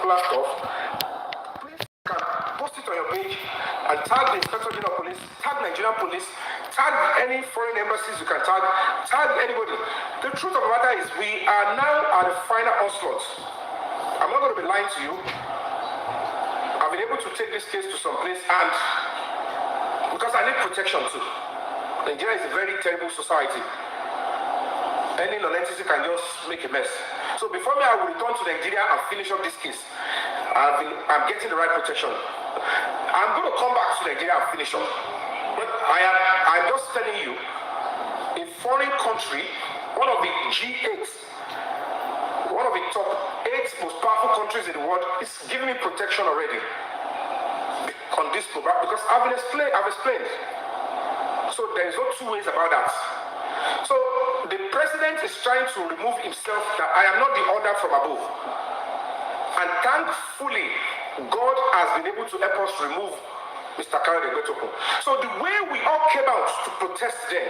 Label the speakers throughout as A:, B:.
A: particular stuff, please can post it on your page and tag the Inspector General of Police, tag Nigerian Police, tag any foreign embassies you can tag anybody. The truth of the matter is we are now at the final onslaught. I'm not going to be lying to you. I've been able to take this case to some place, and because I need protection too. Nigeria is a very terrible society. Any non-entity can just make a mess. So before me, I will return to Nigeria and finish up this case. I'm getting the right protection. I'm going to come back to Nigeria and finish up. But I'm just telling you, a foreign country, one of the G8, one of the top 8 most powerful countries in the world, is giving me protection already on this program because I've explained. So there is no two ways about that. So the president is trying to remove himself that I am not the order from above. And thankfully, God has been able to help us remove Mr. Kayode Egbetokun. So the way we all came out to protest then,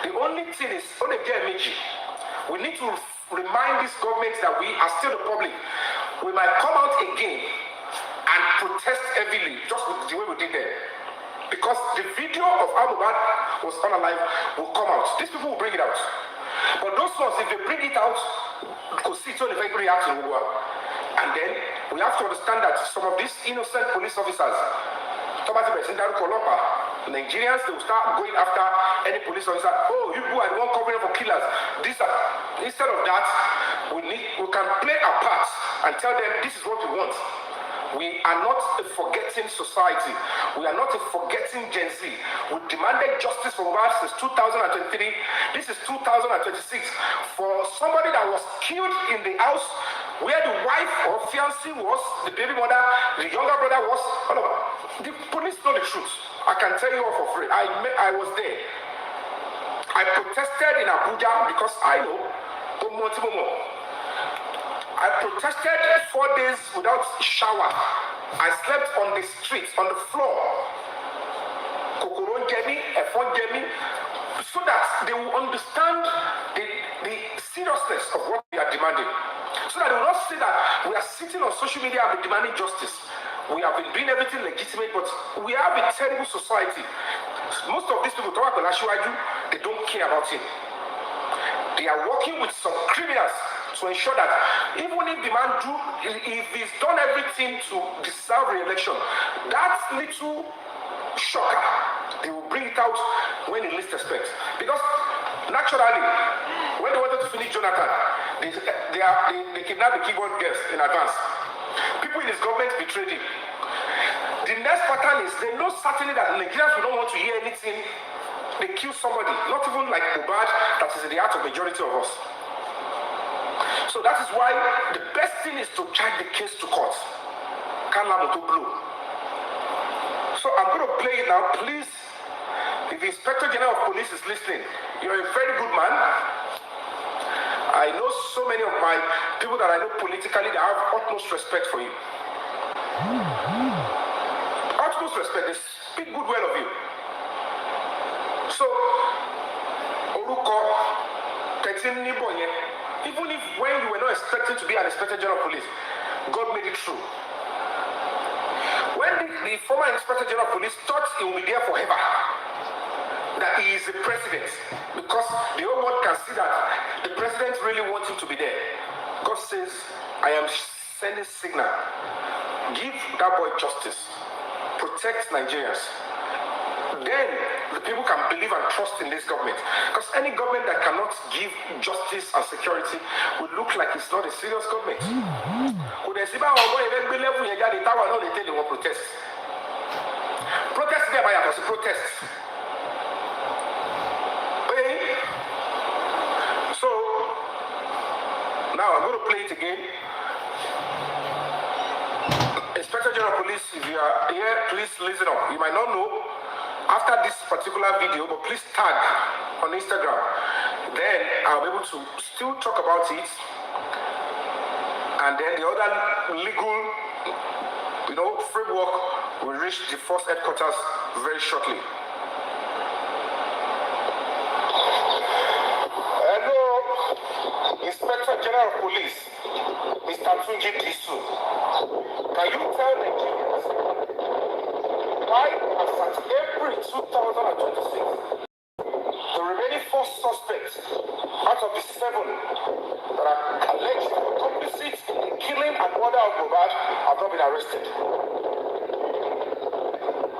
A: the only thing is, we need to remind this government that we are still the public. We might come out again and protest heavily, just the way we did then. Because the video of how Mohbad was unalive will come out. These people will bring it out. But those ones, if they bring it out, because it's only very reaction. And then we have to understand that some of these innocent police officers, Nigerians, they will start going after any police officer. Oh, you who are the one covering for killers. Instead of that, we can play our part and tell them this is what we want. We are not a forgetting society. We are not a forgetting Gen Z. We demanded justice for Mohbad since 2023. This is 2026. For somebody that was killed in the house where the wife or fiancé was, the baby mother, the younger brother was, the police know the truth. I can tell you all for free. I was there. I protested in Abuja because I know. I protested 4 days without shower. I slept on the streets, on the floor. Kokoro Jemi, Efon Jemi, so that they will understand the seriousness of what we are demanding. So that they will not say that we are sitting on social media and demanding justice. We have been doing everything legitimate, but we have a terrible society. Most of these people, they don't care about it. They are working with some criminals to ensure that even if the man if he's done everything to deserve re-election, that little shocker, they will bring it out when he least expects. Because naturally, when they wanted to finish Jonathan, they kidnapped the keyboard girls in advance. People in his government betrayed him. The next pattern is they know certainly that Nigerians will not want to hear anything. They kill somebody, not even like Mohbad, that is in the heart of majority of us. So that is why the best thing is to charge the case to court. Can't allow it to blow. So I'm going to play it now. Please, if the Inspector General of Police is listening, you're a very good man. I know so many of my people that I know politically that have utmost respect for you. Utmost respect. They speak good well of you. So, Oruko, even if when you were not expecting to be an Inspector General of Police, God made it true. When the former Inspector General of Police thought he would be there forever, that he is the president, because the whole world can see that the president really wants him to be there. God says, I am sending signal. Give that boy justice. Protect Nigerians. Then the people can believe and trust in this government. Because any government that cannot give justice and security will look like it's not a serious government. Protest there by a protest. So now I'm going to play it again. Inspector General of Police, if you are here, please listen up. You might not know after this particular video, but please tag on Instagram. Then I'll be able to still talk about it. And then the other legal, framework will reach the first headquarters very shortly. Hello, Inspector General of Police, Mr. Tunji Disu. mother of Mohbad have not been arrested.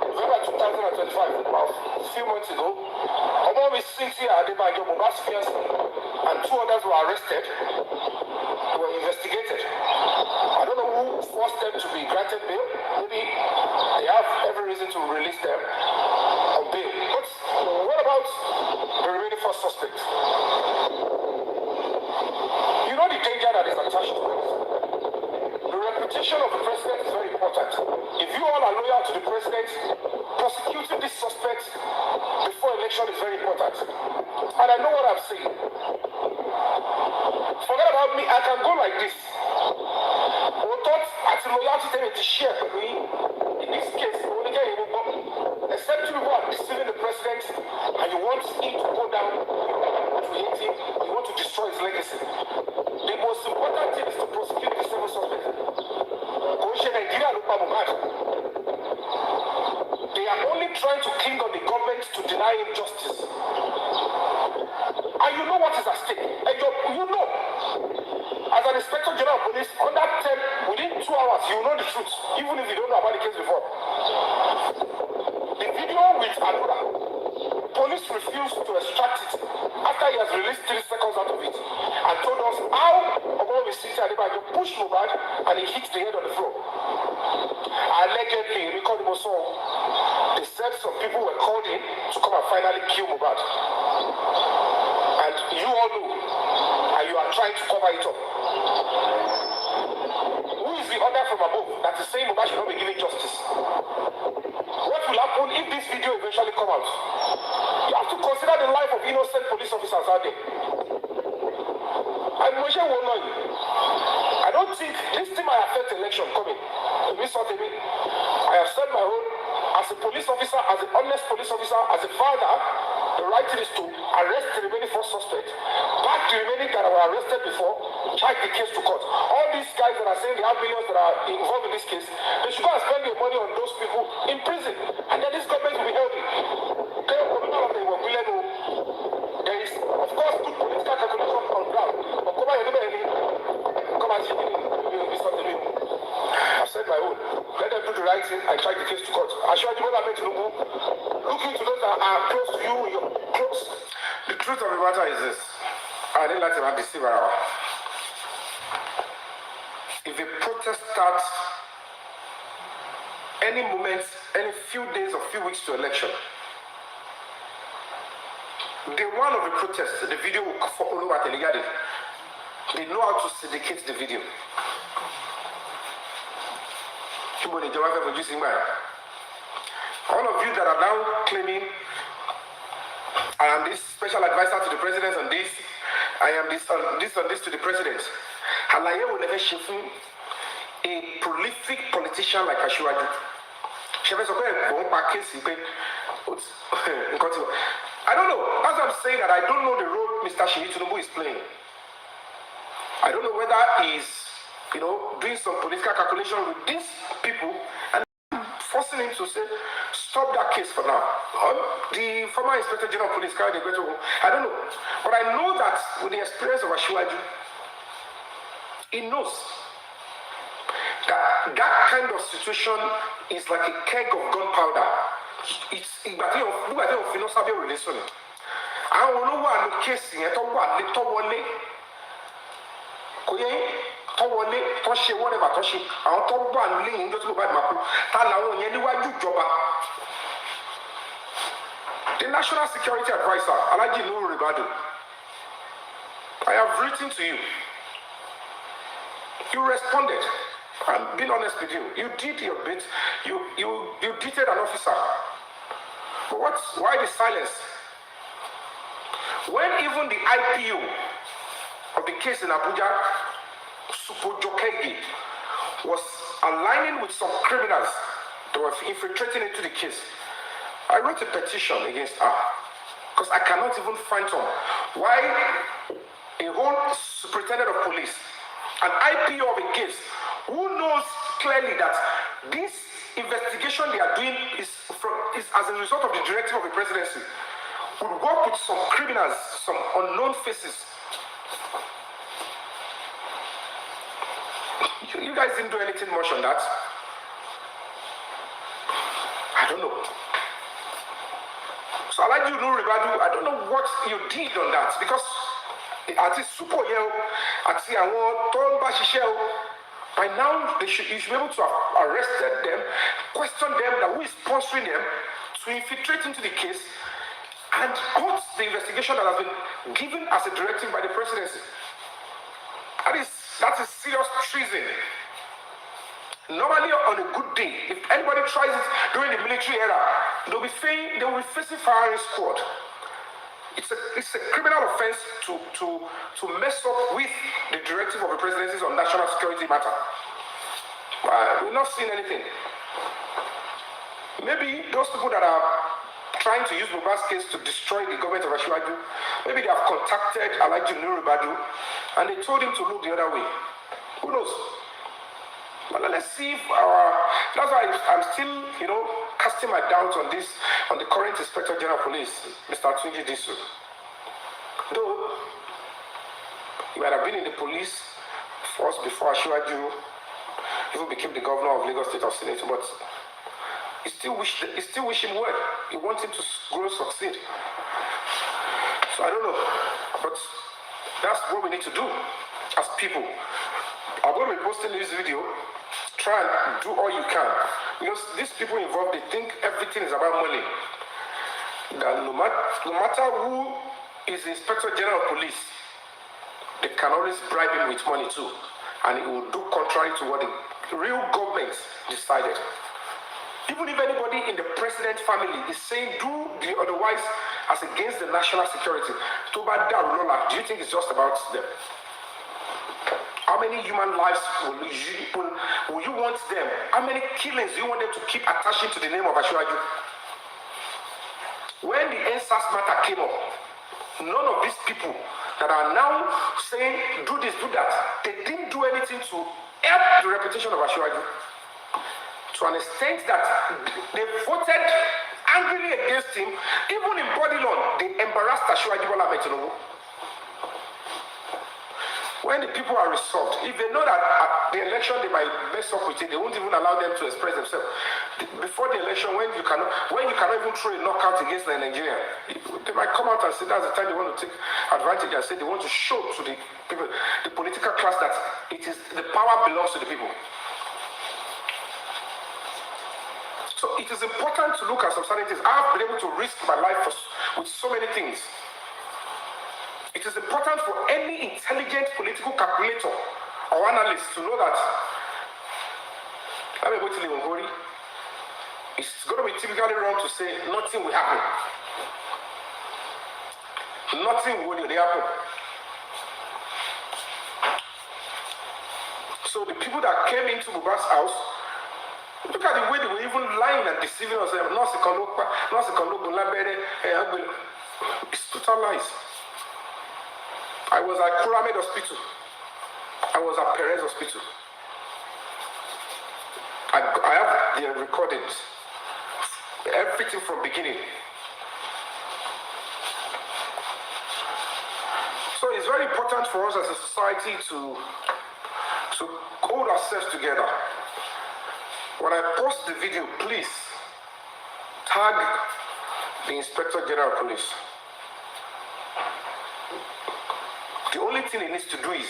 A: November 2025, about a few months ago, s3yi Mohbad's fiancé and 2 others were arrested, were investigated. I don't know who forced them to be granted bail. Maybe they have every reason to release them on bail. But what about the remaining 4 suspects? You know the danger that is attached to it. The reputation of the president is very important. If you all are loyal to the president, prosecuting this suspect before election is very important. And I know what I'm saying. Forget about me, I can go like this. Loyalty to share with me. In this case, only get except you are deceiving the president and you want him to go down, to hate him, you want to destroy his legacy. The most important thing is to prosecute the 7 suspects. They are only trying to cling on the government to deny him justice. And you know what is at stake. And you know, as an inspector general of police, on that term, within 2 hours, you know the truth, even if you don't know about the case before. The video with Anura, police refused to extract it after he has released 3 seconds out of it and told us how s3yi pushed Mohbad and he hit the head on the floor. Allegedly, recall the song, they said some people were called in to come and finally kill Mohbad. And you all know, and you are trying to cover it up. Who is the order from above that is saying Mohbad should not be given justice? What will happen if this video eventually comes out? You have to consider the life of innocent police officers out there. And Moshe will know you. I don't think this thing might affect election coming. I have said my own as a police officer, as an honest police officer, as a father. The right thing is to arrest the remaining 4 suspects, back the remaining that were arrested before, charge the case to court. All these guys that are saying they have millions that are involved in this case, they should go and spend their money on those people in prison, and then this government will be healthy. There is, of course, good political calculation on ground, but come on, come and see me. I've said my own. Let them do the right thing and charge the case to court. I assure you, when I met Lugu, look into those that are close to you, you're close. The truth of the matter is this. I didn't like to deceive her. If a protest starts any moment, any few days or few weeks to election, day one of the protest, the video will follow at the They know how to syndicate the video. All of you that are now claiming I am this special advisor to the president on this, I am this on this to the president. Halaye will never shift a prolific politician like Asiwaju. I don't know. As I'm saying that, I don't know the role Mr. Tiubn is playing. I don't know whether he's, doing some political calculation with these people and forcing him to say, stop that case for now. The former Inspector General of Police, I don't know. But I know that with the experience of Asiwaju, he knows that that kind of situation is like a keg of gunpowder. It's in the relation. I don't know why the case is whatever touchy. I don't want to link into the National Security Advisor, Alaji Nuru Ribadu. I have written to you. You responded. I'm being honest with you. You did your bit. You detailed an officer. But why the silence? When even the IPO of the case in Abuja, Supojokegi, was aligning with some criminals that were infiltrating into the case, I wrote a petition against her because I cannot even phantom why a whole superintendent of police, an IPO of a case, who knows clearly that this investigation they are doing is as a result of the directive of the presidency, would work with some criminals, some unknown faces. You guys didn't do anything much on that. I don't know. So I like you know Ribadu. I don't know what you did on that because at this super yell, at the by now you should be able to have arrested them, question them that who is sponsoring them to infiltrate into the case and halt the investigation that has been given as a directive by the presidency. That is serious treason. Normally on a good day, if anybody tries it during the military era, they will be facing firing squad. It's a criminal offense to mess up with the directive of the presidency on national security matter. We're not seeing anything. Maybe those people that are trying to use Buba's case to destroy the government of Asiwaju, maybe they have contacted Alhaji Nuribadu and they told him to look the other way. Who knows? But let's see if that's why I'm still, casting my doubts on this, on the current Inspector General of Police, Mr. Tunji Disu. Though, he might have been in the police force before Asiwaju even became the governor of Lagos State of Senate, but he still wish him well. He wants him to grow, succeed. So I don't know, but that's what we need to do as people. I'm going to be posting this video. Try and do all you can. Because these people involved, they think everything is about money. That no matter who is the Inspector General of Police, they can always bribe him with money too. And it will do contrary to what the real government decided. Even if anybody in the president's family is saying do the otherwise as against the national security, do you think it's just about them? How many human lives will you want them? How many killings do you want them to keep attaching to the name of Asiwaju? When the NSAS matter came up, none of these people that are now saying do this, do that, they didn't do anything to help the reputation of Asiwaju. To an extent that they voted angrily against him, even in body law, they embarrassed Asiwaju Bola Ahmed Tinubu. When the people are resolved, if they know that at the election they might mess up with it, they won't even allow them to express themselves. Before the election, when you cannot even throw a knockout against the Nigerian, they might come out and say that's the time they want to take advantage and say they want to show to the people, the political class, that the power belongs to the people. So it is important to look at some certain things. I've been able to risk my life with so many things. It is important for any intelligent political calculator or analyst to know that it's going to be typically wrong to say nothing will happen. Nothing will happen. So the people that came into Buba's house, look at the way they were even lying and deceiving us. It's total lies. I was at Kuramed Hospital. I was at Perez Hospital. I have the recordings. Everything from beginning. So it's very important for us as a society to hold ourselves together. When I post the video, please tag the Inspector General of Police. The only thing he needs to do is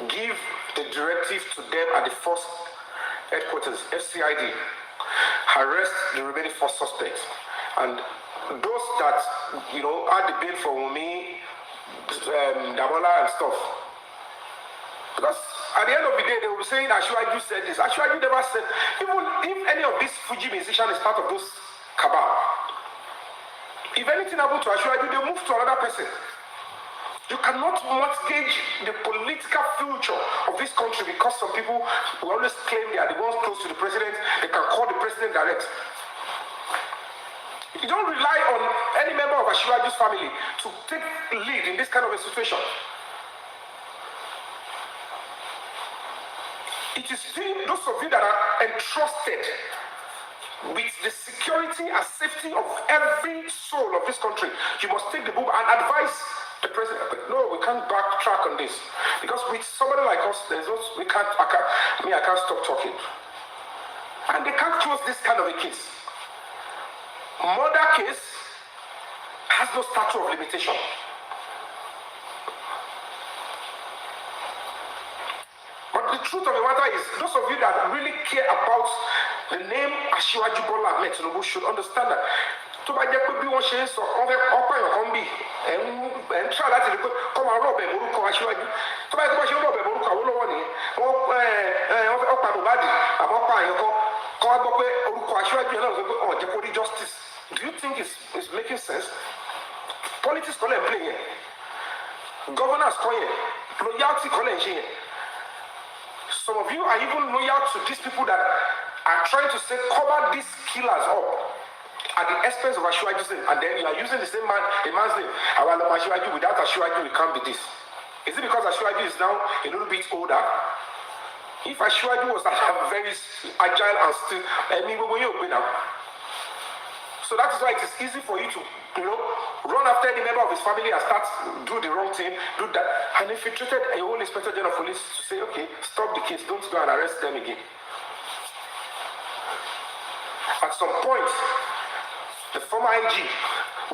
A: give the directive to them at the first headquarters, s3yi, arrest the remaining 4 suspects. And those that, had the bill for Wumi, Damola and stuff. Because at the end of the day, they will be saying Asiwaju said this. Asiwaju never said, even if any of these Fuji musicians is part of those cabal, if anything happened to Asiwaju, they move to another person. You cannot mortgage the political future of this country because some people who always claim they are the ones close to the president, they can call the president direct. You don't rely on any member of Asiwaju's family to take lead in this kind of a situation. It is still those of you that are entrusted with the security and safety of every soul of this country. You must take the book and advise The president, no, we can't backtrack on this. Because with somebody like us, I can't stop talking. And they can't close this kind of a case. Murder case has no statute of limitation. But the truth of the matter is, those of you that really care about the name Asiwaju Bola Ahmed Tinubu should understand that. To buy the people who share so over Combi and try that to come and rob and look at Asiwaju. To buy the machine rob and look at one justice. Do you think it's making sense? Politics call and play here. Governors call here. Loyalty call and share. Some of you are even loyal to these people that are trying to say cover these killers up at the expense of Asiwaju, and then you are using the same man, a man's name. Asiwaju, without Asiwaju, it can't be this. Is it because Asiwaju is now a little bit older? If Asiwaju was very agile and still, now. So that is why it is easy for you to, run after any member of his family and start do the wrong thing, do that, and infiltrated a whole inspector general of police to say, okay, stop the case, don't go and arrest them again. At some point, the former IG,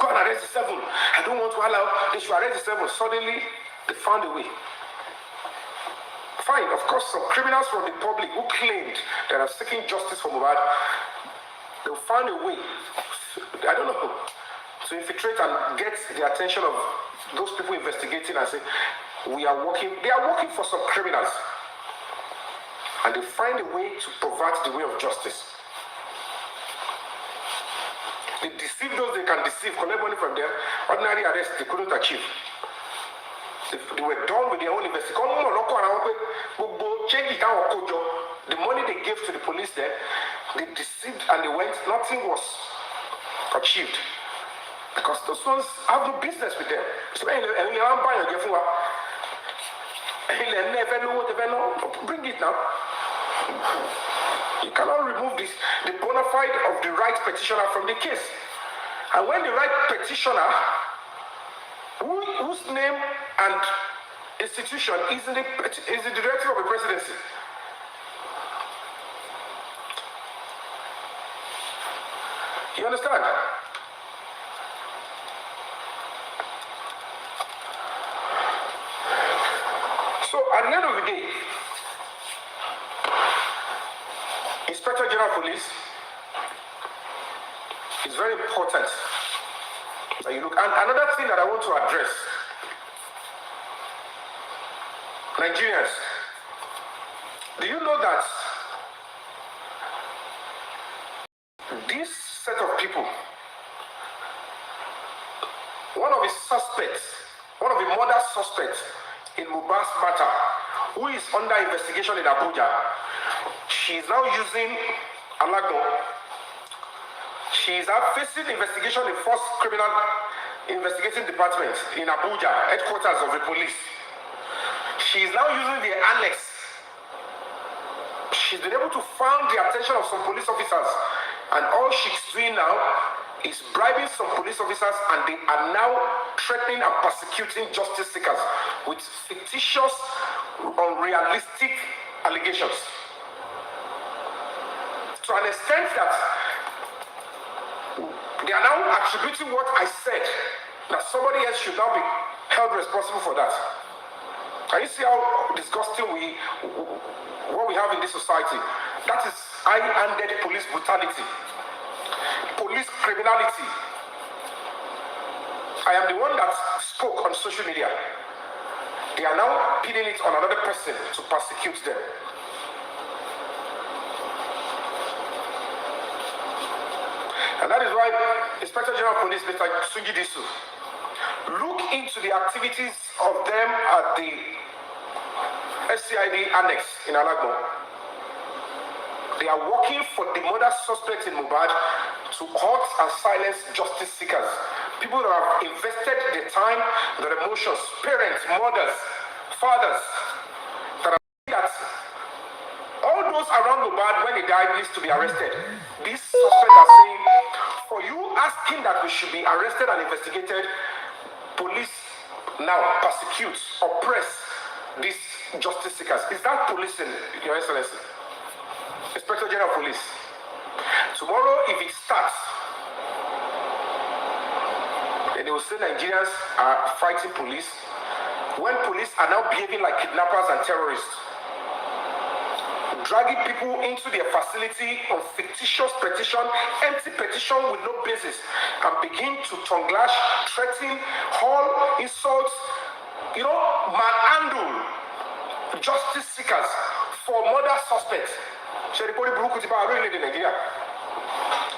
A: go and arrest the 7. I don't want to allow, they should arrest the 7. Suddenly, they found a way. Fine, of course, some criminals from the public who claimed that are seeking justice for Mohbad, they found a way, I don't know, to infiltrate and get the attention of those people investigating and say, they are working for some criminals. And they find a way to pervert the way of justice. They deceive those they can deceive, collect money from them. Ordinary arrest, they couldn't achieve. They were done with their own investigation. The money they gave to the police there, they deceived and they went, nothing was achieved. Because those ones have no business with them. So, bring it now. You cannot remove this, the bona fide of the right petitioner from the case. And when the right petitioner, whose name and institution is the director of the presidency, you understand? So at the end of the day, Inspector General of Police is very important that you look. And another thing that I want to address, Nigerians, do you know that this set of people, one of the murder suspects in Mohbad's matter, who is under investigation in Abuja, she is now using Alago. She is now facing investigation in First Criminal Investigating Department in Abuja, headquarters of the police. She is now using the annex. She's been able to found the attention of some police officers, and all she's doing now is bribing some police officers, and they are now threatening and persecuting justice seekers with fictitious, unrealistic allegations. To an extent that they are now attributing what I said, that somebody else should now be held responsible for that. Can you see how disgusting what we have in this society? That is high-handed police brutality, police criminality. I am the one that spoke on social media. They are now pinning it on another person to persecute them. And that is why Inspector General of Police, Mr. Sunji Disu, look into the activities of them at the s3yi annex in Alago. They are working for the murder suspects in Mohbad to hurt and silence justice seekers. People that have invested their time, their emotions, parents, mothers, fathers, that all those around Mohbad when he died needs to be arrested. These suspects are saying, for you asking that we should be arrested and investigated, police now persecute, oppress these justice seekers. Is that policing, Your Excellency? Inspector General of Police. Tomorrow, if it starts, then they will say Nigerians are fighting police, when police are now behaving like kidnappers and terrorists, dragging people into their facility on fictitious petition, empty petition with no basis, and begin to tongue lash, threaten, haul, insult, manhandle justice seekers for murder suspects.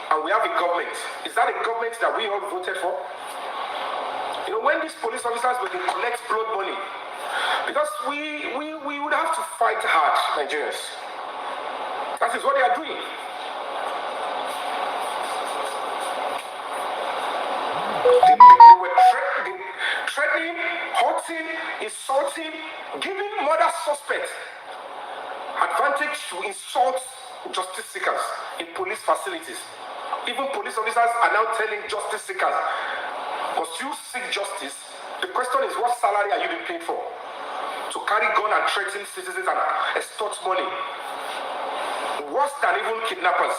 A: And we have a government. Is that a government that we all voted for? When these police officers will collect blood money, because we would have to fight hard, Nigerians. That is what they are doing. They were threatening, hurting, insulting, giving murder suspects advantage to insult justice seekers in police facilities. Even police officers are now telling justice seekers, must you seek justice? The question is, what salary are you being paid for? To carry gun and threaten citizens and extort money. Worse than even kidnappers.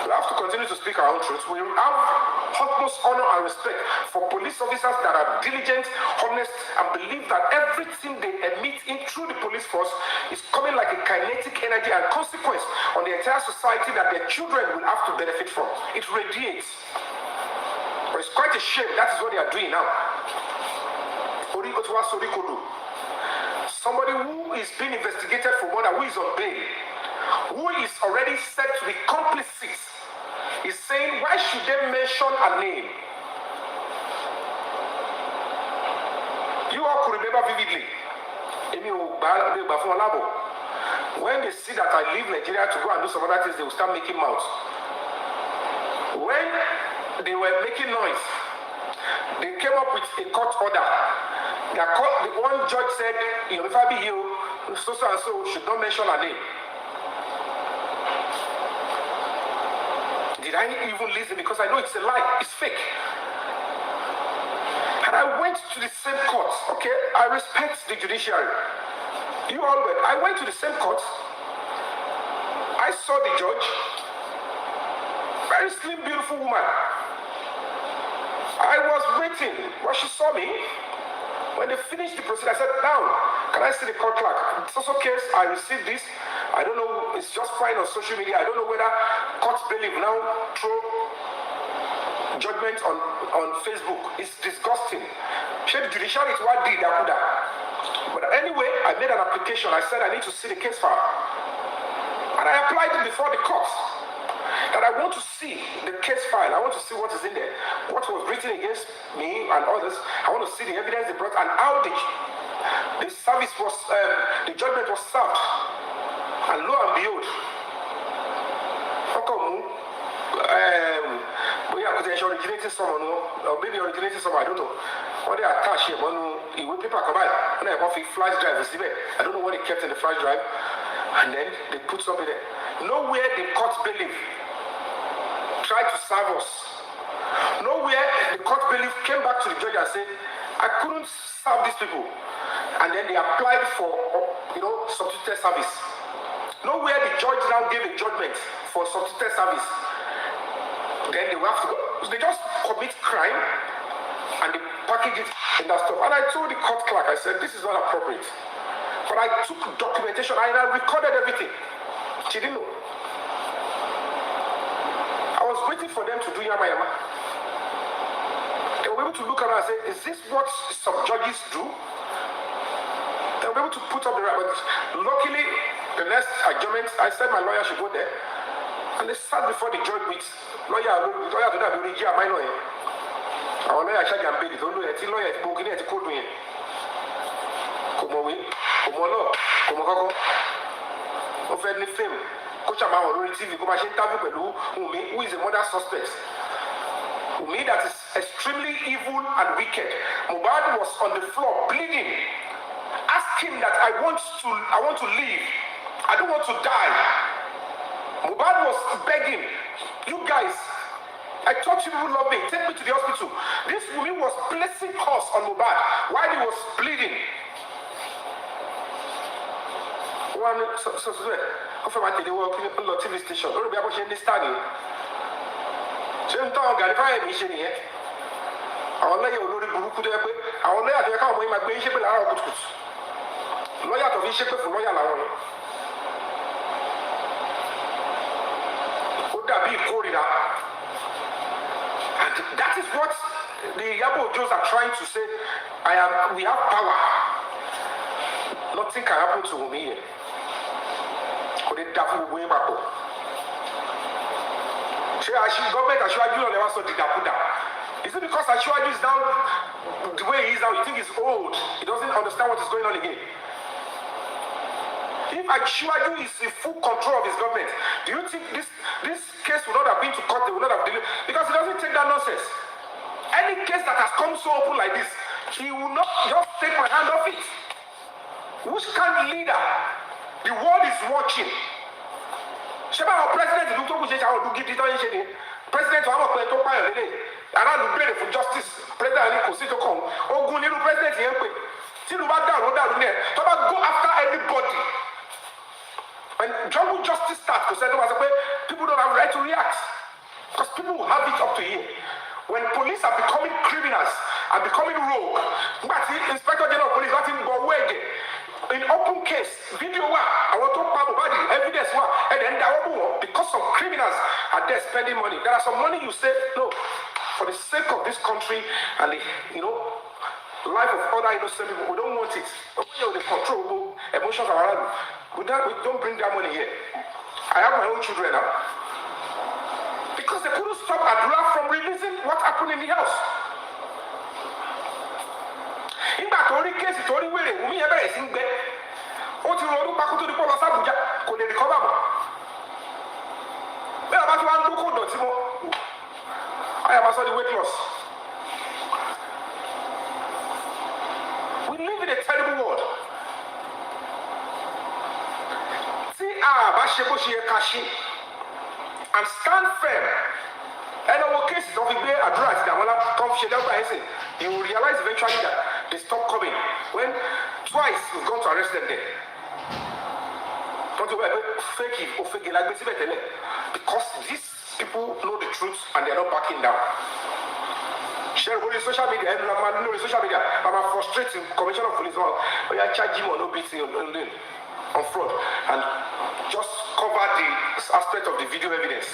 A: We have to continue to speak our own truth. We have utmost honor and respect for police officers that are diligent, honest, and believe that everything they emit in through the police force is coming like a kinetic energy and consequence on the entire society that their children will have to benefit from. It radiates. But it's quite a shame that is what they are doing now. Somebody who is being investigated for murder, who is on bail, who is already said to be complicit, is saying, why should they mention a name? You all could remember vividly. When they see that I leave Nigeria to go and do some other things, they will start making mouths. When they were making noise, they came up with a court order. The one judge said, if I be you, so and so should not mention her name. Did I even listen? Because I know it's a lie, it's fake. And I went to the same court, okay? I respect the judiciary. You all went. I went to the same court. I saw the judge. Very slim, beautiful woman. I was waiting, but she saw me. When they finished the proceeding, I said, now, can I see the court clerk? It's also case, I received this. I don't know, it's just fine on social media. I don't know whether court bailiff now throw judgment on Facebook. It's disgusting. The judiciary is what did Akuda. But anyway, I made an application. I said I need to see the case file. And I applied it before the court. That I want to see the case file. I want to see what is in there. What was written against me and others. I want to see the evidence they brought and how the service was, the judgment was served. And lo and behold, originating someone, or maybe originating someone, I don't know. What they attach here, when people come by, when I have a flash drive, I don't know what they kept in the flash drive. And then they put something there. Nowhere the court bailiff tried to serve us. Nowhere the court bailiff came back to the judge and said, I couldn't serve these people. And then they applied for, substituted service. Nowhere the judge now gave a judgment for substituted service. Then they will have to go. They just commit crime and they package it in that stuff. And I told the court clerk, I said, this is not appropriate. But I took documentation and I recorded everything. She didn't know. I was waiting for them to do yama yama. They were able to look at her and say, is this what some judges do? They were able to put up the right. But luckily, the next adjournment, I said my lawyer should go there. And they sat before the judge with lawyer to that be my lawyer. Our lawyer check and pay the lawyer. The lawyer is going to code me. Come on, come on. Over the film. Coach Amaro on TV, go machine interview who is a murder suspect. Umi that is extremely evil and wicked. Mohbad was on the floor bleeding, asking that I want to live. I don't want to die. Mohbad was begging, you guys, I thought you would love me. Take me to the hospital. This woman was placing curse on Mohbad while he was bleeding. One so for my TV working on the TV station. Don't be able to understand it. So I'm talking about the mission here. Àwọn lẹ́yìn olórí burúkú tó yẹ pé àwọn lọ́yà tó yẹ káwọn ọmọ yìí máa gbé iṣẹ́ pé láàárọ̀ kùtùkùtù. Lọ́yà tó fi iṣẹ́ pé fún lọ́yà làwọn yìí. Ó dàbí ìkórìíra. And that is what the IYABO Ojos are trying to say. We have power. Nothing can happen to me here. Kò ní dá fún gbogbo yín papọ̀. Ṣé gọ́ọ̀mẹ̀ntì aṣíwájú náà lè wá sọ dìdàkudà? Is it because Aṣíwájú is now the way he is now? You think he's old? He doesn't understand what is going on again. If Aṣíwájú is in full control of his government, do you think this case would not have been to court? They would not have delayed because he doesn't take that nonsense. Any case that has come so open like this, he will not just take my hand off it. Which kind of leader? The world is watching. Ṣé báwọn president ìlú tó kù ṣe ṣe àwọn olùgidi tó ń ṣe ni? President àwọn ọ̀pẹ tó pààyàn lélẹ̀. Around the bread for justice, President kò sí tó kàn. Ogun nínú president yẹn pé tí ìlú bá dàrú ní ẹ̀ tó bá go after anybody. When jungle justice starts, kò sẹ́ni tó bá sọ pé people don't have right to react because people will have it up to him. When police are becoming criminals and becoming rogue, nígbà tí Inspector General of Police láti ń bọ̀ owó ẹ̀jẹ̀ in open case video wa àwọn tó pa Mohbad evidence wa ẹ̀dẹ̀ ń dáwọ́ bò wọ́n because some criminals are there spending money. There are some money you say no. For the sake of this country and the life of other innocent people, we don't want it. We control emotions around. We don't bring that money here. I have my own children now. Because they couldn't stop Adura from releasing what happened in the house. Nígbà tó rí kéèsì tó rí wèrè, Wùmí yẹn bẹ̀rẹ̀ sí ń gbẹ. Ó ti ronú pa kó tó di pọ́ lọ sí Àbújá, kò lè recover mọ́. Bẹ́ẹ̀ bá ti wá ń dúkò dọ̀tí mọ́. I have also the weight loss. We live in a terrible world. See and stand firm. And our cases of the address that you will realize eventually that they stop coming. When twice we've gone to arrest them there. Don't you fake it or fake it like this because these people know the truth and they are not backing down. Share with social media, social media. I'm frustrating Commissioner of Police. We are charging on no beating on fraud and just cover the aspect of the video evidence.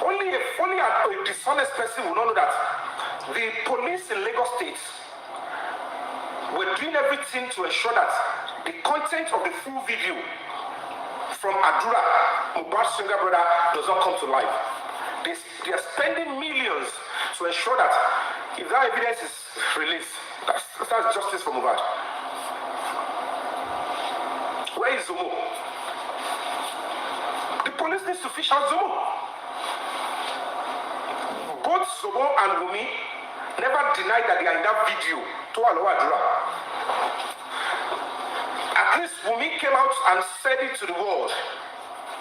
A: Only a dishonest person will not know that the police in Lagos State were doing everything to ensure that the content of the full video from Adura, Mohbad's younger brother, does not come to life. They are spending millions to ensure that if that evidence is released, that's justice for Mohbad. Where is Zomo? The police needs to fish out Zomo. Both Zomo and Wunmi never denied that they are in that video to Adura. At least Wunmi came out and said it to the world.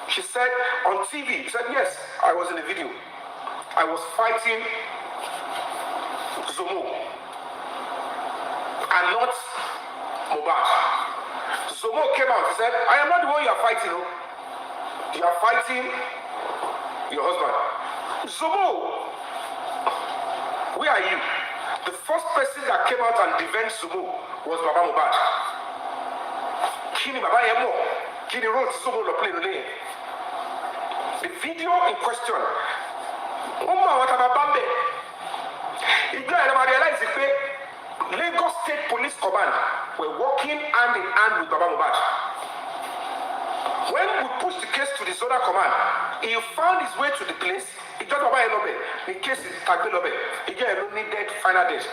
A: She said on TV, she said, yes, I was in the video. I was fighting Zomo and not Mohbad. Zomo came out and said, I am not the one you are fighting. No? You are fighting your husband. Zomo, where are you? The first person that came out and defended Zomo was Baba Mohbad. Kini Baba Yemo, Kini wrote Zomo to play the lane. The video in question, I realized the Lagos State Police Command were working hand in hand with Baba Mohbad. When we pushed the case to the Zonal Command, he found his way to the place. He just Baba Elobe. The case is Tagbe Lobe. He just needed final days.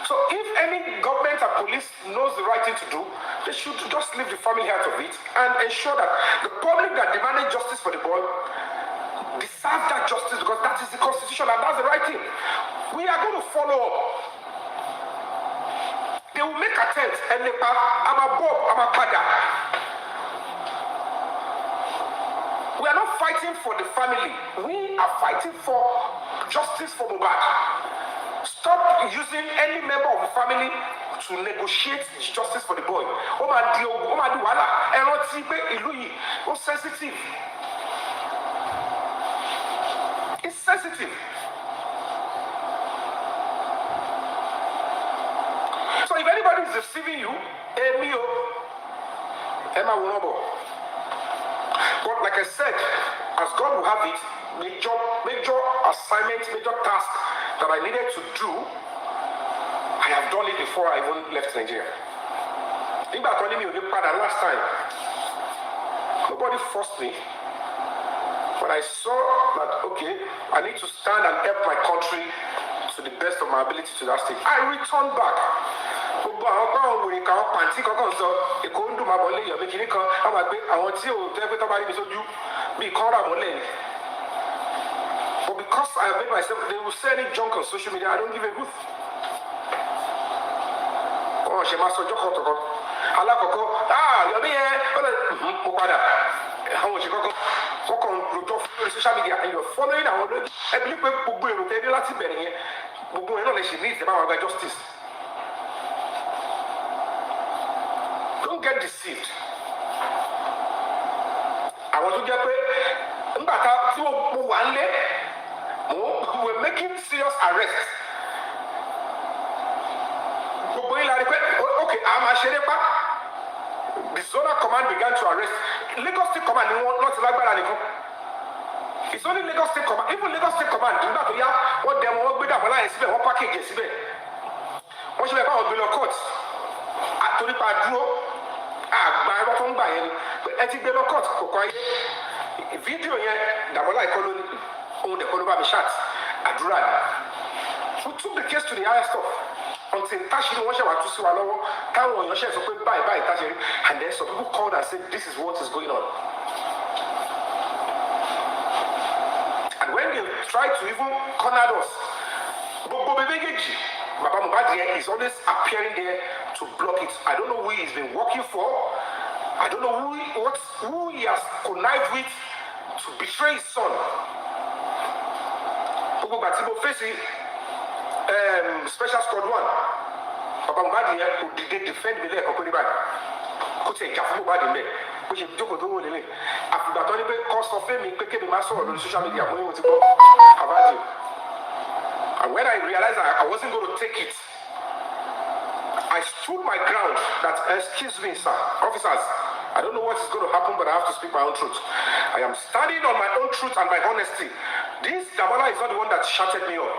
A: So if any government or police knows the right thing to do, they should just leave the family out of it and ensure that the public that demanded justice for the boy deserve that justice because that is the constitution and that's the right thing. We are going to follow up. They will make attempts and I'm a Bob, I'm a Pada. We are not fighting for the family. We are fighting for justice for Mohbad. Stop using any member of the family to negotiate justice for the boy. Ó máa di wàhálà. Ẹ rántí pé ìlú yìí ó sensitive. It's sensitive. So if anybody is deceiving you, Emma will know. But like I said, as God will have it, major assignment, major task that I needed to do, I have done it before I even left Nigeria. Think about telling me last time. Nobody forced me. But I saw that, okay, I need to stand and help my country to the best of my ability to that stage. I returned back. But because I have made myself, they will say any junk on social media, I don't give a goof. Oh, she must have joked. Yomi, how much you go? On social media and you're following our I believe she needs about justice. Don't get deceived. I want to get we're making serious arrests. Okay, I'm a Sherepa. The zonal command began to arrest. Lagos State Command, not like it's only Lagos State Command. Even Lagos State Command, do not hear what they want with what package is. What should I call below court? At the Padro, by what on by at the below court. Video here, Damola colony, on the Koloba Bishat, Adran. Who took the case to the higher stuff until Tashi washed out to swallow, Town your shares of bye, Tashi, and then some people called and said, this is what is going on. When they try to even corner us, Baba Mohbad is always appearing there to block it. I don't know who he's been working for. I don't know who he has connived with to betray his son. Special Squad 1. Baba Mohbad did they defend me there? Could say Mohbad in there. Which is Joko to only. After that, only cost of fame, became a master on social media. And when I realized I wasn't going to take it, I stood my ground that, excuse me, sir, officers, I don't know what is going to happen, but I have to speak my own truth. I am standing on my own truth and my honesty. This Damola is not the one that shouted me up.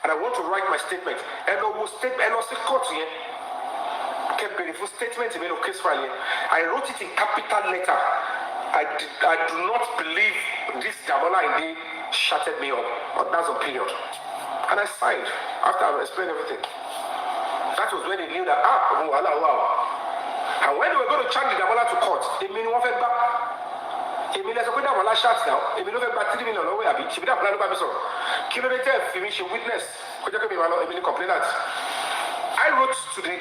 A: And I want to write my statement. And I will state, and also court here. Full statement in the case file. I wrote it in capital letter. I do not believe this Damola indeed shutted me up, but that's opinion. And I signed after I explained everything. That was when they knew that wow. And when they were going to charge the Damola to court, they mean one fed back. They mean there's a Damola shots now. They mean over back 3 million away. She be that plan by me so. Kilometer finish witness. Could you give me a complainant? I wrote to the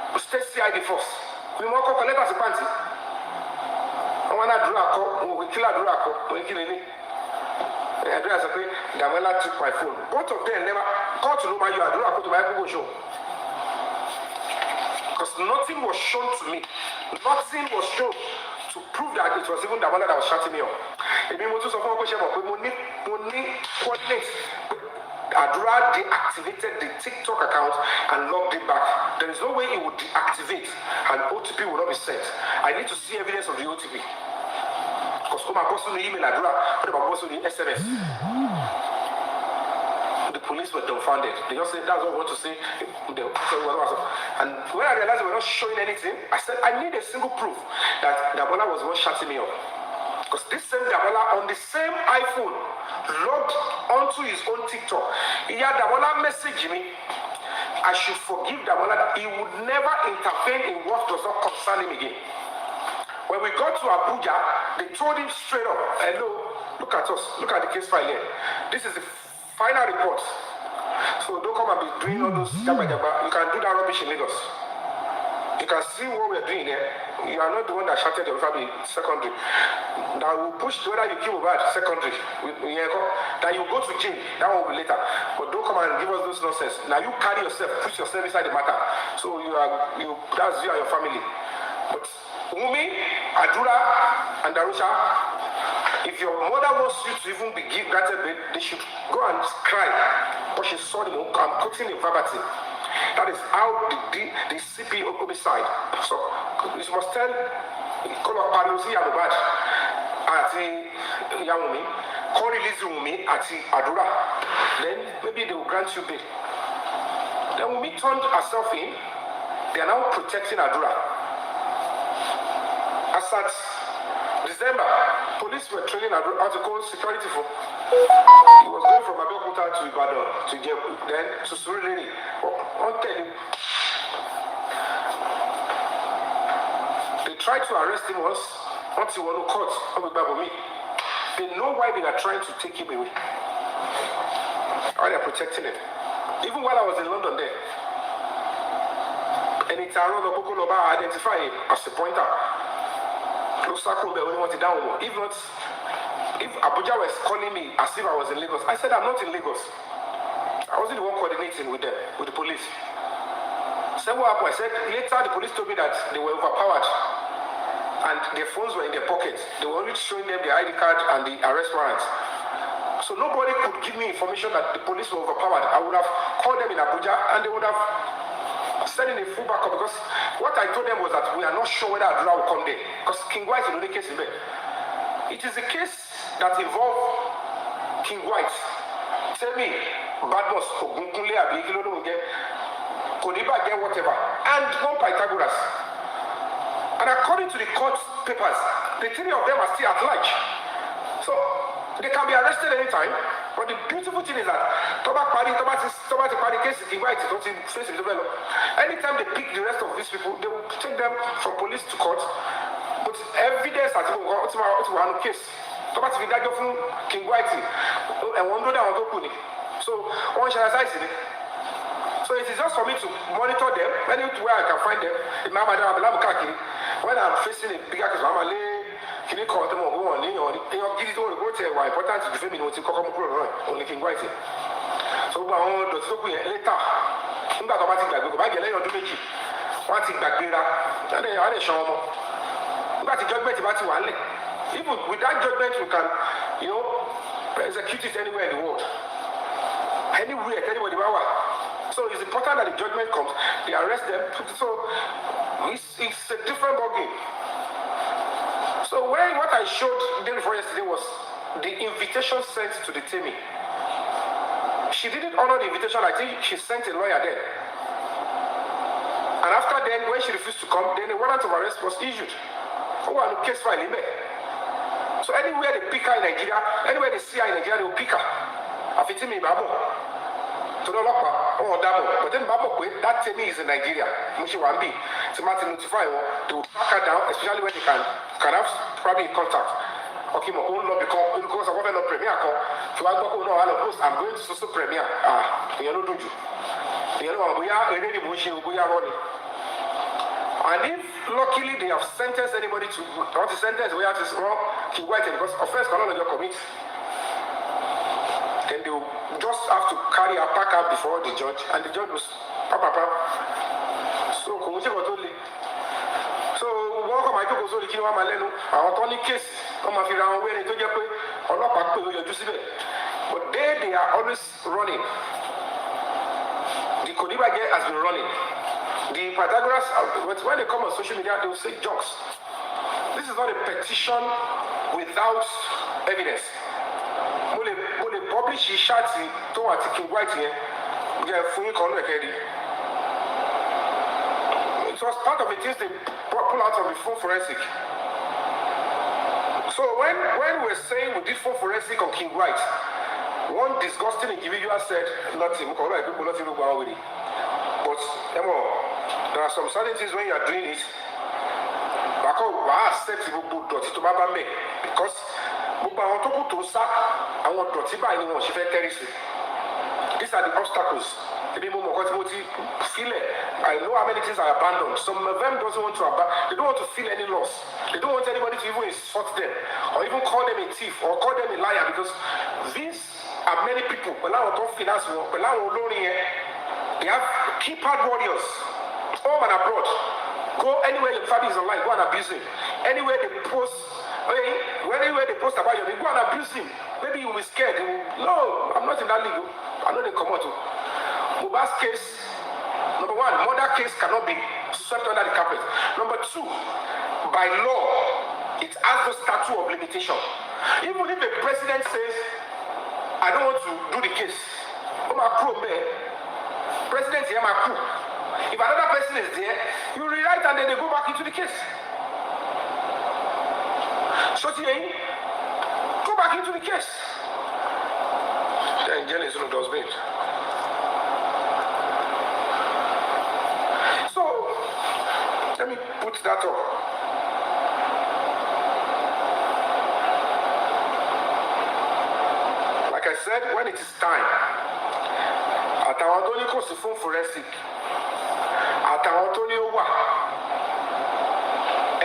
A: s3yi first. We want to collect as a panty. I want to draw a call. We kill a draw a call. We kill any. As a play, Damola took my phone. Both of them never called to know my you. I draw a call to my Google show. Because nothing was shown to me. Nothing was shown to prove that it was even Damola that was shutting me up. If you want to suffer, we need coordinates. Adura deactivated the TikTok account and logged it back. There is no way it would deactivate and OTP will not be sent. I need to see evidence of the OTP. Because my person the email Adura, but my person the SMS. The police were dumbfounded. They just said that's what I want to say. And when I realized they were not showing anything, I said I need a single proof that Damola was the one shutting me up. Because this same Damola on the same iPhone logged onto his own TikTok. He had Damola message me. I should forgive Damola that he would never intervene in what does not concern him again. When we got to Abuja, they told him straight up, hello, look at us, look at the case file here. This is the final report. So don't come and be doing all those jabba jabba. You can do that rubbish in Lagos. You can see what we're doing here. You are not the one that shouted the FABAYI secondary. That will push whether you kill bad secondary. That you go to jail. That will be later. But don't come and give us those nonsense. Now you carry yourself, put yourself inside the matter. So that's you and your family. But Wunmi, Adura, and Darusha, if your mother wants you to even be granted bail, they should go and cry. But she saw them. I'm quoting the verbatim. That is how the CP homicide. So you must tell Color Parusi Abubad at Yawumi, call release Wunmi at Adura. Then maybe they will grant you bail. Then Wunmi turned herself in. They are now protecting Adura. As at December, police were training Adura how to call security for. He was going from Abeokuta to Ibadan to Jebu, then to Surulere. They tried to arrest him once he was caught. They know why they are trying to take him away. Why they are protecting him. Even while I was in London there, and it's around the Boko Loba identify him as a pointer. If not, if Abuja was calling me as if I was in Lagos, I said I'm not in Lagos. I wasn't the one coordinating with them, with the police. So what happened? I said later the police told me that they were overpowered and their phones were in their pockets. They were only showing them the ID card and the arrest warrants. So nobody could give me information that the police were overpowered. I would have called them in Abuja and they would have sent in a full backup because what I told them was that we are not sure whether Adura will come there because King White is the only case in there. It is a case that involves King White. Tell me, Badmus, Ogunkunle, Abikilodunge, Kodiba, get whatever, and one Pythagoras. And according to the court papers, the three of them are still at large. So they can be arrested anytime. But the beautiful thing is that case King White is not face develop. Anytime they pick the rest of these people, they will take them from police to court. But evidence that one case. King White and one so one shall size it. So it is just for me to monitor them, anywhere I can find them. When I'm facing a bigger case, I'm can you call them on important to defend me only King White. So later, even with that judgment, we can, execute it anywhere in the world. Anywhere, anybody. So it's important that the judgment comes, they arrest them. So it's a different ballgame. So what I showed the day before yesterday was the invitation sent to the Temi. She didn't honor the invitation. I think she sent a lawyer there. And after then, when she refused to come, then a warrant of arrest was issued. Case file in there. So anywhere they pick her in Nigeria, anywhere they see her in Nigeria, they will pick her. Afitimi Babo. To the lock, but then Babo, that Temi is in Nigeria. Mushiwambi. To notify her, they will track her down, especially when they can have probably contact. Okay, my own law because I want to premier call. So I go no, I'm going to social premier. You know, do you? You know, we are already pushing, we are running. And if luckily they have sentenced anybody to what the sentence we have to wrong, King White because offense cannot let you commit. Then they will just have to carry a pack up before the judge, and the judge was so welcome my people so the king our Tony case but they are always running. The Kodiba game has been running. The Pythagoras, when they come on social media, they will say jokes. This is not a petition without evidence. When they publish his shots to King White here, they are fully correct. It was part of the things they pull out of the phone forensic. So when we're saying we did phone forensic on King White, one disgusting individual said nothing. People nothing to go with it. But there are some certain things when you are doing it. Because these are the obstacles. I know how many things are abandoned. Some of them doesn't want to they don't want to feel any loss. They don't want anybody to even insult them or even call them a thief or call them a liar, because these are many people. They have keypad warriors, home and abroad. Go anywhere your family is online, go and abuse him. Anywhere they post, anywhere they post about you, go and abuse him. Maybe you will be scared. No, I'm not in that league. I know they come out. Mubarak's case, number one, murder case cannot be swept under the carpet. Number two, by law, it has the statute of limitation. Even if the president says, I don't want to do the case, president here, my crew. If another person is there, you rewrite and then they go back into the case. So go back into the case. Then Jenny does it. So let me put that up. Like I said, when it is time, àtàwọn tó ní kò sí fún forensic, àtàwọn tó ní ó wà,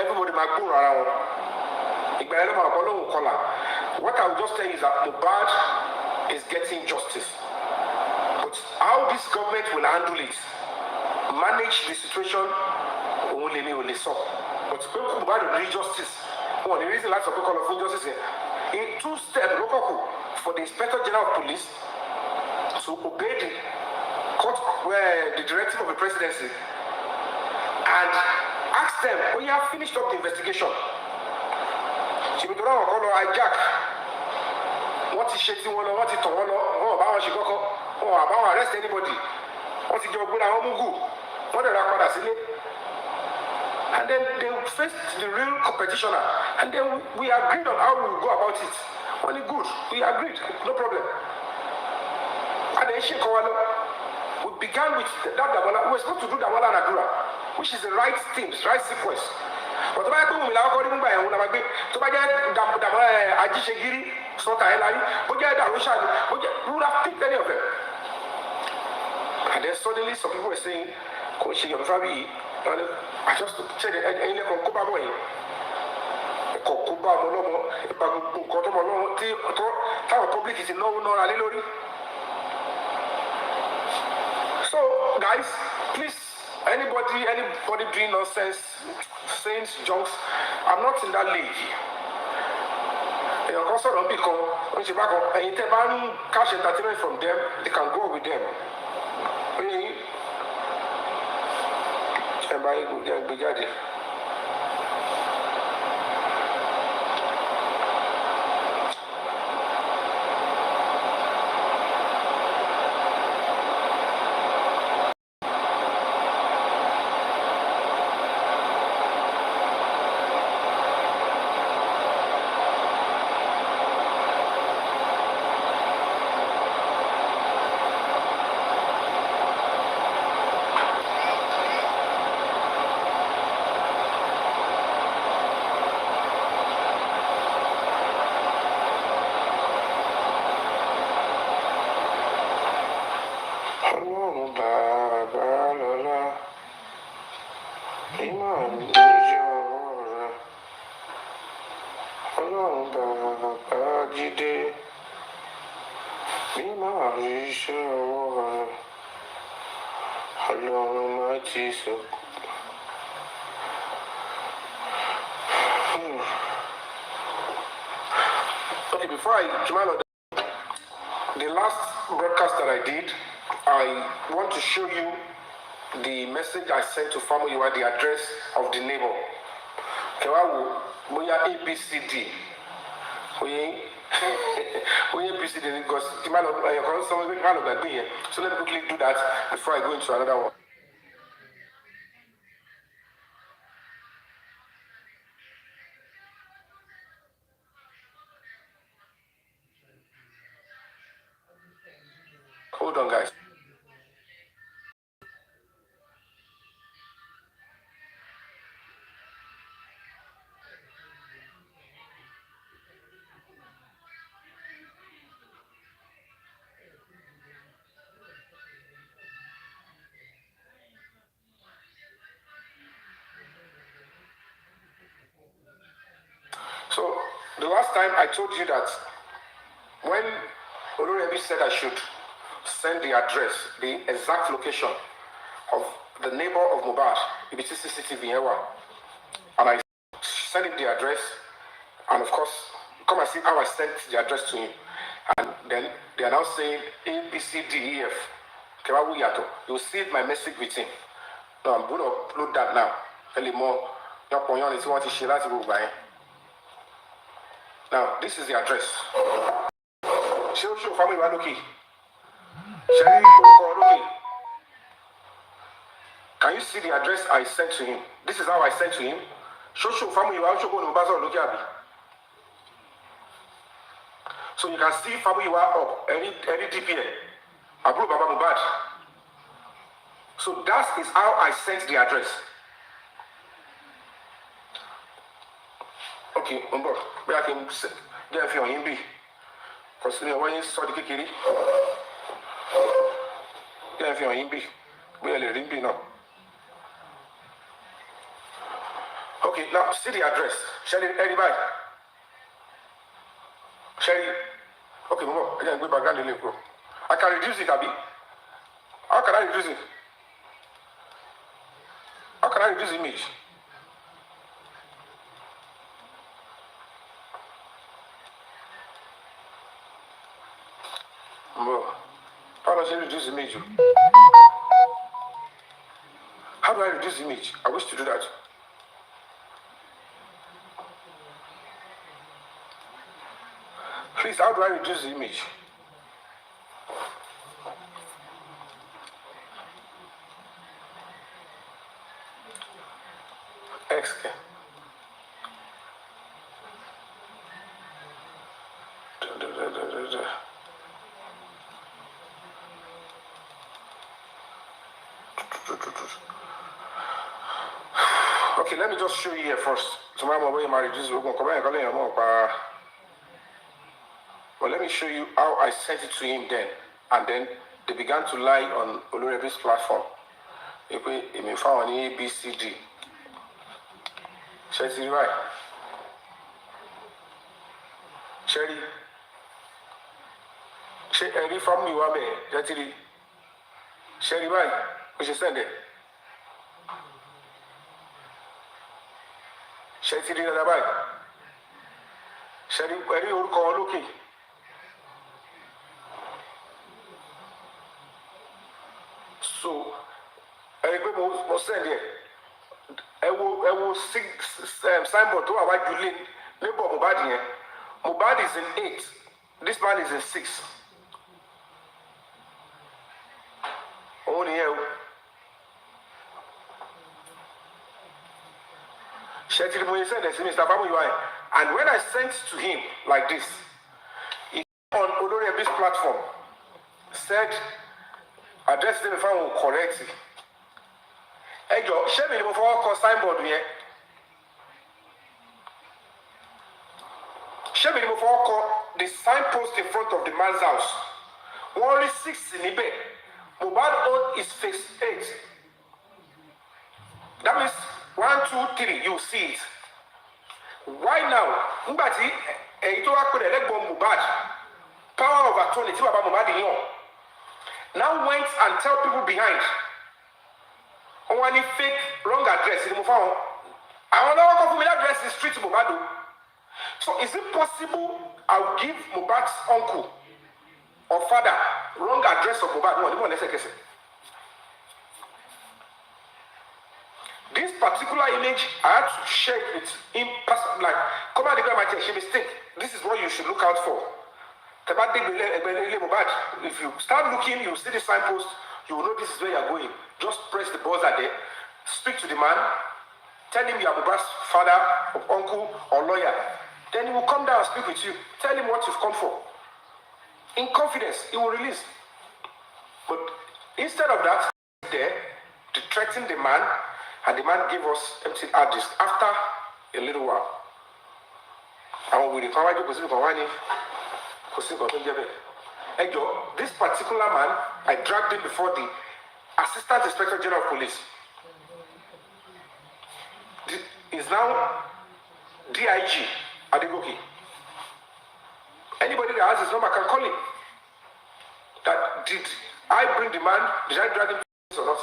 A: everybody máa gbóòrò ara wọn. Ìgbà yẹn ló máa bọ́ lóhùn kọlà. What I will just tell you is that Mohbad is getting justice. But how this government will handle it, manage the situation, òun lè ní ò lè sọ. But pé Mohbad ò ní justice, wọn ò ní reason láti sọ pé kọ́ lọ fún justice yẹn. In 2 steps ló kọ́kù for the Inspector General of Police to obey the court, the directive of the presidency, and ask them, oh, you have finished up the investigation. She will don't call hijack. What is shaking one or what is on one or about she go or about arrest anybody. What is your good amugu? What the record and then they face the real competitioner, and then we agreed on how we will go about it. Only good, we agreed, no problem. And then we began with that Damola. We were supposed to do Damola and Adura, which is the right themes, right sequence. But I go with according to my own, to my Damola, Ajishegiri, Sota Elari, we would have picked any of them. And then suddenly some people were saying, Coach FABAYI, I just said, I public is no alilori. So guys, please, anybody doing nonsense, saying junks, I'm not in that league. And also don't become when you back up and you cash entertainment from them, they can go with them. Okay, before I come out, the last broadcast that I did, I want to show you the message I sent to FABAYI, the address of the neighbor. We are ABCD. We ABCD because so let me quickly do that before I go into another one. Hold on, guys. last time I told you that when Olorebi said I should send the address, the exact location of the neighbor of Mohbad, Ibiti CCTV, and I sent him the address, and of course, come and see how I sent the address to him. And then they are now saying ABCDEF. You'll see my message with him. No, I'm going to upload that now. Now, this is the address. Show family Wadoki. Can you see the address I sent to him? This is how I sent to him. Show family Wadoki. So you can see family up any DPA. Abu Baba Mohbad. So that is how I sent the address. Okay, but I can get a few on him. Because when you saw the kikiri, get a few on him. We are letting be now. Okay, now see the address. Sherry, everybody. Sherry. Okay, move. I can go back and go. I can reduce it, Abby. How can I reduce it? How can I reduce the image? How does I reduce the image? How do I reduce the image? I wish to do that. Please, how do I reduce the image? X. Okay, let me just show you here first. Tomorrow I'm going to reduce. But let me show you how I sent it to him then. And then they began to lie on Olorebi's platform. If we found an ABCD. Sherry, right? Sherry. Sherry from you, Abe. Sherry, right? We should send it. Sherry, right? Sherry, where you call looking? So, I will send it. I will signboard to our Julian neighbor Mohbad here. Mohbad is in 8. This man is in 6. Only here. And when I sent to him like this, he on Olorebi's platform said, address them if I will correct it. Hey, yo, share me before I call signboard here. Share me before I call the signpost in front of the man's house. Only 6 in Ibe. Mohbad own is face 8. That means 1, 2, 3. You see it. Why now? Mbati, ito akode legbo Mohbad. Power of attorney. Tiwa ba Mohbad yon. Now went and tell people behind. One fake wrong address in Mufao. I want to confirm that address is street Mohbad. So is it possible I'll give Mohbad's uncle or father wrong address of Mohbad? This particular image I had to share it with him, like, come on, the guy might say mistake. This is what you should look out for. If you start looking, you see the signpost, you will know this is where you're going. Just press the buzzer there, speak to the man, tell him you are Mohbad's father, or uncle, or lawyer. Then he will come down and speak with you. Tell him what you've come for. In confidence, he will release. But instead of that, there, to threaten the man, and the man gave us empty hard disk after a little while. And when we recovered, this particular man, I dragged him before the Assistant Inspector General of Police. Is now DIG Adegoke. Anybody that has his number can call him. That did I bring the man? Did I drag him to or not?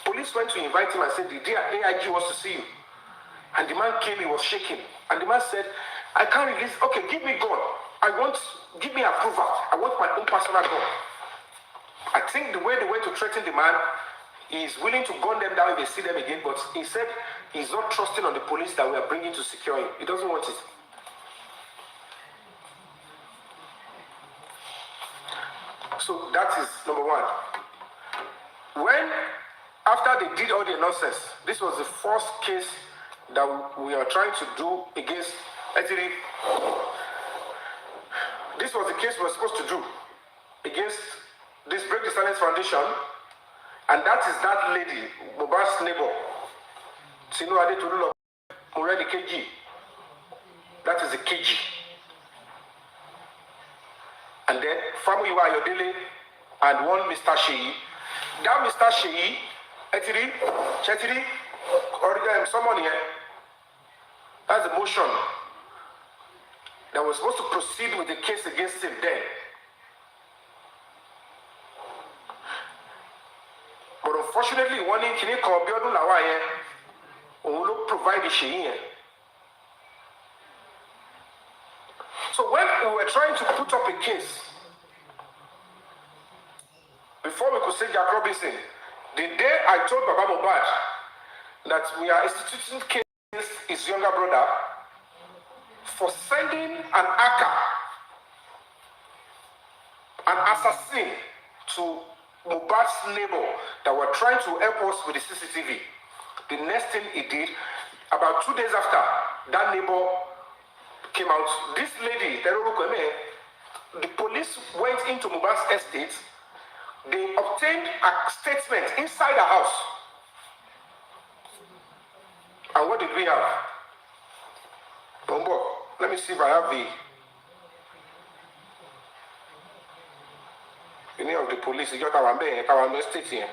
A: Police went to invite him and said, the AIG wants to see you. And the man came, he was shaking. And the man said, I can't release, okay, give me gun. Give me approval. I want my own personal gun. I think the way they went to threaten the man, he is willing to gun them down if they see them again, but he said he's not trusting on the police that we are bringing to secure him. He doesn't want it. So that is number one. After they did all the nonsense, this was the first case that we are trying to do against actually. This was the case we were supposed to do against this Break the Silence Foundation, and that is that lady, Mohbad's neighbor, Sinu Adetolu Moredi KG. That is the KG. And then Famuyiwa Ayodele and one Mr. S3yi. That Mr. S3yi, actually, or someone here, that's the motion that was supposed to proceed with the case against him then. But unfortunately, one in Kini Kobiodun Lawaye, will provide the S3yi. So when we were trying to put up a case, before we could say Jack Robinson, the day I told Baba Mohbad that we are instituting case against his younger brother for sending an aka, an assassin to Mohbad's neighbor that were trying to help us with the CCTV. The next thing he did, about 2 days after, that neighbor came out. This lady, the police went into Mohbad's estate. They obtained a statement inside the house. And what did we have? Bombo, let me see if I have the name of the police. You got our estate here.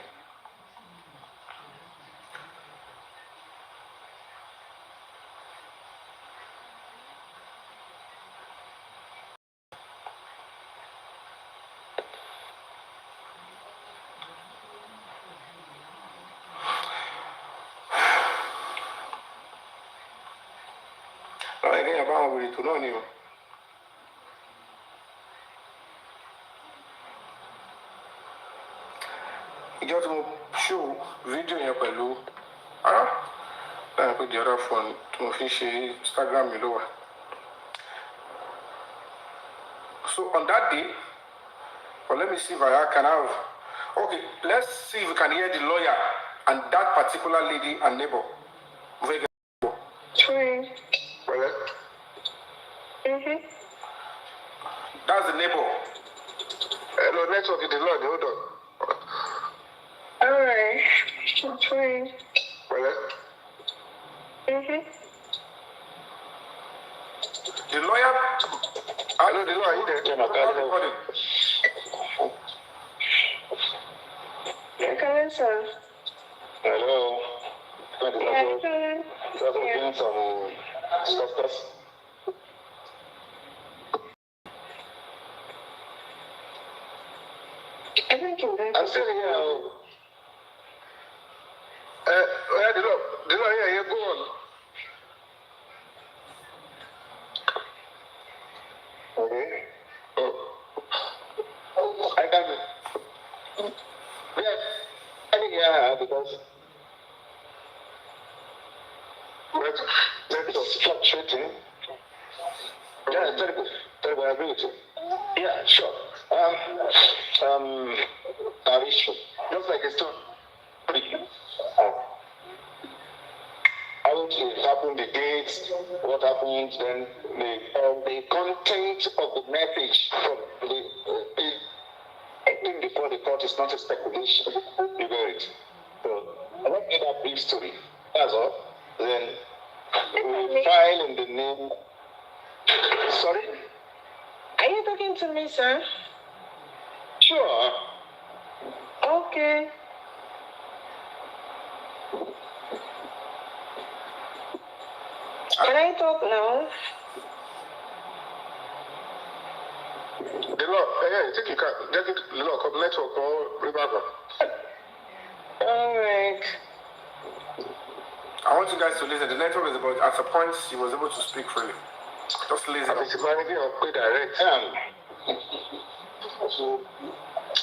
A: To know you. You just show video here pẹ̀lú put the other phone to finish Instagram below. So on that day, well, let me see if I can have. Okay, let's see if we can hear the lawyer and that particular lady and neighbor.
B: True.
A: Well, that's the neighbor. Hello, network is the Lord. Hold on.
B: Alright. I'm trying.
A: Well, the lawyer. I know the lawyer.
B: Yeah, come in, sir.
C: Hello.
B: Yeah,
C: Doing some stuff. I'm still here.
A: The lawyer here, go on.
C: Okay. I can. Yeah, because network fluctuating. Yeah, terrible. I agree with you. Yeah, sure. Our issue, just like a story. How it happened, the dates, what happened, then the content of the message from the thing before the court is not a speculation. You get it? So let's get that brief story. That's all. Then we file in the name. Sorry?
B: Are you talking to me, sir?
C: Sure.
B: Okay. Can I talk now?
C: I think you can get it lock of network or remember.
B: All right.
A: I want you guys to listen. The network is about, at a point, she was able to speak freely. Just listen.
C: It's humanity or play direct. So,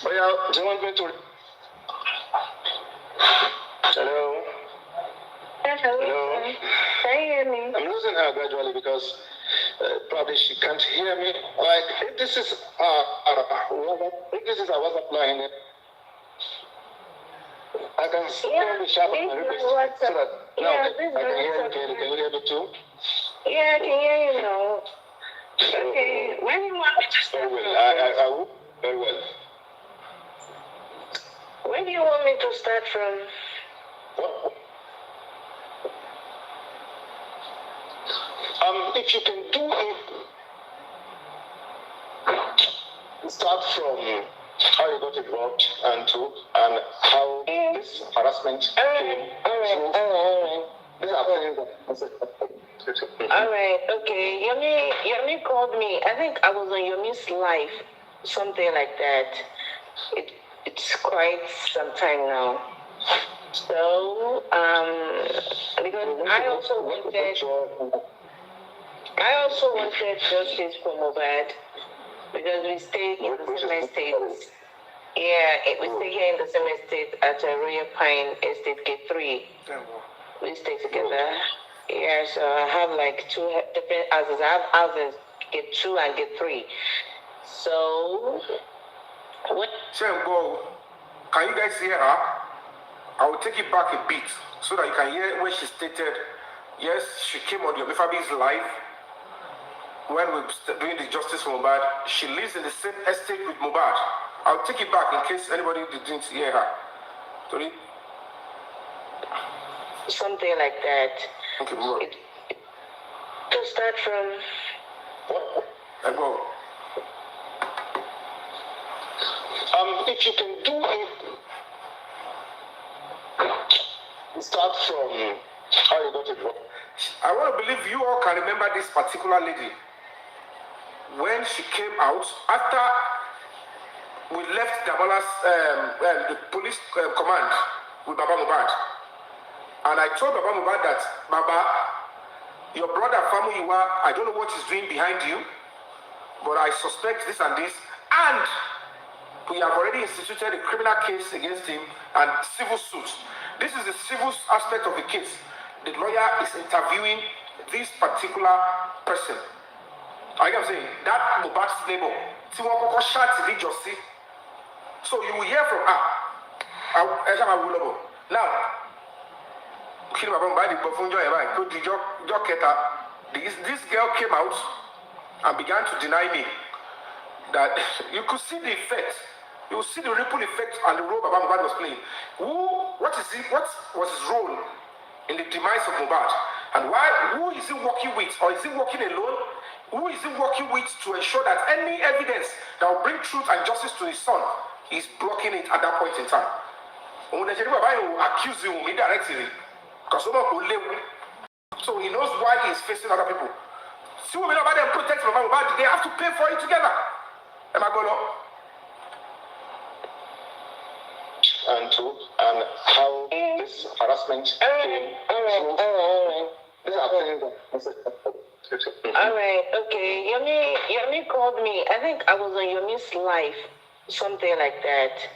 C: do you want me to? Hello?
B: Hello. Can you hear me?
C: I'm losing her gradually because probably she can't hear me. Like, if this is a WhatsApp line, I can only shout my request so that I can hear you. Can you hear me too?
B: Yeah, I can hear you now. Okay, when do you want me to start?
C: Very well. I will. Very well.
B: Where do you want me to start from?
C: If you can do it, start from how you got involved and how this harassment came. These are things that.
B: All right, okay. Yomi called me. I think I was on Yomi's live, something like that. It's quite some time now. So, because I also wanted justice for Mohbad because we stay in the same estate. Yeah, we stay here in the same estate at Royal Pine Estate Gate 3. We stay together. Yeah, so I have like two different houses. I have houses, Gate 2 and Gate 3. So, what?
A: Can you guys hear her? I will take it back a bit so that you can hear where she stated, yes, she came on your FABAYI's live when we were doing the justice for Mohbad. She lives in the same estate with Mohbad. I'll take it back in case anybody didn't hear her. Sorry?
B: Something like that.
A: Okay, bro.
B: To start from.
A: I go.
C: If you can do it, start from how you got involved.
A: I want to believe you all can remember this particular lady. When she came out, after we left the police command with Baba Mohbad, and I told Baba Mohbad that, Baba, your brother Famuyiwa, I don't know what he's doing behind you, but I suspect this and this, and we have already instituted a criminal case against him and civil suit. This is the civil aspect of the case. The lawyer is interviewing this particular person. I am saying that Mohbad's neighbor, so you will hear from her. Now, this girl came out and began to deny me that you could see the effect. You will see the ripple effect and the role Baba Mohbad was playing. What was his role in the demise of Mohbad? And who is he working with? Or is he working alone? Who is he working with to ensure that any evidence that will bring truth and justice to his son, he's blocking it at that point in time? When Baba will accuse him indirectly, so he knows why he is facing other people. See, when about them protect Baba Mohbad, they have to pay for it together. Am I going on?
C: And how this harassment came. These are things that.
B: All right, okay. Yomi called me. I think I was on Yomi's live, something like that.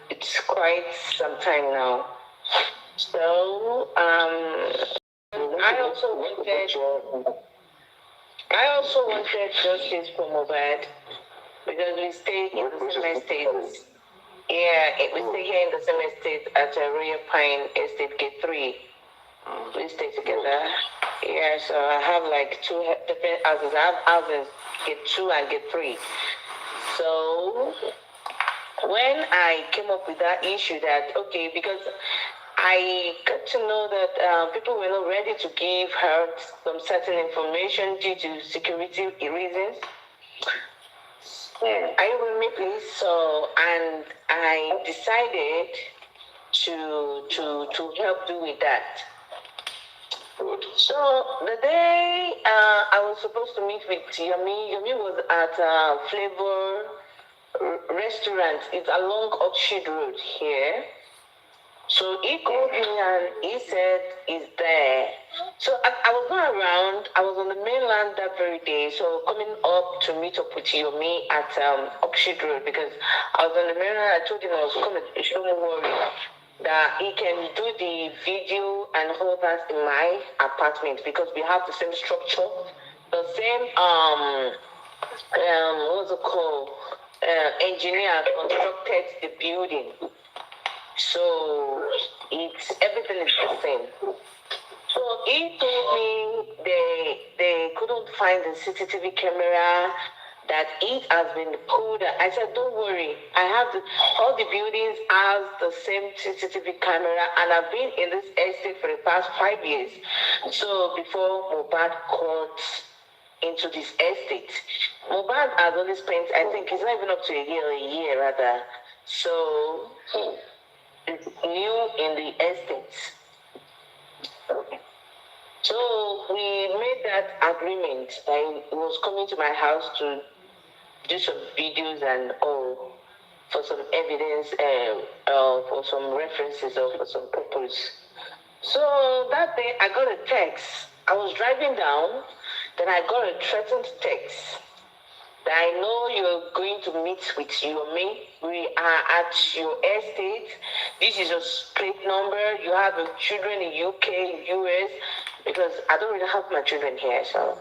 B: It's quite some time now. So, I also wanted justice for Mohbad because we stay in the same estate. Yeah, we stay here in the same estate at Royal Pine Estate Gate 3. We stay together. Yeah, so I have like two different houses. I have houses, Gate 2 and Gate 3. So when I came up with that issue that, okay, because I got to know that people were not ready to give her some certain information due to security reasons. Are you with me, please? So, and I decided to help do with that.
C: Good.
B: So the day I was supposed to meet with Yomi was at Flavor Restaurant. It's along Oxford Road here. So he called me and he said he's there. So I was not around. I was on the mainland that very day. So coming up to meet up with Yomi at Oxford Road because I was on the mainland. I told him I was coming. Don't worry that he can do the video and all that in my apartment because we have the same structure, the same what's it called? Engineer constructed the building. So it's everything is the same. So he told me they couldn't find the CCTV camera, that it has been pulled. I said, don't worry. I have all the buildings have the same CCTV camera, and I've been in this estate for the past 5 years. So before Mohbad caught into this estate, Mohbad has only spent, I think it's not even up to a year rather. So it's new in the estate. So we made that agreement that he was coming to my house to do some videos and all for some evidence, for some references or for some purpose. So that day I got a text. I was driving down, then I got a threatened text that I know you're going to meet with Yomi. We are at your estate. This is your plate number. You have your children in UK, US, because I don't really have my children here, so.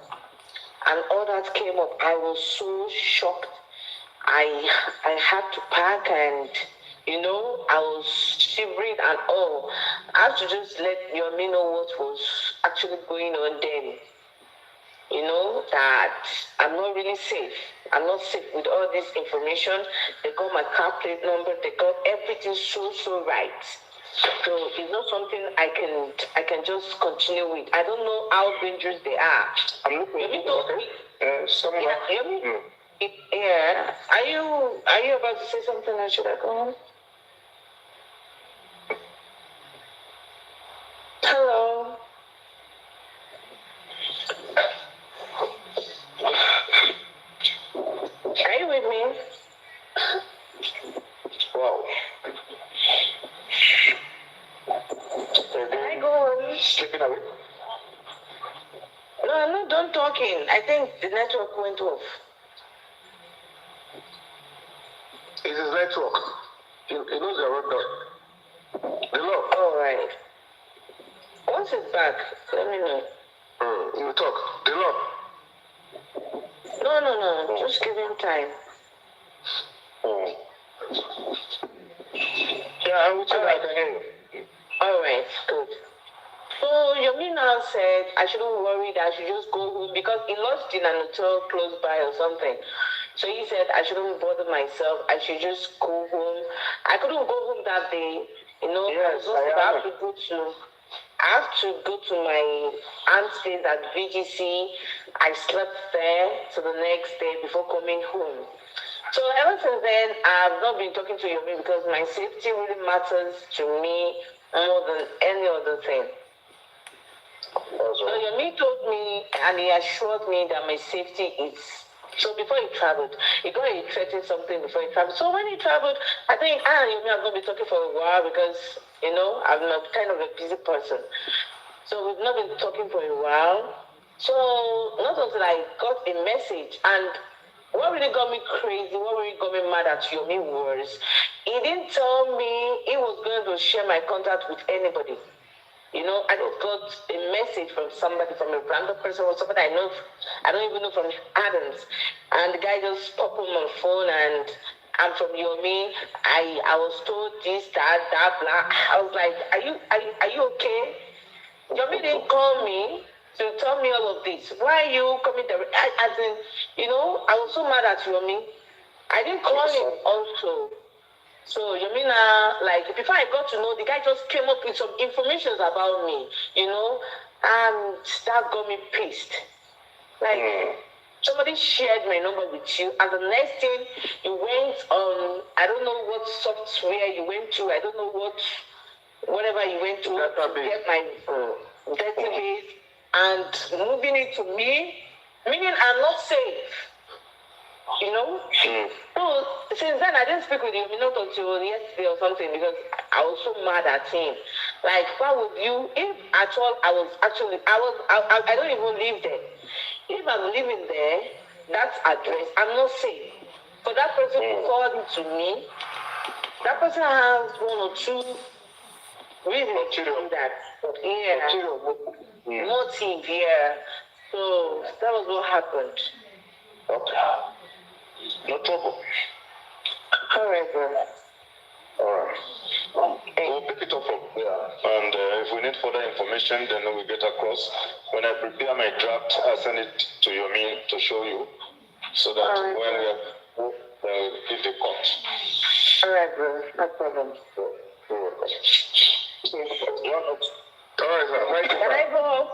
B: And all that came up. I was so shocked. I had to pack and, I was shivering and all. I had to just let Yomi know what was actually going on then. That I'm not really safe. I'm not safe with all this information. They got my car plate number. They got everything so right. So it's not something I can just continue with. I don't know how dangerous they are.
C: I'm looking at it.
B: Yeah. Are you about to say something? Or should I go on? Hello. Are you with me?
C: Wow.
B: Can I go on?
C: Sleeping away?
B: No, I'm not done talking. I think the network went off.
C: It's his network. He knows the road done. The law.
B: All right. Once it's back, let me know.
C: He will talk. The law.
B: No. Just give him time.
C: Yeah, I will tell you. I can hear you.
B: All right, good. So Yomi now said I shouldn't worry, that I should just go home because he lost in an hotel close by or something. So he said I shouldn't bother myself. I should just go home. I couldn't go home that day.
C: Yes,
B: I have to go to my aunt's place at VGC. I slept there till the next day before coming home. So ever since then, I've not been talking to Yomi because my safety really matters to me more than any other thing. So Yomi told me and he assured me that my safety is. So before he traveled, he threatened something before he traveled. So when he traveled, I think Yomi, I've not been talking for a while because I'm not kind of a busy person. So we've not been talking for a while. So not until I got a message, and what really got me crazy, what really got me mad at Yomi was, he didn't tell me he was going to share my contact with anybody. I just got a message from somebody, from a random person or somebody I know, I don't even know, from Adams. And the guy just popped on my phone and I'm from Yomi. I was told this, that, blah. I was like, are you okay? Yomi didn't call me to tell me all of this. Why are you coming there? I was so mad at Yomi. I didn't call him also. So Yomina, before I got to know, the guy just came up with some information about me, and that got me pissed. Somebody shared my number with you, and the next thing you went on, I don't know what software you went to, I don't know whatever you went to get my database, and moving it to me, meaning I'm not safe. You know? So since then I didn't speak with him not until yesterday or something because I was so mad at him. Like, why would you, if at all I don't even live there. If I'm living there, that address, I'm not safe. For that person to forward it to me, that person has one or two reasons to do that. Yeah. Motive, yeah. So that was what happened.
C: Okay. No trouble.
B: All right, bro.
C: All right. We'll pick it up from there. And if we need further information, then we'll get across. When I prepare my draft, I'll send it to Yomi to show you. So that when we have, then we'll give the court.
B: All right, bro. No problem.
C: You're welcome. All right, sir. Thank you.
B: Can I go home?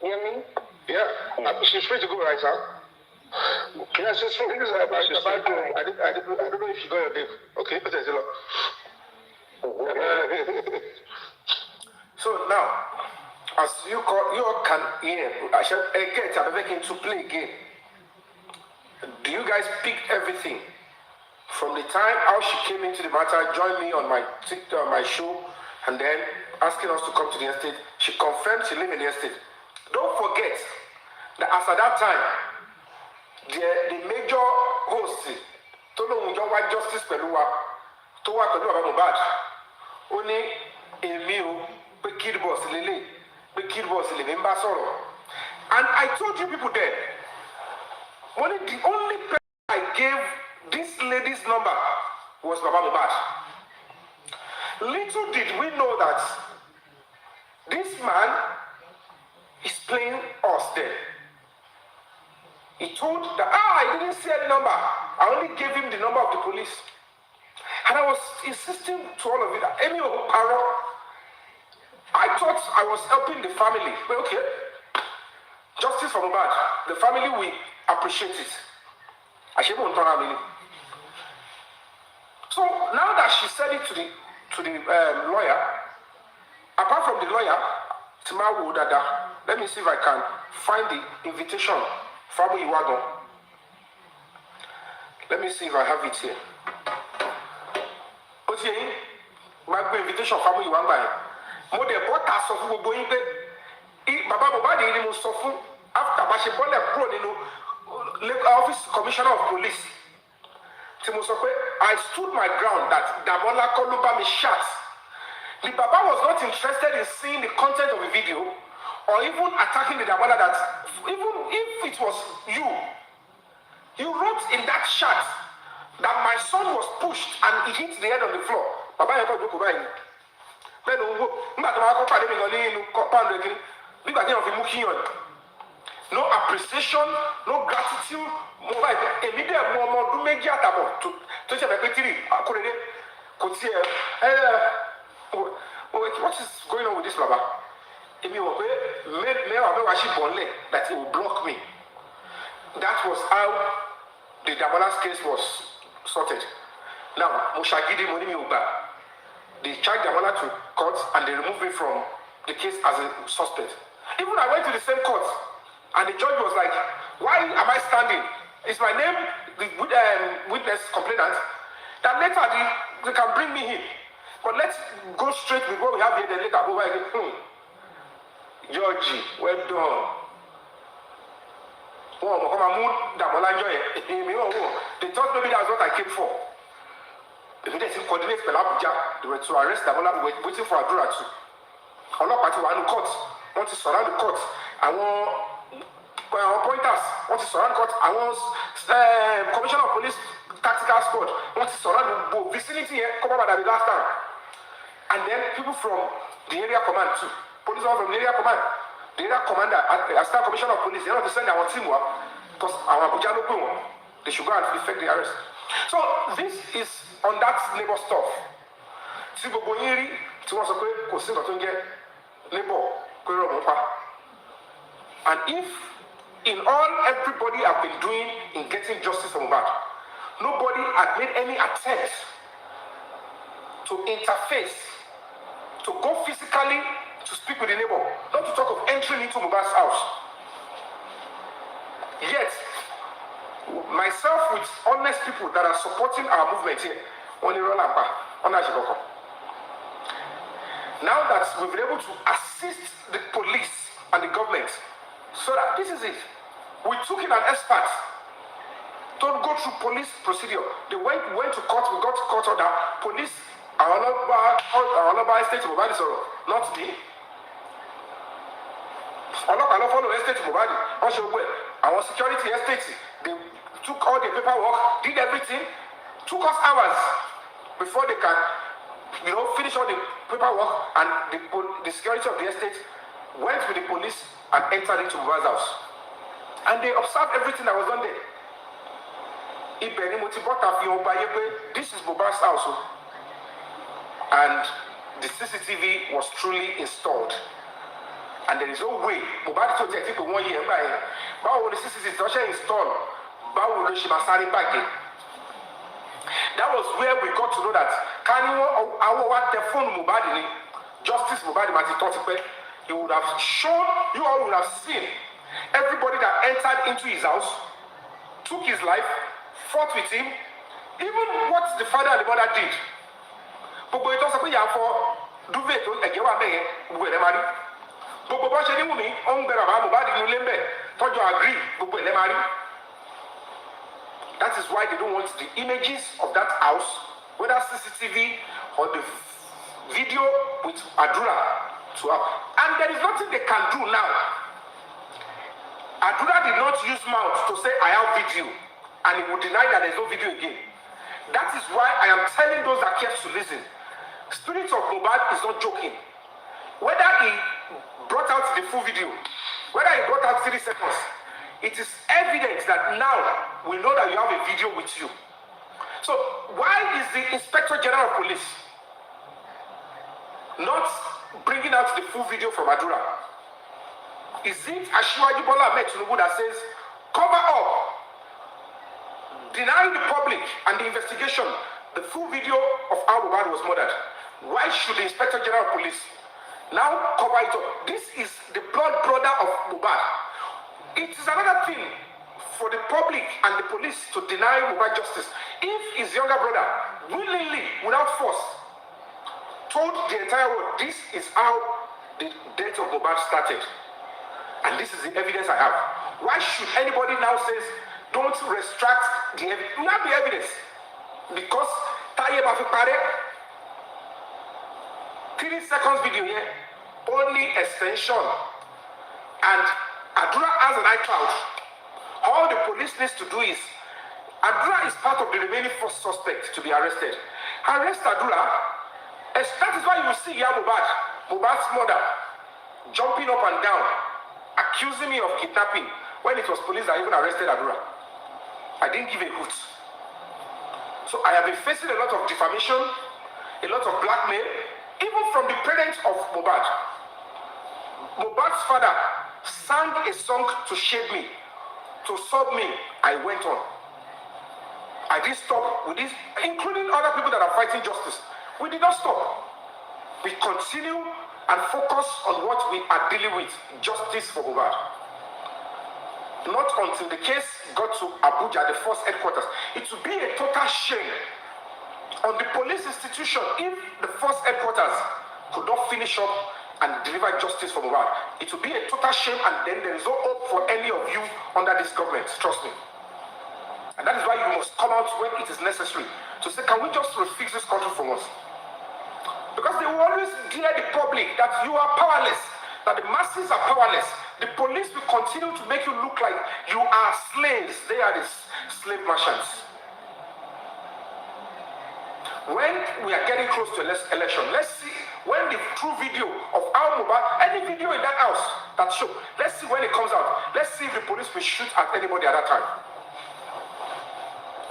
B: Yomi?
A: Yeah. She's free to go, right, sir? Yes, she's free. I don't know if she got your name. Okay, but there's a lot. So now, as you all can hear, I shall get I'm to play again. Do you guys pick everything from the time how she came into the matter, joined me on my TikTok, my show, and then asking us to come to the estate? She confirmed she lived in the estate. Don't forget that as at that time, the major host tó lóun jọ wá justice pẹ̀lú wa tó wà pẹ̀lú bàbá Mohbad ó ní èmi o pé kid boss lélẹ̀ pé kid boss lèmi ń bá sọ̀rọ̀, and I told you people then money the only person I gave this lady's number was bàbá Mohbad. Little did we know that this man is playing us there. He told that, I didn't see any number. I only gave him the number of the police. And I was insisting to all of you that, I thought I was helping the family. But okay, justice for Mohbad. The family will appreciate it. So now that she said it to the lawyer, apart from the lawyer, let me see if I can find the invitation. FABAYI wagon. Let me see if I have it here. Okay, my invitation FABAYI wagon. Mo de bota sọ fún gbogbo yín pé bàbá Mohbad ni mo sọ fún after bá ṣe bọ́lẹ̀ kúrò nínú office commissioner of police. Tí mo sọ pé I stood my ground that Damola kọ́ ló bá mi shot. The Baba was not interested in seeing the content of the video or even attacking the Damola that even if it was you wrote in that chat that my son was pushed and he hit the head on the floor. Baba yẹn kọ́ jókòó báyìí. Bẹ́ẹ̀ ni owó nígbà tó máa kọ́ pàdé mi lọ ní inú compound kiri nígbà tí wọ́n fi mú kíyàn. No appreciation, no gratitude. Mo báyìí èmi dẹ̀ mú ọmọ ọdún méjì àtàbọ̀ tó ṣe fẹ́ pé tírì Akóredé kò tiẹ̀ what is going on with this Baba? Èmi wọ̀ pé mẹ́wàá mẹ́wàá ṣì bọ̀ ńlẹ̀ that he will block me. That was how the Damola's case was sorted. Now, mo ṣàgídí mo ní mi ò gbà. They charged Damola to court and they removed me from the case as a suspect. Even I went to the same court and the judge was like, why am I standing? Is my name the witness complainant? That later they can bring me in. But let's go straight with what we have here, then later go back again. Georgie, well done. They thought maybe that's what I came for. If they didn't coordinate with Abuja, they were to arrest Damola. We were waiting for Adura too. Our party were in court, want to surround the court. Our pointers want to surround the court. Our commissioner of police tactical squad want to surround the vicinity here. Come over the last time. And then people from the area command too. Police from the area command. The area commander, assistant commissioner of police, they want to send our team because our Abuja no, they should go and effect the arrest. So this is on that labor stuff. See, and if in all everybody have been doing in getting justice for Mohbad, nobody had made any attempt to interface, to go physically to speak with the neighbor, not to talk of entry entering into Mohbad's house. Yet, myself with honest people that are supporting our movement here, now that we've been able to assist the police and the government, so that this is it. We took in an expert. Don't go through police procedure. They went to court, we got court order. Police, our estate Mohbad, not me. Follow estate Mohbad. Our security estate, they took all the paperwork, did everything, took us hours before they can, finish all the paperwork, and the security of the estate went with the police and entered into Mohbad's house. And they observed everything that was done there. This is Mohbad's house. And the CCTV was truly installed. And there is no way Mohbad told you for 1 year. But when the CCTV installed, that was where we got to know that Justice Mohbad, he would have shown, you all would have seen everybody that entered into his house, took his life, fought with him, even what the father and the mother did. But it was that is why they don't want the images of that house, whether CCTV or the video with Adura to have. And there is nothing they can do now. Adura did not use mouth to say, I have video, and he would deny that there is no video again. That is why I am telling those that care to listen. Spirit of Mohbad is not joking. Whether he brought out the full video, whether he brought out 3 seconds, it is evident that now we know that you have a video with you. So why is the Inspector General of Police not bringing out the full video from Adura? Is it Asiwaju Bola Ahmed Tinubu that says, cover up, denying the public and the investigation the full video of how Mohbad was murdered? Why should the Inspector General of Police now cover it up? This is the blood brother of Mohbad. It is another thing for the public and the police to deny Mohbad justice. If his younger brother willingly, without force, told the entire world, this is how the death of Mohbad started, and this is the evidence I have, why should anybody now say, don't retract the evidence? We have the evidence. Because Taye Bafipare, 3 seconds video here, only extension, and Adura has an iCloud. All the police needs to do is, Adura is part of the remaining 4 suspects to be arrested. Arrest Adura. That is why you will see Mohbad's mother, jumping up and down, accusing me of kidnapping, when it was police that even arrested Adura. I didn't give a hoot. So I have been facing a lot of defamation, a lot of blackmail, even from the parents of Mohbad. Mohbad's father sang a song to shade me, to sub me. I went on. I didn't stop with this, including other people that are fighting justice. We did not stop. We continue and focus on what we are dealing with, justice for Mohbad. Not until the case got to Abuja, the first headquarters. It would be a total shame on the police institution if the first headquarters could not finish up and deliver justice for Mohbad. It would be a total shame, and then there is no hope for any of you under this government, trust me. And that is why you must come out when it is necessary to say, can we just fix this country for once? Because they will always dare the public that you are powerless, that the masses are powerless. The police will continue to make you look like you are slaves. They are the slave merchants. When we are getting close to election, let's see when the true video of our Mohbad, any video in that house that show, let's see when it comes out. Let's see if the police will shoot at anybody at that time.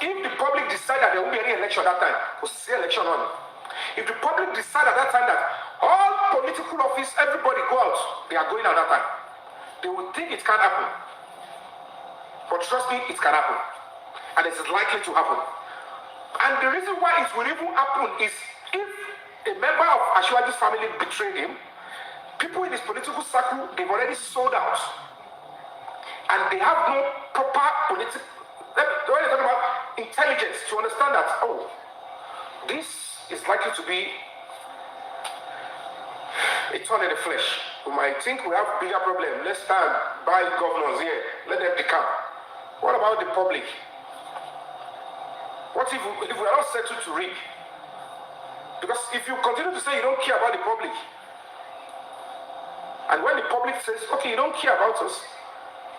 A: If the public decide that there won't be any election at that time, we'll see election on it. If the public decide at that time that all political office, everybody go out, they are going at that time, they will think it can happen. But trust me, it can happen. And it is likely to happen. And the reason why it will even happen is if a member of Asiwaju's family betrayed him, people in his political circle they've already sold out. And they have no proper political, when they talk about intelligence, to understand that, oh, this is likely to be a thorn in the flesh. We might think we have bigger problem. Let's stand by governors here. Let them decamp. What about the public? What if we are not settled to reap? Because if you continue to say you don't care about the public, and when the public says, okay, you don't care about us,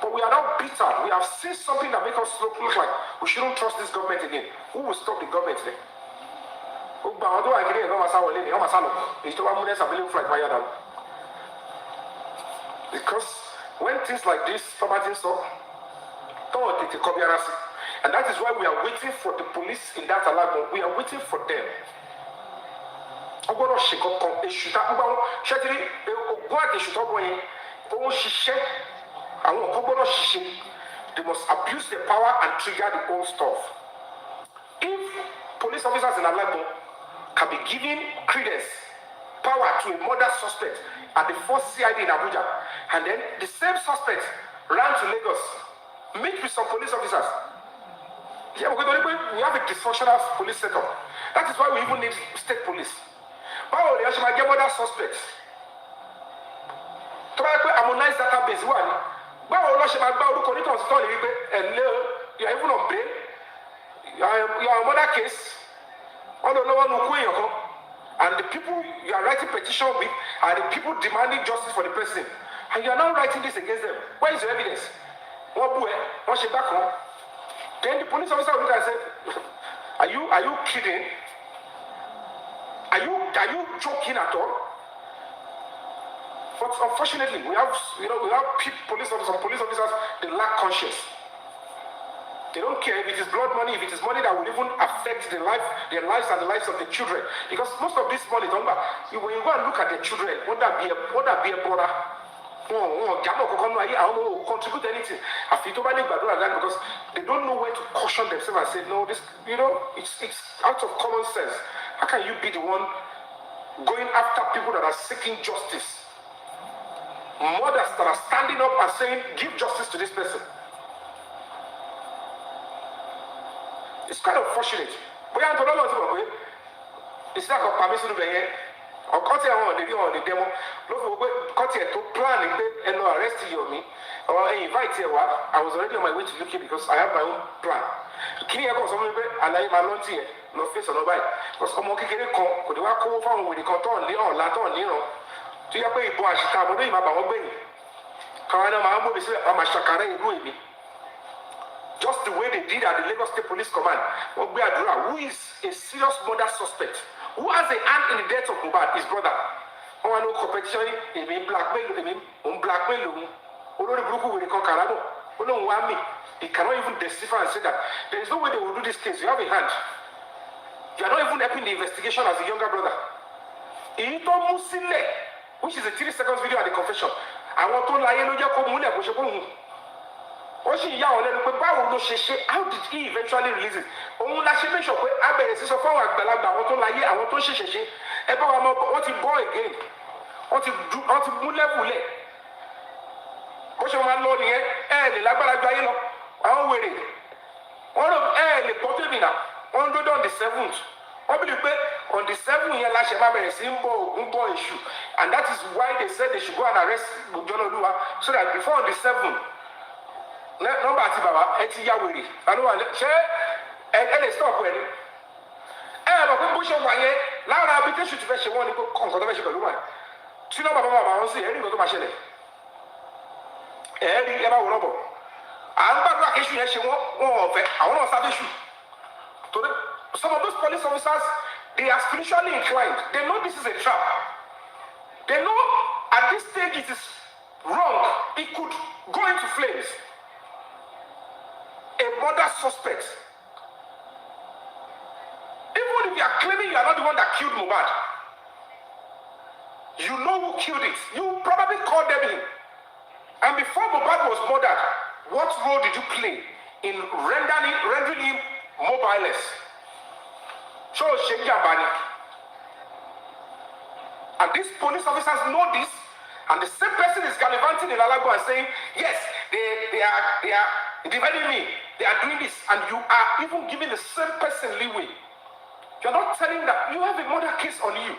A: but we are now bitter, we have seen something that makes us look like we shouldn't trust this government again. Who will stop the government then? Because when things like this, and that is why we are waiting for the police in that alarm. We are waiting for them. They must abuse the power and trigger the old stuff. If police officers in Alagbo can be given credence, power to a murder suspect at the first CID in Abuja, and then the same suspect ran to Lagos, meet with some police officers. Yeah, we have a dysfunctional police setup. That is why we even need state police. How they actually get murder suspects? To harmonize database one. Báwo ló ṣe máa gbá orúkọ onítàn sí tọ́lì wípé you are even on bail, you are on murder case, all the lower nuku èèyàn kan, and the people you are writing petition with are the people demanding justice for the person, and you are now writing this against them. Where is your evidence? Wọ́n bú ẹ, wọ́n ṣe bákan. Then the police officer will look and say, are you kidding? Are you joking at all? But unfortunately, we have police officers, they lack conscience. They don't care if it is blood money, if it is money that will even affect their lives and the lives of the children. Because most of this money, when you go and look at the children, would that be a brother? Contribute anything. Because they don't know where to caution themselves and say, no, this, it's out of common sense. How can you be the one going after people that are seeking justice? Mothers that are standing up and saying, give justice to this person. It's kind of fortunate. It's like a permission to be here. Or cut it on the demo. Cut it to plan and arrest yomi. Or invite you. I was already on my way to UK because I have my own plan. Can you go somewhere and I my lunch here? No face or no bite. Because I'm okay. Could you walk over with the control on Laton, to your way, boy, she can't believe about obeying. Just the way they did at the Lagos State Police Command, who is a serious murder suspect, who has a hand in the death of Mohbad, his brother. Oh, no competition, he mean blackmail, he cannot even decipher and say that there is no way they will do this case. You have a hand. You are not even helping the investigation as a younger brother. Which is a 3 seconds video at the confession. I want to lie in how did he eventually release it? What he boy again? What he do? What he move level? What you man Lord here? The lagbara gba yín lọ. Àwọn wèrè. Wọ́n lọ lè pọ́tẹ́ mi náà. Wọ́n do on the 7th. On the 7th, and that is why they said they should go and arrest Bujonoluwa, so that before on the 7th, number Atibaba, Etiyawiri, I know, and stop when. But push on my head, now I'll be to fetch one to come for the vegetable woman. Tino Baba, I say, any go to my shell. Every ever will. I'm back issue, I want to start issue. Some of those police officers, they are spiritually inclined. They know this is a trap. They know at this stage it is wrong. It could go into flames. A murder suspect. Even if you are claiming you are not the one that killed Mohbad, you know who killed it. You probably called them in. And before Mohbad was murdered, what role did you play in rendering him mobileless? And these police officers know this, And the same person is gallivanting in Alago and saying, yes, they are dividing me. They are doing this. And you are even giving the same person leeway. You're not telling that you have a murder case on you.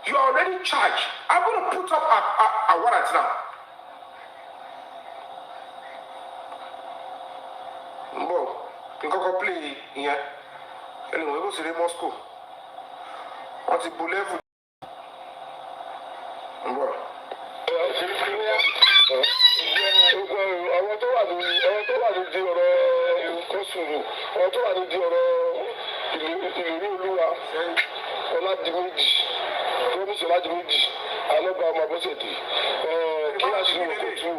A: You are already charged. I'm going to put up a warrant now. Mbo, you can play here. Anyway, go to the Moscow. What's the bullet? Mbo.
C: Àwọn tó wà ní ọ̀rọ̀ kọ́sùrù, àwọn tó wà ní ọ̀rọ̀ ìrírí olúwa, Ọládìméjì, Gómìnà Ọládìméjì, Alọ́gbà ọmọ Abọ́sẹ̀dé, kíláàsì ní òkútu,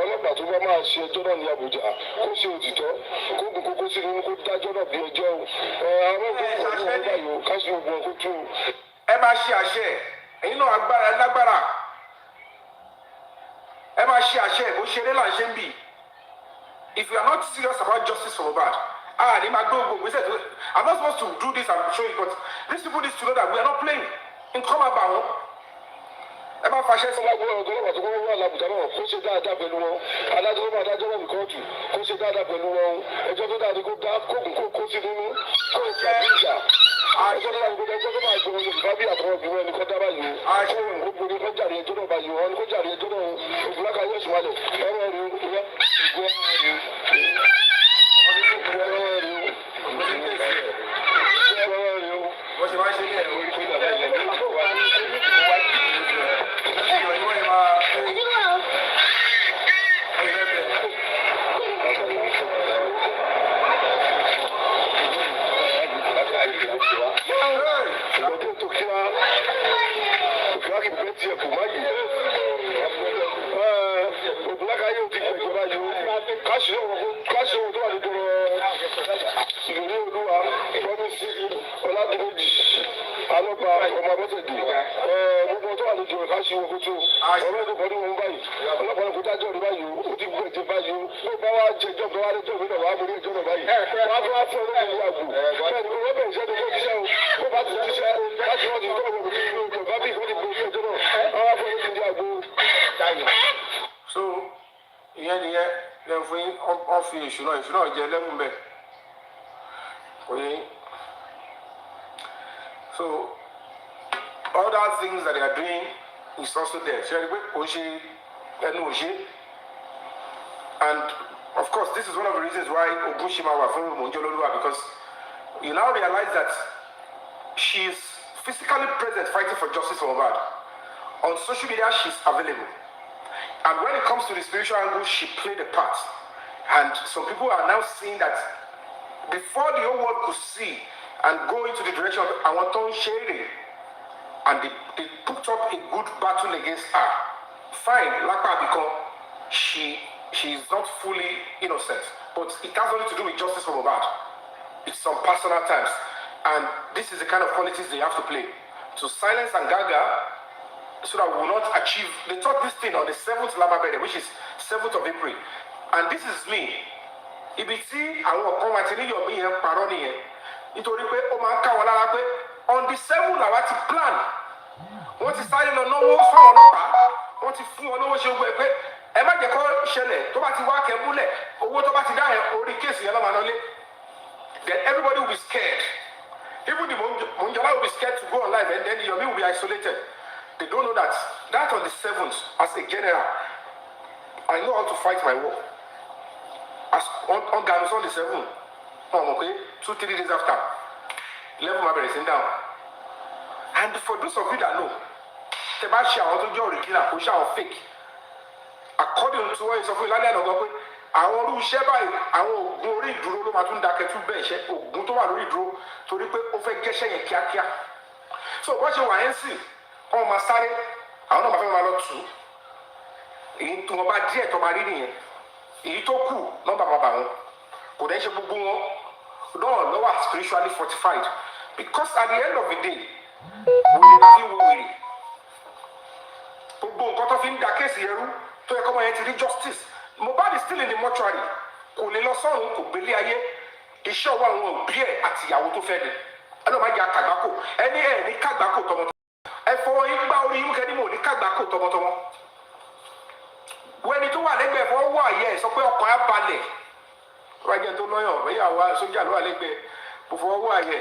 C: ọlọ́pàá tó bá máa ṣe ẹjọ́ náà ní Àbújá, kó ṣe òtítọ́, kó gùn kókó sí nínú kó dájọ́ náà bí ẹjọ́ o. Àwọn òkútu ọ̀rọ̀ ní báyìí o, ká ṣe ògùn òkútu.
A: Ẹ máa ṣe àṣẹ, ẹ̀yin náà agbára lágbára. Ẹ máa ṣe àṣẹ, bó ṣe eré là ń ṣe ń bì. If you are not serious about justice for Mohbad, I'm not supposed to do this and show you, but these people need to know that we are not playing. In come about. Ẹ máa fàṣẹ sí.
C: Ọlọ́gbọ́n ọ̀gọ́lọ́pàá tó kọ́kọ́ wà lábùjá náà kó ṣe dáadáa pẹ̀lú wọn. Adájọ́ máa dájọ́ náà ní kóòtù kó ṣe dáadáa pẹ̀lú wọn. Ẹjọ́ tó dáa ni kó dá kóògùn kó sí nínú kó o ṣe àbíjà. Ẹjọ́ tó dáa ni kó ẹjọ́ tó máa gbé wọn Yorùbá bí àtọwọ́ bí wọn ni kó dá báyìí o. Kó wọn gbogbo ni kó jàre ẹjọ́ náà báyìí wọn ni kó jàre ẹjọ́ náà ògùnláka yóò sùn wálẹ̀. Ẹ̀rọ rí
A: Wọ́n ṣe máa ń ṣe ní ẹ̀rọ orí fún ìgbà
C: Alọ́gbà ọmọ Abọ́sẹ̀dé gbogbo tó wà lójú ẹ̀ ká ṣe owó kótó ọ̀rọ̀ ẹ̀dùn kan ní wọn báyìí ọlọ́pàá kò dájọ́ rí báyìí ó ti gbọ́ ẹ̀jẹ̀ báyìí ó bá wá jẹjọ́ bá wá lẹ́jọ́ ìbílẹ̀ wàá borí ẹjọ́ náà báyìí wàá bá wá fún ọlọ́pàá ìlú àgbò bẹ́ẹ̀ ni wọ́n bẹ̀rẹ̀ iṣẹ́ tó fẹ́ ṣiṣẹ́ o ó bá ti ṣiṣẹ́ láti wọ́n ti tọ́ ọ̀rọ̀ bá bí ìkọ́ni borí ẹjọ́ náà wọ́n fún ọlọ́pàá ìlú àgbò.
A: So ìyẹn nìyẹn lẹ́yìn fún ọ́n fi ìṣúná jẹ lẹ́mú bẹ́ẹ̀ oye. So other things that they are doing is also there. And of course, this is one of the reasons why Ogunshima was from Monjololuwa, because you now realize that she is physically present fighting for justice for Mohbad. On social media, she's available. And when it comes to the spiritual angle, she played a part. And some people are now seeing that before the whole world could see and go into the direction of Awanton Shere, and they put up a good battle against her. Fine, Lapa, because she is not fully innocent, but it has nothing to do with justice for Mohbad. It's some personal times, and this is the kind of politics they have to play to silence and gaga, so that we will not achieve. They taught this thing on the 7th Lababede, which is 7th of April, and this is me. Ibiti àwọn kan wá ti ní yomi yẹn parọ́ nìyẹn nítorí pé ó máa ń ká wọn lára pé on the 7th làwa ti plan wọ́n ti sáré lọ náwó fáwọn ọlọ́pàá wọ́n ti fún wọn lówó ṣe gbọ́ ẹ pé ẹ má jẹ́ kó ṣẹlẹ̀ tó bá ti wá kẹ́búlẹ̀ owó tó bá ti dá yẹn orí kéèsì yẹn lọ́mọ lọ́lé. Then everybody will be scared. Even the Monjola will be scared to go on live, and then Yomi will be isolated. They don't know that on the 7th, as a general, I know how to fight my war. As on Gamis on the 7th, okay, 2-3 days after, level my brother down. And for those of you that know, the bad share out of your original, push out fake. According to what is of Ilani and Ogope, àwọn olú iṣẹ́ báyìí àwọn oògùn orí ìdúró ló máa tún dákẹ́ tún bẹ́ẹ̀ ṣe oògùn tó wà lórí ìdúró torí pé ó fẹ́ gẹ́ṣẹ́ yẹn kíákíá. So bó ṣe wà yẹn sì kọ́ máa sáré àwọn náà máa fẹ́ máa lọ tù ú. Èyí tó wọn bá díẹ̀ tó máa rí nìyẹn. Èyí tó kù nọ́mbà máa bà wọn. Kò dẹ́ ṣe gbogbo wọn náà lọ́wọ́ spiritually fortified, because at the end of the day wèrè la fi wo wèrè. Gbogbo nǹkan tó fi ń da kéèsì yẹn rú tó yẹ kọ́ mọ yẹn ti rí justice. Mohbad is still in the mortuary. Kò lè lọ sọ́run kò gbélé ayé. Iṣẹ́ ọwọ́ àwọn òbí ẹ̀ àti ìyàwó tó fẹ́ ni. Ẹnu máa jẹ àkàgbákò. Ẹni ẹ̀ ní kàgbákò tọmọ. ẹ fọwọ́ yín gbá orí yín kẹ́ni mò ní kàgbá kò tọmọtọmọ wẹ́ni tó wà lẹ́gbẹ̀ẹ́ fọwọ́ wà yẹ sọ pé ọkàn á balẹ̀ tó bá jẹ́ tó lọ́yàn bẹ́ẹ̀ àwa sójà ló wà lẹ́gbẹ̀ẹ́ kò fọwọ́ wà yẹ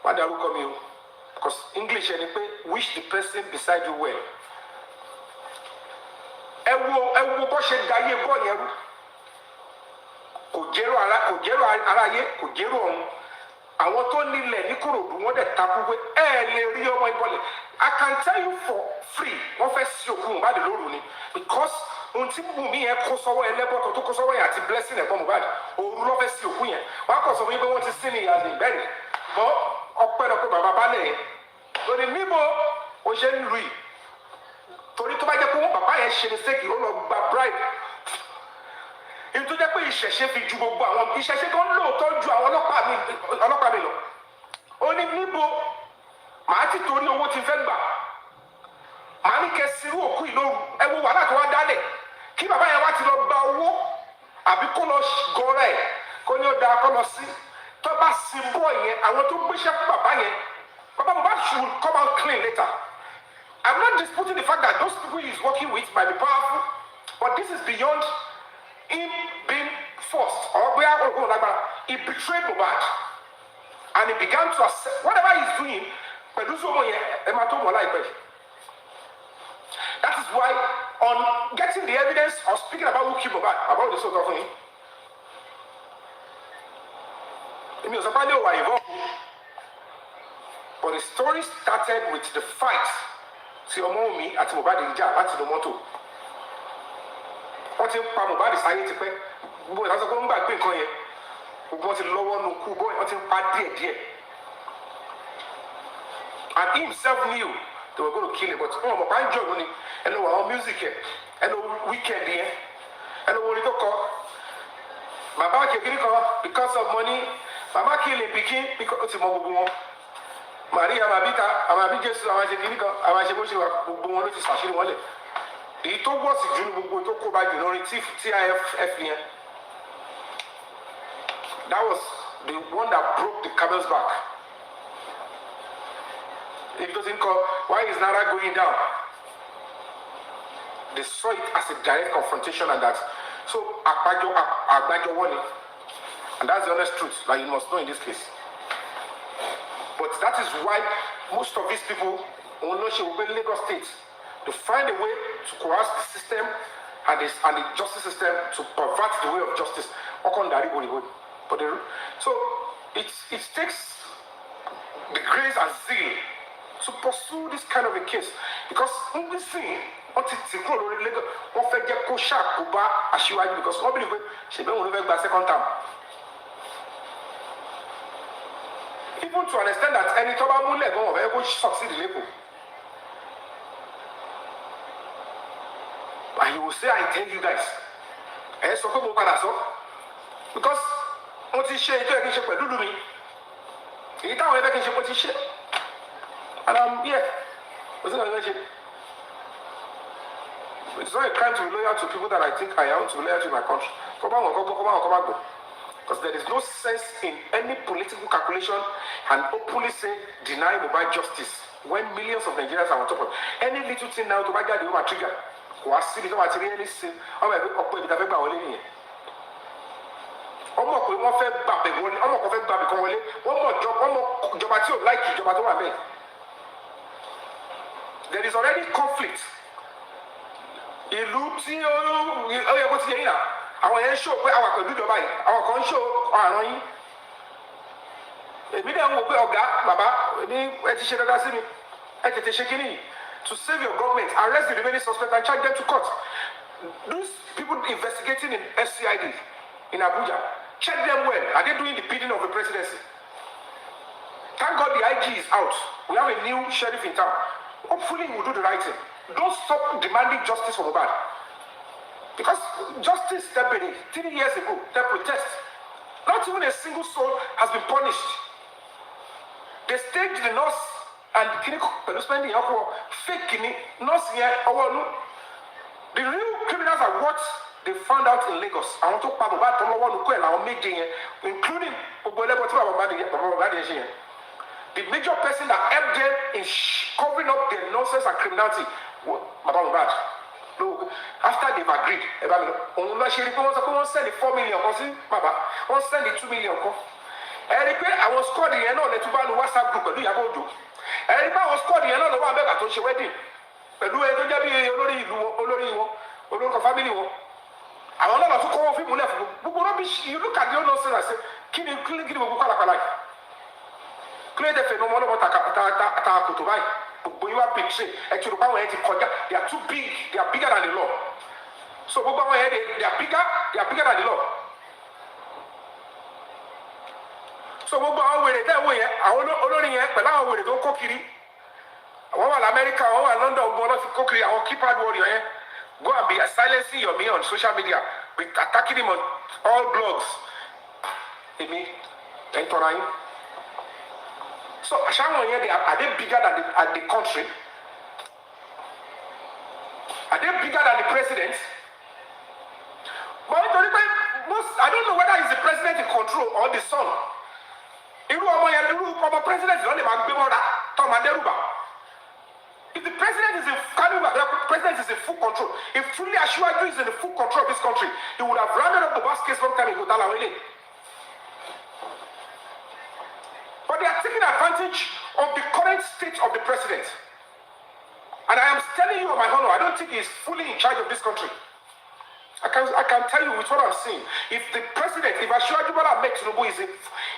A: má dárúkọ mi o because English ẹni pé wish the person beside you well ẹ wo bó ṣe da yé bọ́ọ̀lù yẹn rú kò jẹ́rọ aráyé kò jẹ́rọ ọ̀run àwọn tó nílẹ̀ ní Kòròdú wọ́n dẹ̀ takú pé ẹ lè rí ọmọ ìbọ̀lẹ̀ I can tell you for free wọ́n fẹ́ sí òkú Mohbad lóru ni because ohun tí Wùmí yẹn kó sọ́wọ́ ẹlẹ́bọ̀tọ̀ tó kó sọ́wọ́ yẹn àti blessing ẹ̀gbọ́n Mohbad òru ló fẹ́ sí òkú yẹn wọ́n á kọ̀ sọ fún yín pé wọ́n ti sí ní ìyàlẹ̀ ìbẹ̀rẹ̀ mọ́ ọpẹ́lọpẹ́ bàbá balẹ̀ yẹn lórí níbo ó ṣe ń lu yìí torí tó bá jẹ́ pé wọ́n bàbá yẹn ṣe mistake ó lọ gba bribe èyí tó jẹ́ pé ìṣẹ̀ṣe fi ju gbogbo àwọn ìṣẹ̀ṣe kan lóòótọ́ ju àwọn ọlọ́pàá mi lọ ó ní níbo màá ti torí owó ti fẹ́ gbà màá ní kẹ́ sírú òkú ìlú ẹ wo wàhálà tó wá dálẹ̀ kí bàbá yẹn wá ti lọ gba owó àbí kó lọ gọrẹ kó ní ó da kó lọ sí tó bá sin bọ́ yẹn àwọn tó gbéṣẹ́ fún bàbá yẹn bàbá Mohbad should come out clean later. I'm not disputing the fact that those people he is working with might be powerful, but this is beyond him being forced or he betrayed Mohbad and he began to accept whatever he's doing. That is why on getting the evidence or speaking about who killed Mohbad, about the sort of thing, but the story started with the fight. See Omowummi àti Mohbad ìjà láti lo mọ́tò wọ́n ti ń pa Mohbad sáyé tipẹ́ gbogbo ìlànà sọ pé ń gbàgbé nǹkan yẹn gbogbo wọn ti lọ́wọ́ nu kú bọ́ wọ́n ti ń pa díẹ̀díẹ̀ and he himself knew they were going to kill him but wọ́n mọ̀ pa ń jọ lónìí ẹ lọ wọ àwọn music ẹ ẹ lọ weekend yẹn ẹ lọ wọ orin tó kọ bàbá kékeré kan because of money bàbá kill a pikin because ó ti mọ gbogbo wọn. Maria Mabita, Amabi Jesu, Amajekinikan, Amajeboshi, gbogbo wọn ló ti ṣàṣírí wọn lẹ̀. Èyí tó wọ́ sí ju gbogbo tó kó bá jù lórí TIF yẹn. That was the one that broke the camel's back. If it doesn't call, why is Naira going down? They saw it as a direct confrontation and that. So, Agbajo won it. And that's the honest truth that you must know in this case. But that is why most of these people will be in Lagos State to find a way to coerce the system and the justice system to pervert the way of justice. But so it takes the grace and zeal to pursue this kind of a case because in this thing, wọ́n fẹ́ jẹ́ kó ṣàkóbá Aṣíwájú because wọ́n believe pé ṣèbí òun ló fẹ́ gba second term. Even to understand that any tó bá múlẹ̀ gan ọ̀fẹ́ kó succeed lẹ́kọ̀ọ́. And he will say, I tell you guys, ẹ sọ pé mo padà sọ because mo ti ṣe ètò ẹ̀kí ṣe pẹ̀lú lùmí èyí táwọn ẹgbẹ́ kí n ṣe mo ti ṣe and I'm here. It's not a crime to be loyal to people that I think I am to be loyal to my country. Because there is no sense in any political calculation and openly say deny Mohbad justice when millions of Nigerians are on top of it. Any little thing now to buy the home trigger. Who has seen it materially seen? I'm a bit up with the paper only. One more job at you like job at one. There is already conflict. Ìlú tí ó yẹ kó ti yẹ yín náà àwọn yẹn ń ṣó pé àwọn pẹ̀lú ìjọba yìí àwọn kan ń ṣó àrùn yín èmi dẹ̀ ń wò pé ọ̀gá bàbá ní ẹ ti ṣe dáadáa sí mi ẹ tètè ṣe kínní yìí to save your government arrest the remaining suspects and charge them to court. Those people investigating in s3yi in Abuja check them well. Are they doing the bidding of the presidency? Thank God the IG is out. We have a new sheriff in town. Hopefully he will do the right thing. Don't stop demanding justice for Mohbad. Because justice happened 3 years ago, they protest. Not even a single soul has been punished. They staged the nurse and spending fake nurse here. The real criminals are what they found out in Lagos. I want to talk about including the major person that helped them in covering up their nonsense and criminality, Madam Bad. No, after they've agreed, on send the 4 million, on send the 2 million. I was called the end on the WhatsApp group, but IYABO OJO. I was called the end on the one that was wedding. But do it, Olori family. I want to call people left. You look at the old nonsense and say, can you clean the Bukala? Clear the phenomenon to buy. But you are picturing, actually, they are too big, they are bigger than the law. So, they are bigger than the law. So, I don't cook it. America, London, our keypad warrior. Go and be silencing yomi on social media, with attacking him on all blogs. Amy, entering. So, are they bigger than the country? Are they bigger than the president? But I don't know whether it's the president in control or the son. If the president is if the president is in full control, if truly Asiwaju is in the full control of this country, he would have rounded up the bus case long time ago. But they are taking advantage of the current state of the president. And I am telling you on my honor, I don't think he is fully in charge of this country. I can tell you with what I'm seeing. If the president, if Asiwaju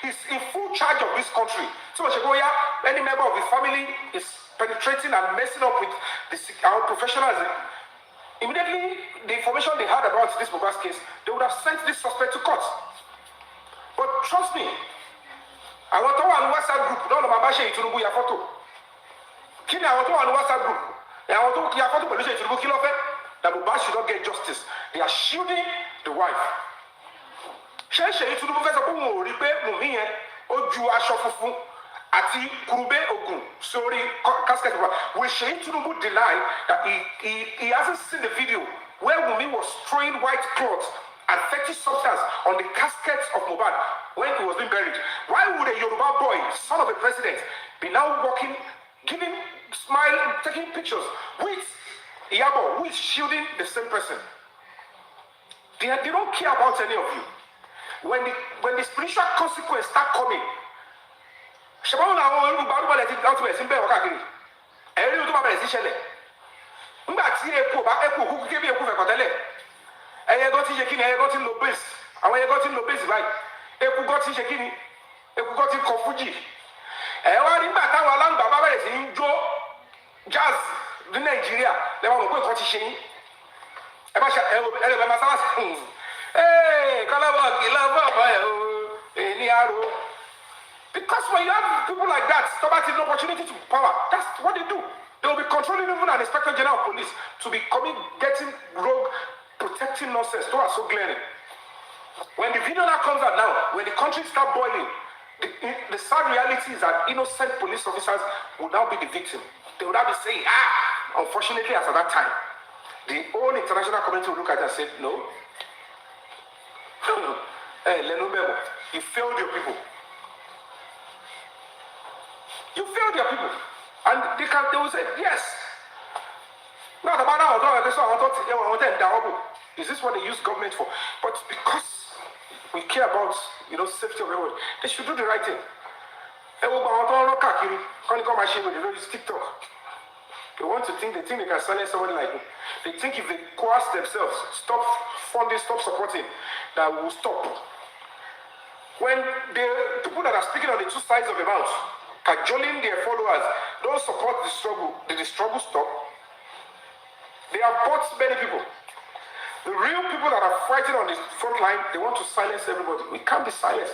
A: is in full charge of this country, so any member of his family is penetrating and messing up with our professionals, immediately the information they had about this Mohbad case, they would have sent this suspect to court. But trust me, I want to one WhatsApp group. No, my bashe itunubu ya photo. Kini I want to one WhatsApp group. I want to ya photo police itunubu kilofe. That Mohbad should not get justice. They are shielding the wife. She itunubu fẹ́ sọ pé mo rí pé Wunmi yẹn ó ju aṣọ funfun àti kurube ogun sórí casket. Will Sheyi Tinubu deny that he hasn't seen the video where Wunmi was throwing white cloth and fetid substance on the casket of Mohbad when he was being buried? Why would a Yoruba boy, son of a president, be now walking, giving, smiling, taking pictures with IYABO, who is shielding the same person? They don't care about any of you. When the spiritual consequences start coming, Shabana Baruba let it out to a simple Wakari. Every little man is Shelley. Mbati Eku, who gave you a Kufakatele. I got in Yakin, I got in Lopez. And when I got in Lopez, right? Eku got in Shakini, Eku got in Kofuji. I want in Batawalan Baba is in Joe Jazz, the Nigeria. They want to go to Shin. Hey, Kalaba, Niaro. Because when you have people like that, stop at an opportunity to power. That's what they do. They will be controlling even an Inspector General of Police to be getting rogue, protecting nonsense. Those are so glaring. When the video now comes out now, when the country starts boiling, the sad reality is that innocent police officers will now be the victim. They will now be saying, unfortunately, as at that time, the whole international community will look at it and say, no. Hey, Lenubebo, you failed your people. You failed your people. And they will say, yes. Now, the matter of is this what they use government for? But because we care about safety of everyone, they should do the right thing. It's TikTok. They think they can silence somebody like me. They think if they coerce themselves, stop funding, stop supporting, that will stop. When the people that are speaking on the two sides of the mouth, cajoling their followers, don't support the struggle, did the struggle stop? They have bought many people. The real people that are fighting on the front line, they want to silence everybody. We can't be silenced.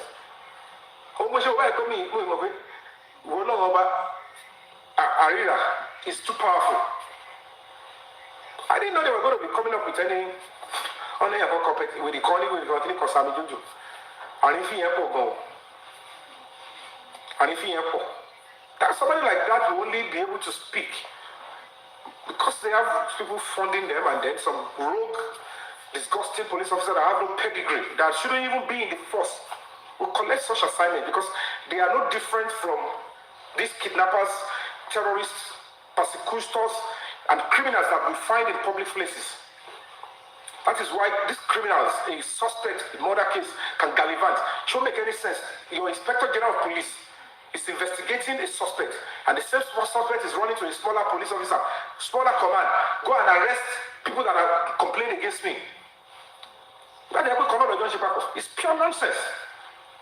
A: It's too powerful. I didn't know they were going to be coming up with any only about competition with the calling with the Kosami Juju. And if he go, and if he that somebody like that will only be able to speak because they have people funding them, and then some rogue, disgusting police officers that have no pedigree, that shouldn't even be in the force, will collect such assignment because they are no different from These kidnappers, terrorists, persecutors, and criminals that we find in public places. That is why these criminals, a suspect in murder case, can gallivant. It shouldn't make any sense. Your Inspector General of Police is investigating a suspect, and the same suspect is running to a smaller police officer, smaller command, go and arrest people that are complaining against me. It's pure nonsense.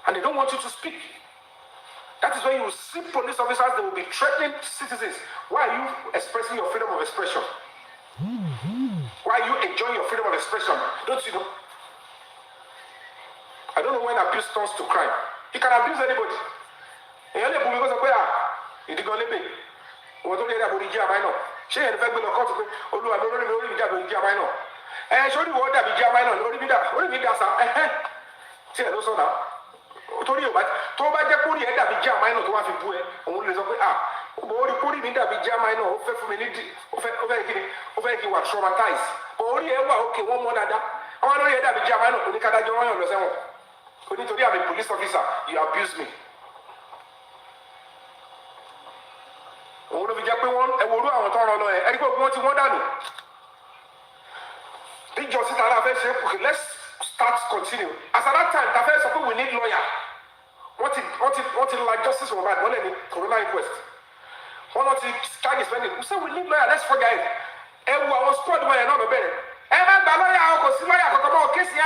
A: And they don't want you to speak. That is when you will see police officers, they will be threatening citizens. Why are you expressing your freedom of expression? Why are you enjoying your freedom of expression? Don't you know? I don't know when abuse turns to crime. You can abuse anybody. And you're because of where you did go live. What do you have with the Jamino? She had a very good account of it. Although I don't know if you have with Jamino. And show you what that be Jamino, what do you that? What do you that? See, I don't know now. Torí o bá tó bá jẹ́ kórìí ẹ̀ dàbí jẹ́ àmáyé náà tó wá fi bú ẹ òun lè sọ pé orí kórìí mi dàbí jẹ́ àmáyé náà ó fẹ́ fún mi ní ó fẹ́ kí wà traumatize orí ẹ̀ wà òkè wọ́n mọ́ dáadáa àwọn lórí ẹ̀ dàbí jẹ́ àmáyé náà oníkádájọ́ wọ́n yàn lọ sẹ́wọ̀n onítorí àmì police officer you abuse me. òun ló fi jẹ́ pé wọ́n ẹ̀wòrú àwọn tó ń rán lọ ẹ̀ ẹ̀rí pé wọ́n ti wọ́n dànù. níjọ síta la fẹ́ ṣe okay let's start continue as at that time ta fẹ́ sọ pé we need lawyer. What is like justice for bad? One in Corona inquest. One not charges spending. We say we need lawyer. Let's forget it. And we was squad lawyer not better. Every lawyer, cause lawyer, cause about case here,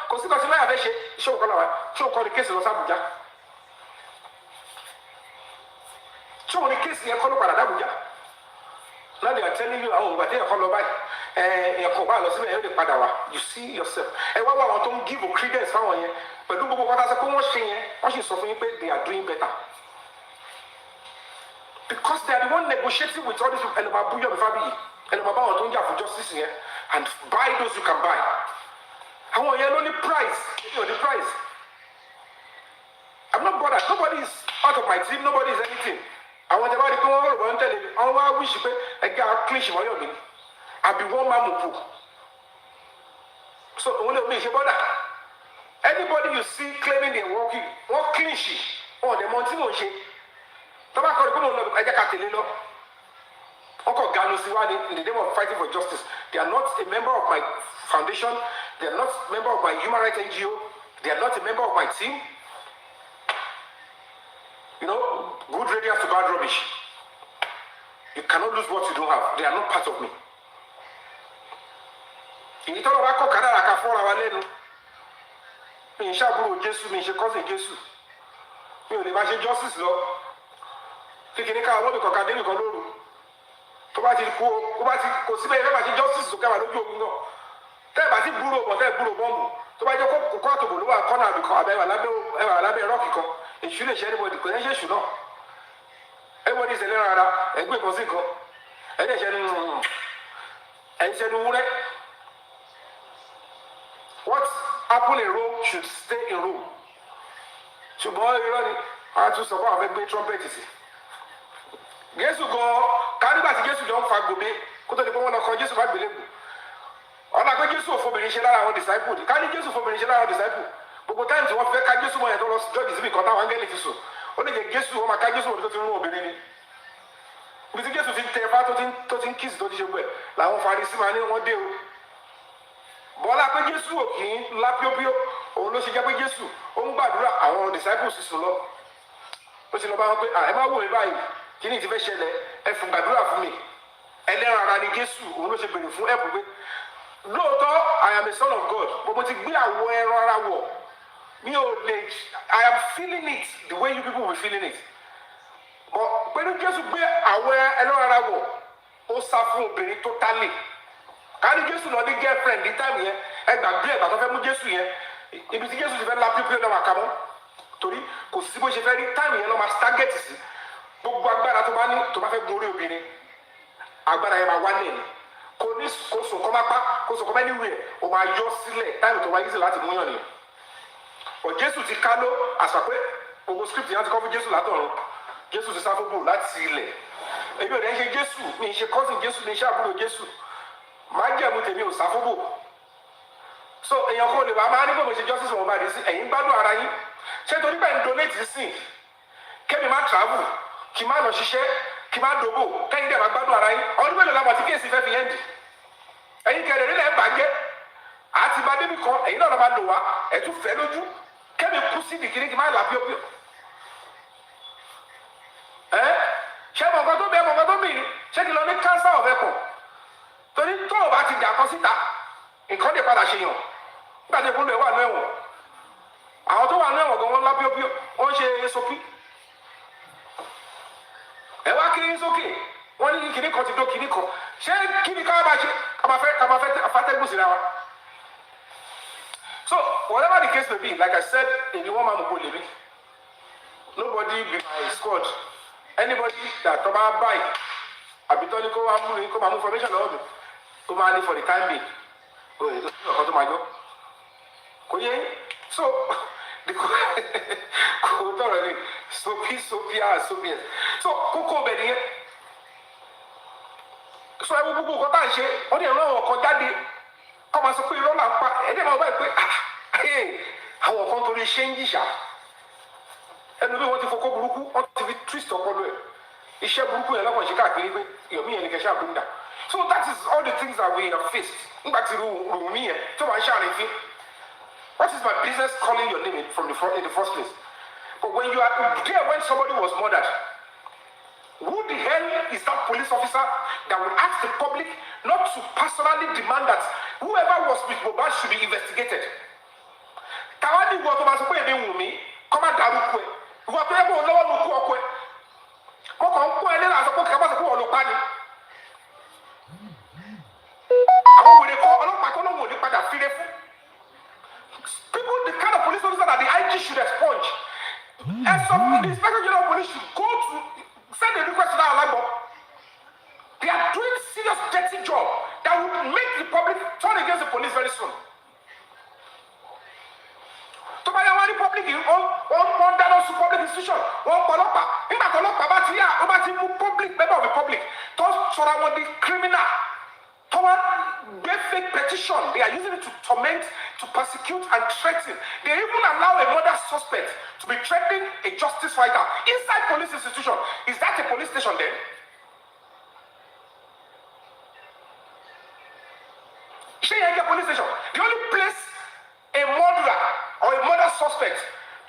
A: cause lawyer, they show the case in Abuja. Show the case here, call Abuja. Now they are telling you, oh, but they are calling by. You see yourself. And what I want to give a credence for you. But look what I say, they are doing better. Because they are the one negotiating with all these people and FABAYI and for justice here and buy those you can buy. I want you only price. You know the price. I'm not bothered. Nobody is out of my team, nobody is anything. I want everybody to go over and tell you, I wish you a guy clean you. I'll be one man. So only me, bother. Anybody you see claiming they're working, what clean sheet, or the mountain on sheet. Tobacco, I can't tell you. Uncle Ganusiwa, in the name of fighting for justice, they are not a member of my foundation, they are not a member of my human rights NGO, they are not a member of my team. You know, good radius to bad rubbish. You cannot lose what you don't have. They are not part of me. You talk about Canada, I can fall our lane. In Shabu, Jesus, me, she calls it Jesus. You know, the justice law. Taking a car, what we call Cademy Coloro. To buy the poor, who buy the justice to come out of you. Tell about the Buru, but that Buru bomb. To buy the court of Bulu, corner because I have a rocky. It shouldn't share anybody, because I should know. Everybody is a little a good position. And they said, what happened in Rome should stay in Rome. To boy, I to survive a big trumpet. Guess who go? Canada, guess who don't fight go be? Could the one of Jesus might believe? All I got Jesus for being our disciple. Can you Jesus for being our disciple? But what times what can Jesus when I don't judge is because I get it so. Only the guess who my can Jesus will go to know beginning. With the guess who think they are to think kiss to the way. Like one Pharisee man one day. Bola pe Jesu okin lapio òun ló ṣe jẹ́ pé Jésù ó ń gbàdúrà àwọn disciples sùn lọ. Ó sì lọ bá wọn pé ẹ má wò mí báyìí kí ni ti fẹ́ ṣẹlẹ̀ ẹ fún gbàdúrà fún mi. Ẹlẹ́ran ara ni Jésù òun ló ṣe bèrè fún ẹ̀bùn pé lóòótọ́ I am a son of God but mo ti gbé àwọ̀ ẹran ara wọ̀ mi ò lè I am feeling it the way you people were feeling it. But pẹ̀lú Jésù gbé àwọ̀ ẹran ara wọ̀ ó sá fún obìnrin tó tálè. Ká ní Jésù lọ ní girlfriend ní time yẹn ẹ gbàgbé ẹ̀gbà tó fẹ́ mú Jésù yẹn ibi tí Jésù ti fẹ́ la pípé lọ́wọ́ àkàmọ́ torí kò sí bó ṣe fẹ́ rí time yẹn lọ́ máa target sí gbogbo agbára tó bá ní tó bá fẹ́ gun orí obìnrin agbára yẹn máa wá lẹ́yìn kò ní kó sùn kọ́ máa pa kó sùn kọ́ máa níwèé o máa yọ sílẹ̀ time tó wáyé sí láti mú yàn nìyẹn ọ̀ Jésù ti ká ló àṣà pé gbogbo script yẹn ti kọ́ fún Jésù látọ̀run Jésù ti sáfóbò láti ilẹ̀ èmi ò dẹ́ ṣe Jésù mi ṣe cousin Jésù mi ṣe àbúrò Jésù máa jẹ́ ẹ̀mú tèmi ò sáfóbò so èèyàn kò lè wá máa ní bò mo ṣe justice wọn bá dé sí ẹ̀yin gbádùn ara yín ṣé torí pé ń donate sí kémi má travel kí má lọ ṣiṣẹ́ kí má dògbò kẹ́yìn dẹ̀ má gbádùn ara yín ọdún mélòó làwọn àti kéèsì fẹ́ fi ẹ́ndì ẹ̀yin kẹrẹ̀ nílẹ̀ ń bàjẹ́ àti bá débi kan ẹ̀yin náà máa lò wá ẹ̀tún fẹ́ lójú kẹ́mi kú sí ìdìkíní kí má là bíọ́bíọ́ ṣé mọ̀gán tó bẹ mọ̀gán tó mìíràn ṣé kí lọ ní kánsá ọ̀fẹ́ pọ̀ torí tó o bá ti dà kan síta nǹkan lè padà ṣe yàn nígbà tí ìpínlẹ̀ wà ní ẹ̀wọ̀n àwọn tó wà ní ẹ̀wọ̀n gan wọn lábíọ́bíọ́ wọ́n ṣe sókí ẹ wá kiri sókè wọ́n ní kíní kan ti dó kíní kan ṣé kíní ká máa ṣe ká máa fẹ́ afátẹ́gùn síra wa. So whatever the case may be, like I said, èmi wọ́n máa mú kó lè mí nobody be my squad anybody that tó bá báyìí àbí tó ní kó wá mú ní kó máa mú information lọ́wọ́ mi kó máa ní for the time being o èyí tó sì ọ̀kan tó máa jọ kò yẹ so kò tọrọ ni sophia so kókó bẹ̀ nìyẹn so ẹwọ gbogbo nǹkan tá à ń ṣe wọ́n ní ìrànlọ́wọ́ kan jáde kọ́ máa sọ pé irọ́ là ń pa ẹ̀dẹ́ máa báyìí pé àwọn kan torí ṣé ń jìṣà ẹnu bí wọ́n ti fọkọ́ burúkú wọ́n ti fi twist ọpọlọ ẹ̀ iṣẹ́ burúkú yẹn lọ́wọ́ ṣe káàkiri pé yomi yẹn ni kẹ̀ṣẹ́ àbúndà so that is all the things that we have faced nígbà tí rùmí yẹn tó máa ń ṣàrìnfín what is my business calling your name in the first place but when you are there when somebody was murdered who the hell is that police officer that will ask the public not to personally demand that whoever was with Mohbad should be investigated tàwádìí ìwọ tó máa sọ pé èmi wù mí kọ́ máa dàrúkọ ẹ̀ ìwọ tó yẹ kó lọ́wọ́ ló kú ọkọ ẹ̀ mo kàn ń kó ẹ lẹ́la sọ pé kí a bá sọ pé wọ́n ló pa ni àwọn wèrè kọ́ ọlọ́pàá kọ́ lọ́wọ́ òní padà fílẹ̀ fún people the kind of police officer that the IG should expunge and some the inspector general of police should go to send a request to that Alagbo. They are doing serious dirty job that will make the public turn against the police very soon. tó bá yẹ wọ́n ní public wọ́n dáná sun public institution wọ́n pọ̀ ọlọ́pàá nígbà tó ọlọ́pàá bá ti yá ó bá ti mú public member of the public tó sọ̀rọ̀ àwọn di criminal tó wá gbé fake petition they are using it to torment to persecute and threaten they even allow a murder suspect to be threatening a justice fighter inside police institution is that a police station then? Ṣé yẹn jẹ́ police station the only place a murderer or a murder suspect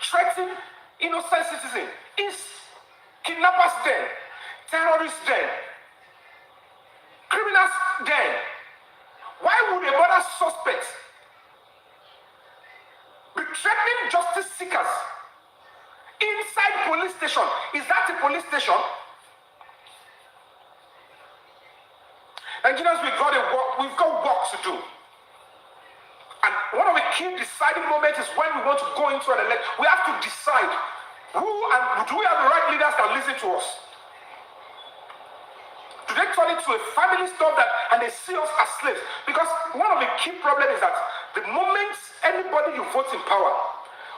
A: threatening innocent citizen is kidnappers den, terrorists den, criminals den. Why would a murder suspect be threatening justice seekers inside police station? Is that a police station? Nigerians, we've got work to do. And one of the key deciding moments is when we want to go into an election. We have to decide who and do we have the right leaders that listen to us? Do they turn it to a family stuff and they see us as slaves? Because one of the key problems is that the moment anybody you vote in power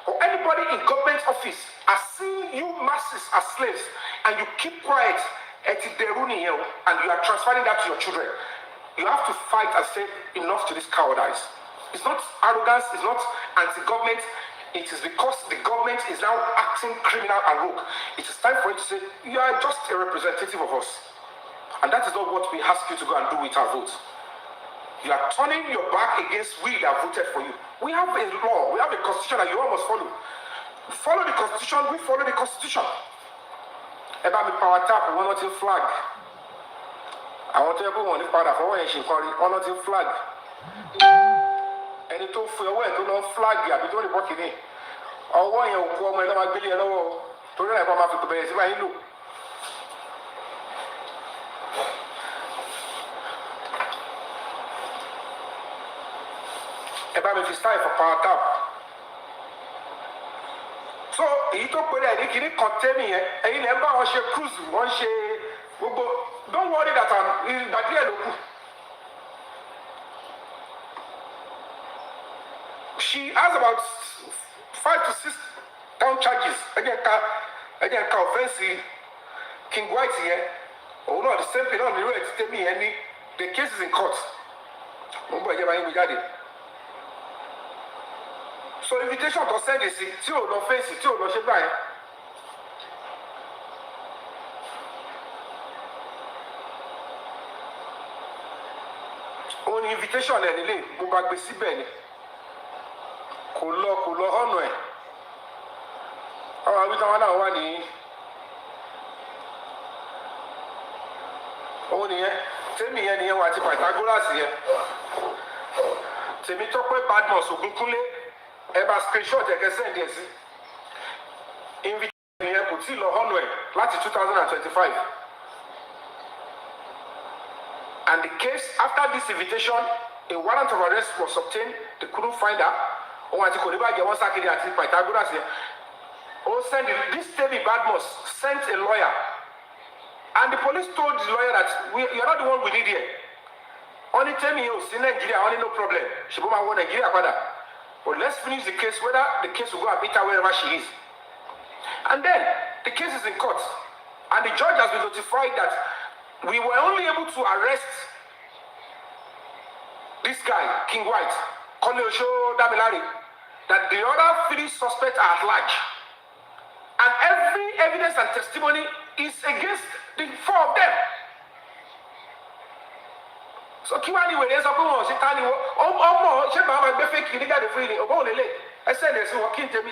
A: or anybody in government office are seeing you masses as slaves and you keep quiet and you are transferring that to your children, you have to fight and say enough to this cowardice. It's not arrogance, it's not anti-government. It is because the government is now acting criminal and rogue. It is time for you to say, you are just a representative of us. And that is not what we ask you to go and do with our votes. You are turning your back against we that voted for you. We have a law, we have a constitution that you all must follow. Follow the constitution, we follow the constitution. About the power tap, one not in flag. I want everyone to power for one not in flag. Ẹni tó fún ọwọ́ ẹ̀ tó lọ flag àbí tó lè bọ́ kìíní ọwọ́ yẹn ò kú ọmọ ẹ̀ lọ́wọ́ gbélé ẹ̀ lọ́wọ́ torí ẹ̀ bá máa fi bẹ̀rẹ̀ sí máa ń lò. Ẹ bá mi fi style for power tap. So èyí tó péré ẹ̀ ní kìíní contain yẹn ẹ̀yin lẹ́ ń bá wọn ṣe cruise wọ́n ṣe gbogbo don't worry that ìgbà díẹ̀ ló kù. She has about 5 to 6 down charges. Again, offense King White here. Oh no, the same thing on the road. Tell me any. The case is in court. So invitation to send this. Tí o lọ face, tí o lọ ṣe báyìí. invitation ẹ̀ nílé mo bá gbé síbẹ̀ ni kò lọ ọ̀nà ẹ̀ àwọn àwítá wọn náà wà ní òun nìyẹn tèmi yẹn nìyẹn wà àti Pythagoras yẹn tèmi Tọ́pẹ́ Badmus Ògúnkúnlé ẹ bá screenshot ẹ̀kẹ́ sẹ́ndì ẹ̀ sí invitation yẹn kò tí ì lọ ọ̀nà ẹ̀ láti 2025. And the case, after this invitation, a warrant of arrest was obtained. They couldn't find her. Oh, and Pythagoras here. Oh, this Temi Badmus sent a lawyer. And the police told the lawyer that you're not the one we need here. Only Temi is in Nigeria, only no problem. She will go Nigeria. But let's finish the case, whether the case will go and meet her wherever she is. And then the case is in court. And the judge has been notified that we were only able to arrest this guy, King White, Koleosho Damilari, that the other 3 suspects are at large. And every evidence and testimony is against the 4 of them. So Kiwani when there's a boom, she tell you, oh, she mama be fake nigga the free, oh, lele. I said there's working to me,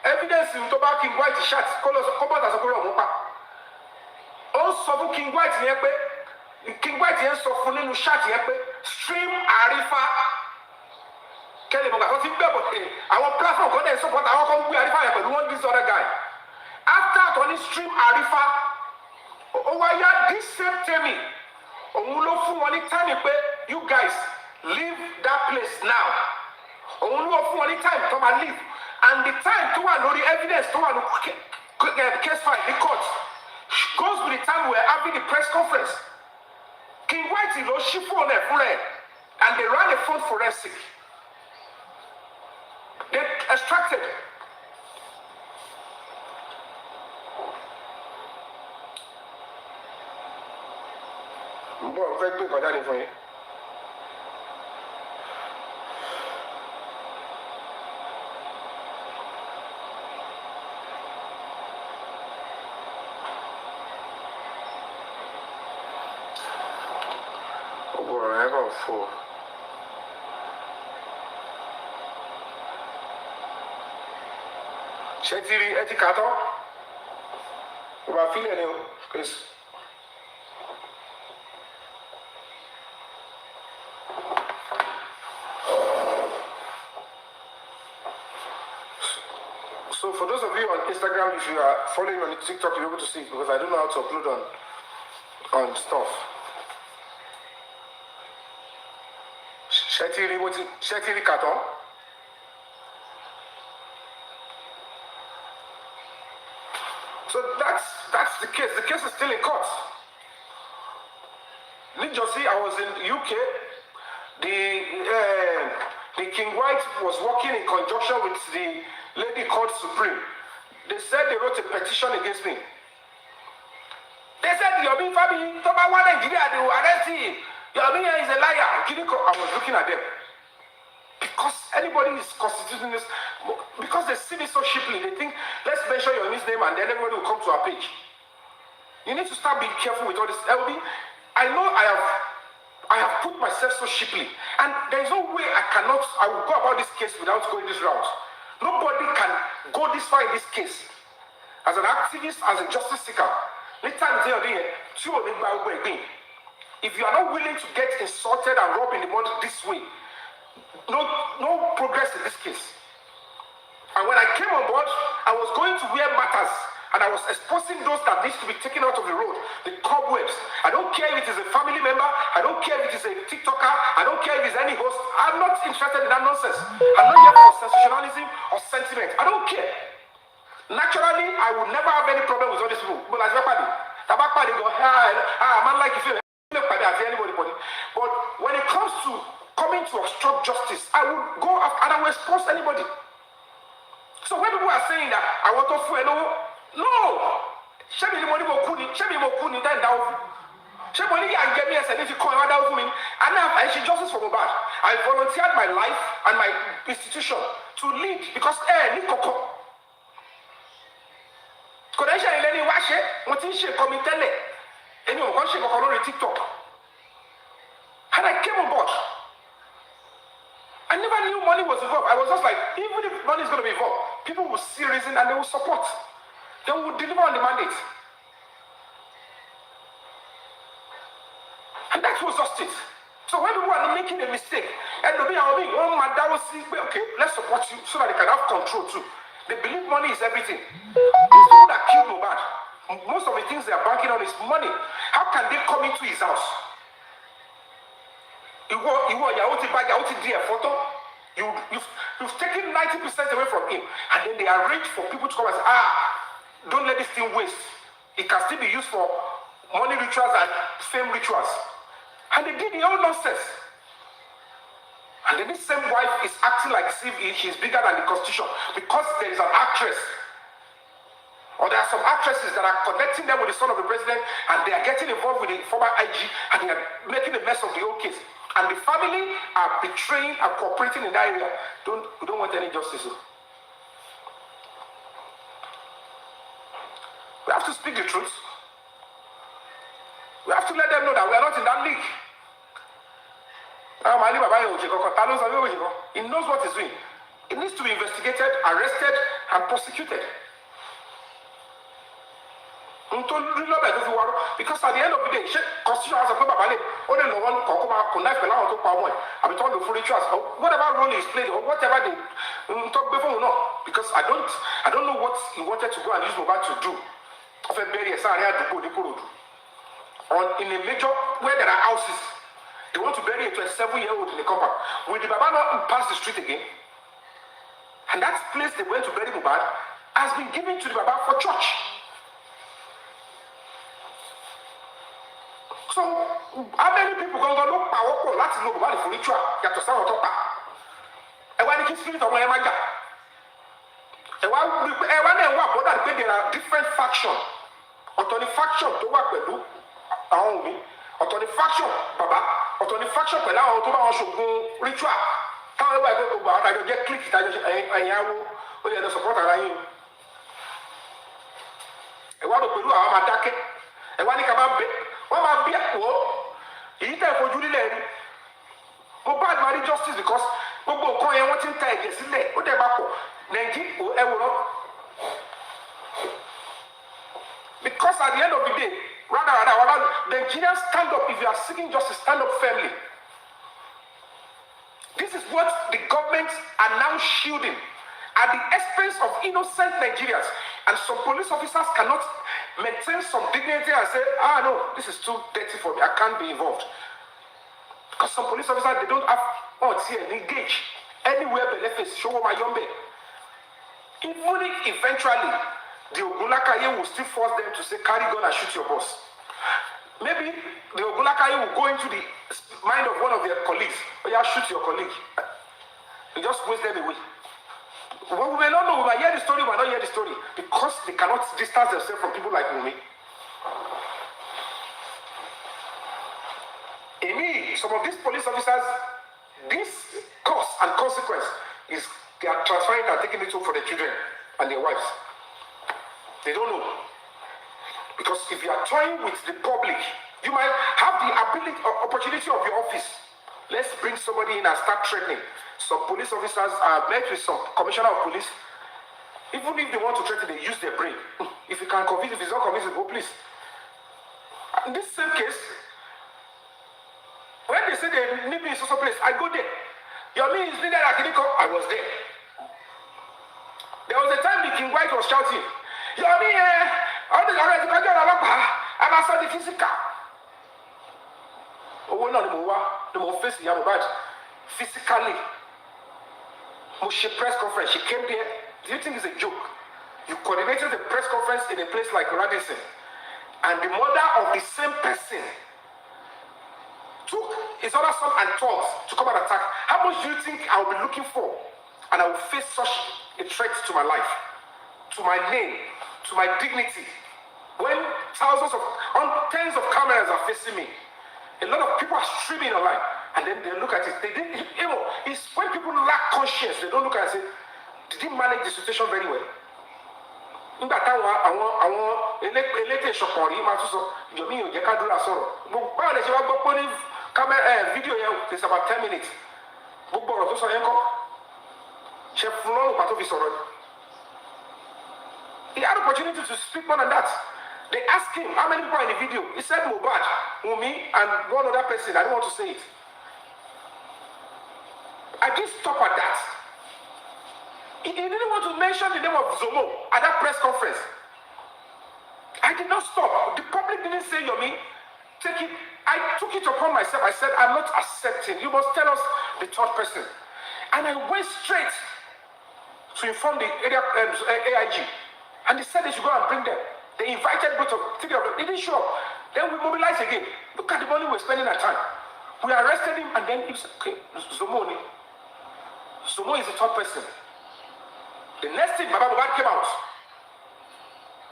A: evidence in Toba King White shots, colors, combat as a color. Ó sọ fún King White yẹn pé King White yẹn sọ fún nínú chat yẹn pé stream Arifa kẹ́lẹ́ mọ̀gá tó ti gbẹ́ bọ̀ àwọn platform kan dẹ̀ support àwọn kan gbé Arifa yẹn pẹ̀lú one this other guy after àtọ́ni stream Arifa ó wá yá this same Temi òun ló fún wọn ní time pé you guys leave that place now òun ló fún wọn ní time tó máa leave and the time tó wà lórí evidence tó wà lórí case file ní court goes with the time we were having the press conference. King White is she phone and they ran a phone forensic. They extracted. Very quick on that for you. For Shetiri eticato, we are feeling you, Chris. So for those of you on Instagram, if you are following on TikTok, you'll be able to see it because I don't know how to upload on stuff. Shetiri Katon. So that's the case. The case is still in court. Nijosi, I was in the UK. The King White was working in conjunction with the Lady Court Supreme. They said they wrote a petition against me. They said yomi FABAYI, Toba one Nigeria, they will arrest him. Yomi is a liar. I was looking at them. Because anybody is constituting this, because they see this so cheaply, they think, let's mention Yomi's name and then everybody will come to our page. You need to start being careful with all this. LB, I know I have put myself so cheaply, and there is no way I will go about this case without going this route. Nobody can go this far in this case. As an activist, as a justice seeker, if you are not willing to get insulted and robbed in the mud this way, no progress in this case. And when I came on board, I was going to where matters, and I was exposing those that needs to be taken out of the road, the cobwebs. I don't care if it is a family member, I don't care if it is a TikToker, I don't care if it's any host. I'm not interested in that nonsense. I'm not here for sensationalism or sentiment. I don't care. Naturally, I would never have any problem with all these people. But as Tabakpadi go, man, like if you anybody. But when it comes to coming to obstruct justice, I would go after and I will expose anybody. So when people are saying that I want to fool, no, show me the money for Kuni, then down. Show money and get me a if you call down for me. And now I should justice for Mubad. I volunteered my life and my institution to lead because Nikoko. Could I share any wash it? What is she coming tell it? Anyone wants to go on TikTok? And I came on board. I never knew money was involved. I was just like, even if money is going to be involved, people will see reason and they will support. They will deliver on the mandate. And that was just it. So when people are making a mistake, and they'll be oh my dad will see, okay, let's support you so that they can have control too. They believe money is everything. These people that killed Mohbad, most of the things they are banking on is money. How can they come into his house? You've taken 90% away from him, and then they arrange for people to come and say, don't let this thing waste. It can still be used for money rituals and fame rituals. And they did the whole nonsense. And then this same wife is acting like she's bigger than the constitution because there is an actress. Or there are some actresses that are connecting them with the son of the president, and they are getting involved with the former IG, and they are making a mess of the whole case. And the family are betraying and cooperating in that area. We don't want any justice. We have to speak the truth. We have to let them know that we are not in that league. He knows what he's doing. It needs to be investigated, arrested, and prosecuted. Because at the end of the day, constitution has a whatever role he's played or whatever they talk before no. Because I don't know what he wanted to go and use Mohbad to do. Or in a major where there are houses, they want to bury a 27-year-old in the compound. Will the Baba not pass the street again? And that place they went to bury Mohbad has been given to the Baba for church. So, how many people going to look powerful? Let's look about the ritual. You have to start on top. And when the spirit of my maga, and when there are different factions, on the faction to work with you, on the faction, Baba, on the faction, but now to go ritual. However, I go about, I don't get clicked. I just support you. And what do you have? Attack it. And when you come up, what might be at war? He tell for Julie Lane. Mohbad marry justice because Bobo Coin wanting to take this in there. What about Nengi or Euro? Because at the end of the day, the Nigerians stand up. If you are seeking justice, stand up firmly. This is what the government are now shielding at the expense of innocent Nigerians. And some police officers cannot maintain some dignity and say, no, this is too dirty for me, I can't be involved. Because some police officers, they don't have engage anywhere benefits, show my yombe. Even if eventually the Ogunlakaye will still force them to say, carry gun and shoot your boss. Maybe the Ogunlakaye will go into the mind of one of their colleagues, shoot your colleague. You just waste them away. Well, we may not know, we might hear the story, we might not hear the story, because they cannot distance themselves from people like Wumi. Some of these police officers, this cost and consequence is they are transferring and taking it home for their children and their wives. They don't know. Because if you are toying with the public, you might have the ability or opportunity of your office. Let's bring somebody in and start threatening. Some police officers are met with some commissioner of police. Even if they want to threaten, they use their brain. If you can convince, if it's not convincing, go please. In this same case, when they say they need me in social place, I go there. Yomi is needed at Kiniko, I was there. There was a time the King White was shouting, Yomi, all this already, I'm outside the physical. Oh, no, the more face, Yamubad, physically. She press conference, she came there. Do you think it's a joke? You coordinated the press conference in a place like Radisson, and the mother of the same person took his other son and thugs to come and attack. How much do you think I will be looking for? And I will face such a threat to my life, to my name, to my dignity. When tens of cameras are facing me, a lot of people are streaming online, and then they look at it. It's when people lack conscience, they don't look at it and say, did he manage the situation very well? camera video here is about 10 minutes. Gbogbo ọ̀rọ̀ tó sọ yẹn kọ́. Ṣe fún lọ́rùn pàtó fi sọ̀rọ̀. He had opportunity to speak more than that. They asked him how many people are in the video. He said Mohbad, Wunmi, and one other person. I don't want to say it. I didn't stop at that. He didn't want to mention the name of Zomo at that press conference. I did not stop. The public didn't say, Yomi, take it. I took it upon myself. I said, I'm not accepting. You must tell us the third person. And I went straight to inform the area AIG. And they said they should go and bring them. They invited both of three of them. They didn't show up. Then we mobilized again. Look at the money we're spending at time. We arrested him and then he said, okay, Zomo is the third person. The next thing, Baba Mohbad came out.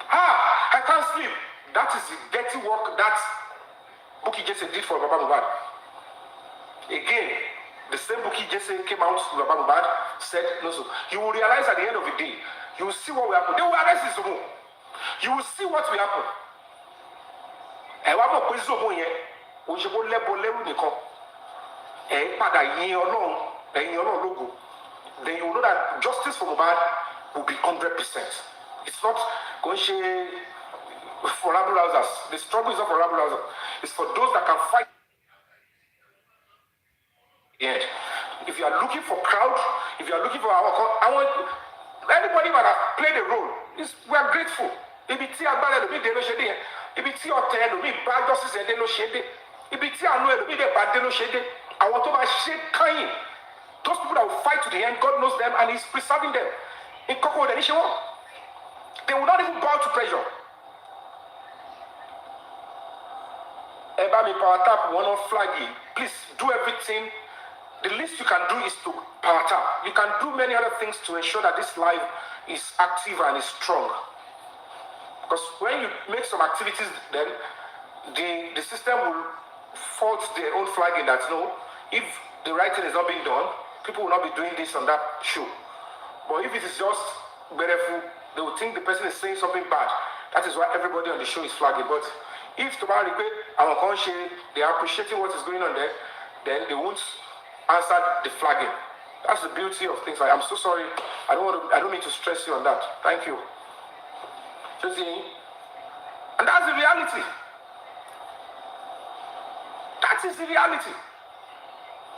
A: I can't sleep. That is the dirty work that Bukky Jesse did for Baba Mohbad. Again, the same Bukky Jesse came out to Baba Mohbad, said, no, so you will realize at the end of the day, you will see what will happen. They will arrest Zomo. You will see what will happen. And what will Zomo here? We should go level nìkan. Padà yin Ọlọ́run lógo. Then you will know that justice for Mohbad will be 100%. It's not going to for rabble rousers. The struggle is not for rabble rousers. It's for those that can fight. Yeah. If you are looking for crowd, if you are looking for anybody that has played a role, we are grateful. Ibi tí agbára ẹlòmíì dé ló ṣe dé yẹn. Ibi tí ọ̀tẹ̀ ẹlòmíì bá justice ẹdẹ ló ṣe dé. Ibi tí àánú ẹlòmíì dé bá dé ló ṣe dé. Àwọn tó bá ṣe kányìn. Those people that will fight to the end, God knows them and He's preserving them. In Koko, they will not even bow to pressure. Ebami power tap, one on flaggy. Please do everything. The least you can do is to power tap. You can do many other things to ensure that this life is active and is strong. Because when you make some activities, then the system will fault their own flagging that no, if the right thing is not being done, people will not be doing this on that show. But if it is just beautiful, they will think the person is saying something bad. That is why everybody on the show is flagging. But if tomorrow they are appreciating what is going on there, then they won't answer the flagging. That's the beauty of things. Like, I'm so sorry. I don't mean to stress you on that. Thank you. And that's the reality. That is the reality.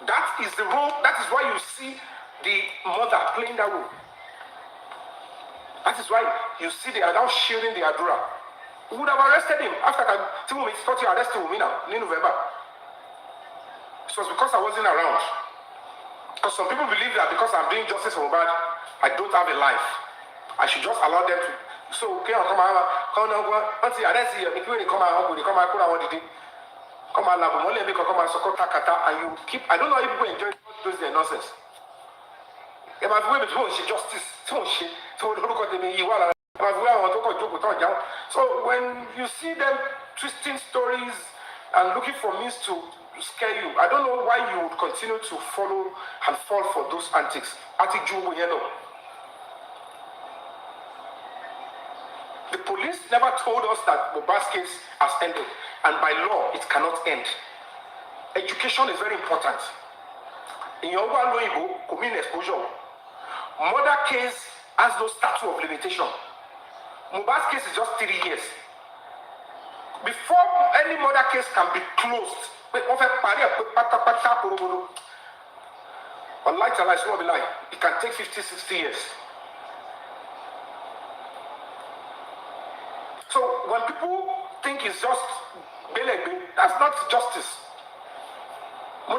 A: That is the role. That is why you see the mother playing that role. That is why you see they are now shielding the Adura. We would have arrested him after 2 weeks. Thought you arrested me now in November. It was because I wasn't around. Because some people believe that because I'm doing justice for Mohbad, I don't have a life. I should just allow them to. So okay, come on, until I see you, when they come out, they come out, what did they? Come on, come on, and you keep. I don't know if people enjoy those their nonsense. If I've waited for justice, so look at me, so when you see them twisting stories and looking for means to scare you, I don't know why you would continue to follow and fall for those antics. The police never told us that Mohbad's case has ended, and by law, it cannot end. Education is very important. In your one community exposure, murder case has no statute of limitation. Mohbad's case is just 3 years. Before any murder case can be closed, it can take 50, 60 years. So when people think it's just that's not justice. All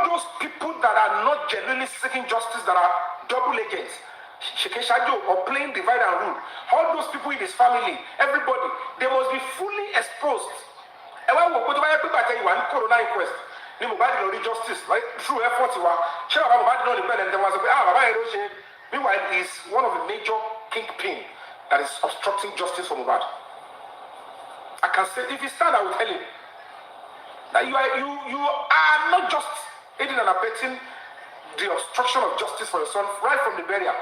A: those people that are not genuinely seeking justice, that are double agents, or playing divide and rule, all those people in his family, everybody, they must be fully exposed. And when we put corona inquest, justice, right? Through effort, meanwhile, he's one of the major kingpin that is obstructing justice for Mohbad. I can say, if you stand, I will tell you that you are not just aiding and abetting the obstruction of justice for your son right from the burial.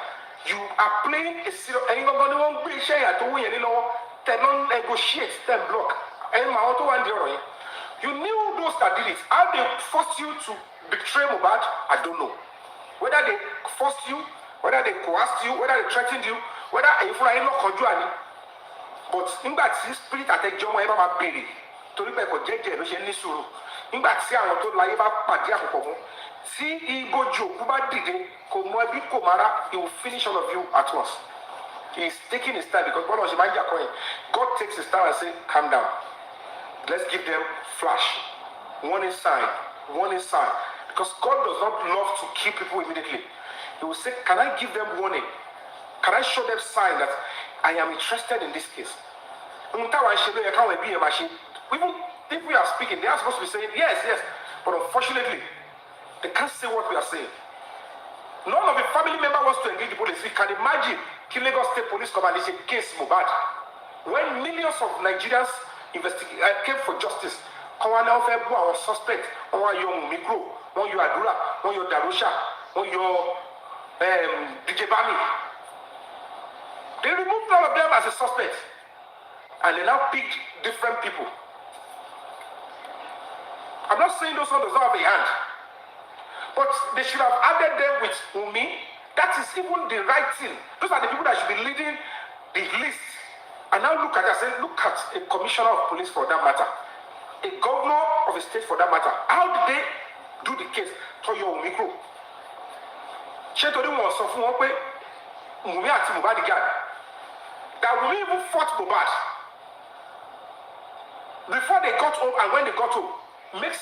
A: You are playing a serious, and you're going to negotiate, then block. And my auto one. You knew those that did it. How they forced you to betray Mohbad, I don't know. Whether they forced you, whether they coerced you, whether they threatened you, whether if you are in conjuring. But in that spirit àtẹ̀jọ́ wọn ẹ bá máa béèrè torí pé kò jẹ́jẹ́ ló ṣe ní sùúrù. Nígbà tí àwọn tó láyé bá pàdé àpòpọ̀ fún tí igbójú òkú bá dìde kò mọ ẹbí kò mara, he will finish all of you at once. He is taking his time because bọ́lá ṣe máa ń jà kọ́ yẹn. God takes his time and say calm down. Let's give them flash, warning sign, because God does not love to kill people immediately. He will say, can I give them warning? Can I show them sign that I am interested in this case? Even if we are speaking, they are supposed to be saying yes, but unfortunately, they can't say what we are saying. None of the family member wants to engage the police. You can imagine Lagos State Police come and they say case Mohbad. When millions of Nigerians came for justice, our suspect, our yomi, one your Adura, one your Darusha, one your DJ Bami. They removed all of them as a suspect, and they now picked different people. I'm not saying those ones does not have a hand, but they should have added them with Umi. That is even the right thing. Those are the people that should be leading the list. And now look at it, I said, look at a commissioner of police for that matter, a governor of a state for that matter. How did they do the case? To your micro. That we even fought Mohbad before they got home, and when they got home, makes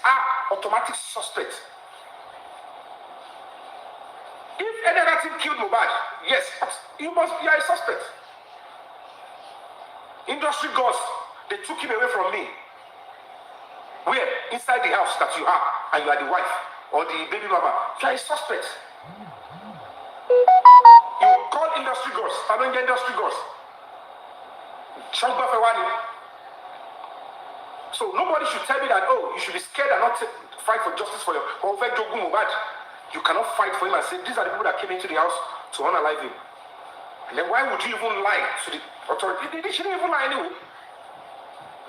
A: her automatic suspect. If any other thing killed Mohbad, yes, you must be a suspect. Industry gods, they took him away from me. Where? Inside the house that you are, and you are the wife or the baby mama. You are a suspect. You call industry gods, I don't get industry gods. So nobody should tell me that, oh, you should be scared and not fight for justice for your Mohbad. You cannot fight for him and say, these are the people that came into the house to unalive him. And then why would you even lie to the authority? They shouldn't even lie anyway.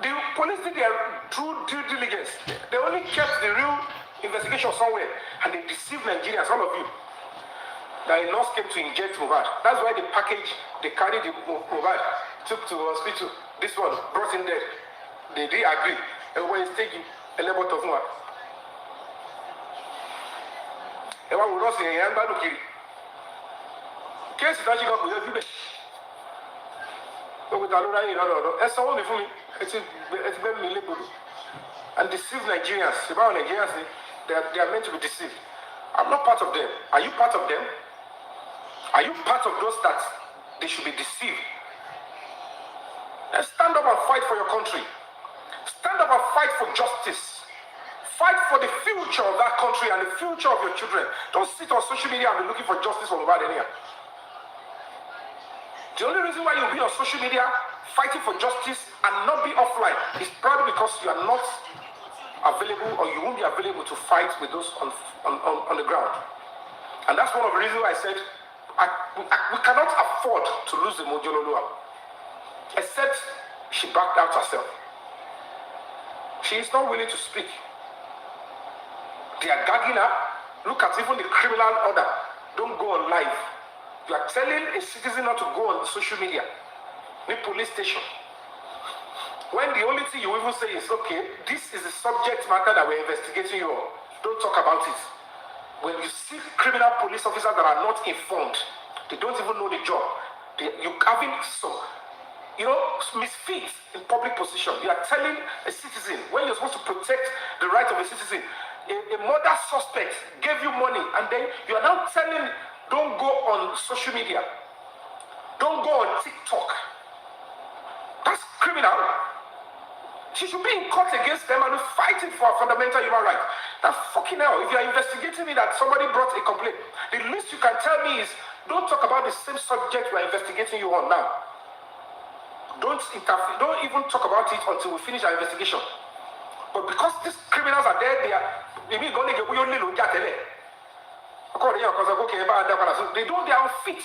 A: The police did their true due diligence. They only kept the real investigation somewhere, and they deceived Nigerians, all of you. That a nurse came to inject Mohbad. That's why the package, they carried the Mohbad, took to hospital. This one brought in there. They did agree. Everybody is taking a level of one. Everyone will not say, I'm going to kill. Case is actually going to be everywhere. It's only for me. It's very label. And deceive Nigerians. About Nigerians, they are meant to be deceived. I'm not part of them. Are you part of them? Are you part of those that they should be deceived? Then stand up and fight for your country. Stand up and fight for justice. Fight for the future of that country and the future of your children. Don't sit on social media and be looking for justice from Mohbad anyhow. The only reason why you'll be on social media fighting for justice and not be offline is probably because you are not available, or you won't be available to fight with those on the ground. And that's one of the reasons why I said we cannot afford to lose the Mojololua, except she backed out herself. She is not willing to speak. They are gagging her. Look at even the criminal order. Don't go on live. You are telling a citizen not to go on social media, the police station. When the only thing you even say is, okay, this is the subject matter that we're investigating you on. Don't talk about it. When you see criminal police officers that are not informed, they don't even know the job. You're having some, misfits in public position. You are telling a citizen, when you're supposed to protect the right of a citizen, a murder suspect gave you money, and then you are now telling, don't go on social media. Don't go on TikTok. That's criminal. She should be in court against them and fighting for a fundamental human right. That's fucking hell. If you are investigating me that somebody brought a complaint, the least you can tell me is, don't talk about the same subject we're investigating you on now. Don't interfere. Don't even talk about it until we finish our investigation. But because these criminals are there, they don't, they are unfit.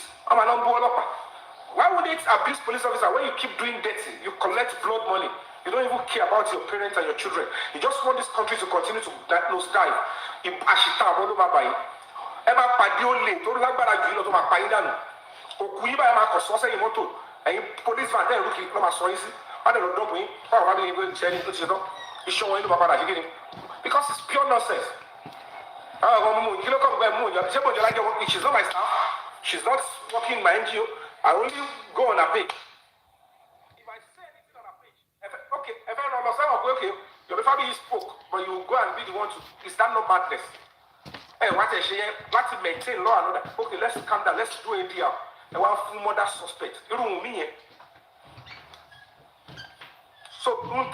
A: Why would they abuse police officer when you keep doing dirty? You collect blood money. You don't even care about your parents and your children. You just want this country to continue to nosedive. Àṣìta àwọn ló máa bá yín. Ẹ máa pàdé olè tó lágbára jù lọ tó máa pa yín dànù. Òkú yín báyìí máa kọ̀ sọ́ sẹ́yìn mọ́tò. Ẹ̀yin police van tẹ́ ìlú kì í lọ́ máa sọ yín sí. Wọ́n á dẹ̀ lọ dọ́gbù yín. Báwo bá mi ní ṣe ẹni tó ti ṣe tán? Iṣẹ́ wọn yín ló máa padà ṣe kí ni? Because it's pure nonsense. Àwọn ọmọ mi kí ló kọ́ gbẹ́ mú ìyá. Ṣé mo jẹ́ lájọ́ working? She's not my staff. She's not working in my NGO. I only go on her page. If I say anything on her page, okay, if I know myself, okay, your family spoke, but you go and be the one to. Is that not badness? Hey, what is she? What to maintain law and order? Okay, let's calm down. Let's do a deal. I want full murder suspect. You don't mean it. So, but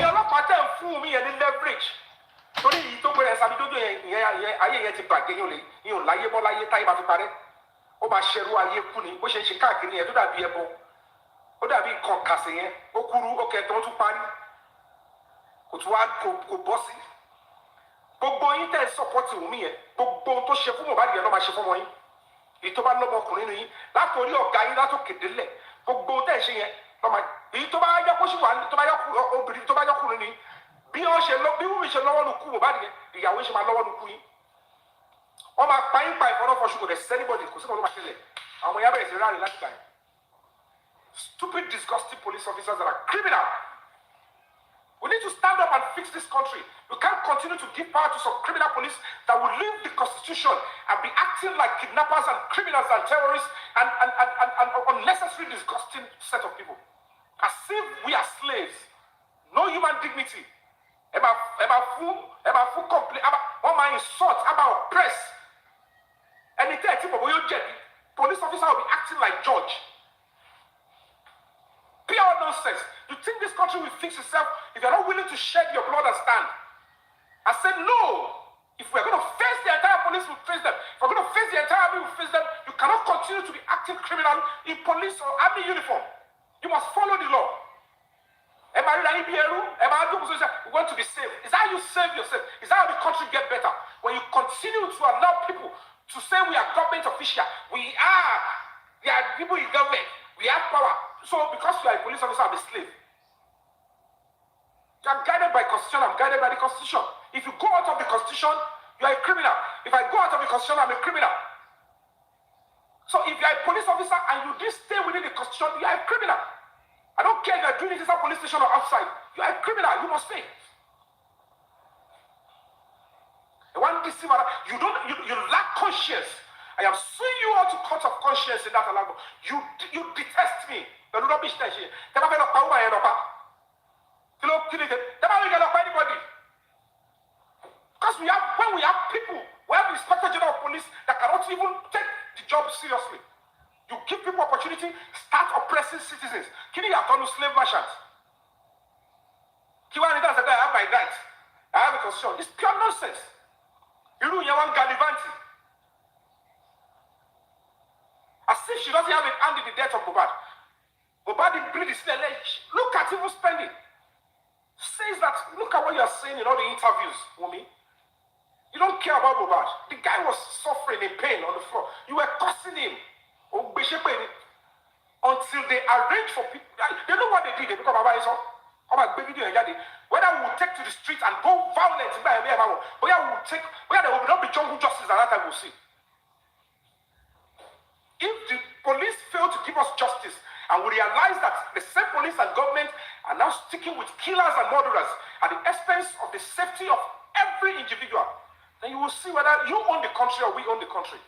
A: you're not part of fool me and leverage. So, you don't wear some do ayé yẹn ti bàjẹ́ yín ò láyé bọ́ láyé táyé máa fi parẹ́. Ó máa ṣerú ayé kú ni bó ṣe ń ṣe káàkiri yẹn tó dàbí ẹbọ. Ó dàbí nǹkan kàsẹ̀ yẹn ó kúrú ó kẹtọ́ tún parí. Kò tún wá kò bọ́ sí. Gbogbo yín tẹ̀ sọ́pọ́tì Wùmí yẹn gbogbo ohun tó ṣe fún Mohbad yẹn ló máa ṣe fún wọn yín. Èyí tó bá lọ́mọkùnrin nínú yín látòrí ọ̀gá yín látòkè délẹ̀ gbogbo tẹ̀ ṣe yẹn lọ́mọ èyí tó bá yẹ kó sì wà tó bá yẹ obìnrin tó bá yẹ kùnrin ni bí Wùmí ṣe lọ́wọ́ nu kú Mohbad yẹn ìyàwó ṣe máa lọ́wọ́ nu kú yín. Wọ́n máa pa yín pa ìfọ̀rọ̀fọ̀ṣù kò dẹ̀ sẹ́nibọ̀dì kò sí kan tó máa ṣẹlẹ̀ àwọn ìyá bẹ̀rẹ̀ sí ráàlì láti gbà yẹn. Stupid, disgusting police officers that are criminal. We need to stand up and fix this country. We can't continue to give power to some criminal police that will leave the constitution and be acting like kidnappers and criminals and terrorists and unnecessary, disgusting set of people. As if we are slaves. No human dignity. Full complaint. One man insult, about oppress. Anything people will get. Police officer will be acting like judge. Pure nonsense. You think this country will fix itself if you're not willing to shed your blood and stand? I said no. If we're going to face the entire police, we'll face them. If we're going to face the entire army, we'll face them. You cannot continue to be acting criminal in police or army uniform. You must follow the law. We want to be safe. Is that how you save yourself? Is that how the country get better? When you continue to allow people to say we are government official, we are people in government, we have power. So because you are a police officer, I'm a slave. You are guided by constitution, I'm guided by the constitution. If you go out of the constitution, you are a criminal. If I go out of the constitution, I'm a criminal. So if you are a police officer and you didn't stay within the constitution, you are a criminal. I don't care if you are doing it inside police station or outside. You are a criminal, you must stay. You lack conscience. I am suing you all to court of conscience in that language. You detest me. Anybody. Because when we have people, we have the Inspector General of Police that cannot even take the job seriously. You give people opportunity, start oppressing citizens. Kini you have done to slave merchants. Kiwani does say, I have my rights. I have a constitution. It's pure nonsense. You know, you want Galivanti. As if she doesn't have a hand in the death of Mohbad. Mohbad didn't bleed his leg. Look at even spending. Says that, look at what you are saying in all the interviews, Wumi. You don't care about Mohbad. The guy was suffering in pain on the floor. You were cursing him. Until they arrange for people. They know what they did. They become a video. Whether we will take to the street and go violent, whether there will not be jungle justice at that time, we'll see. If the police fail to give us justice and we realize that the same police and government are now sticking with killers and murderers at the expense of the safety of every individual, then you will see whether you own the country or we own the country.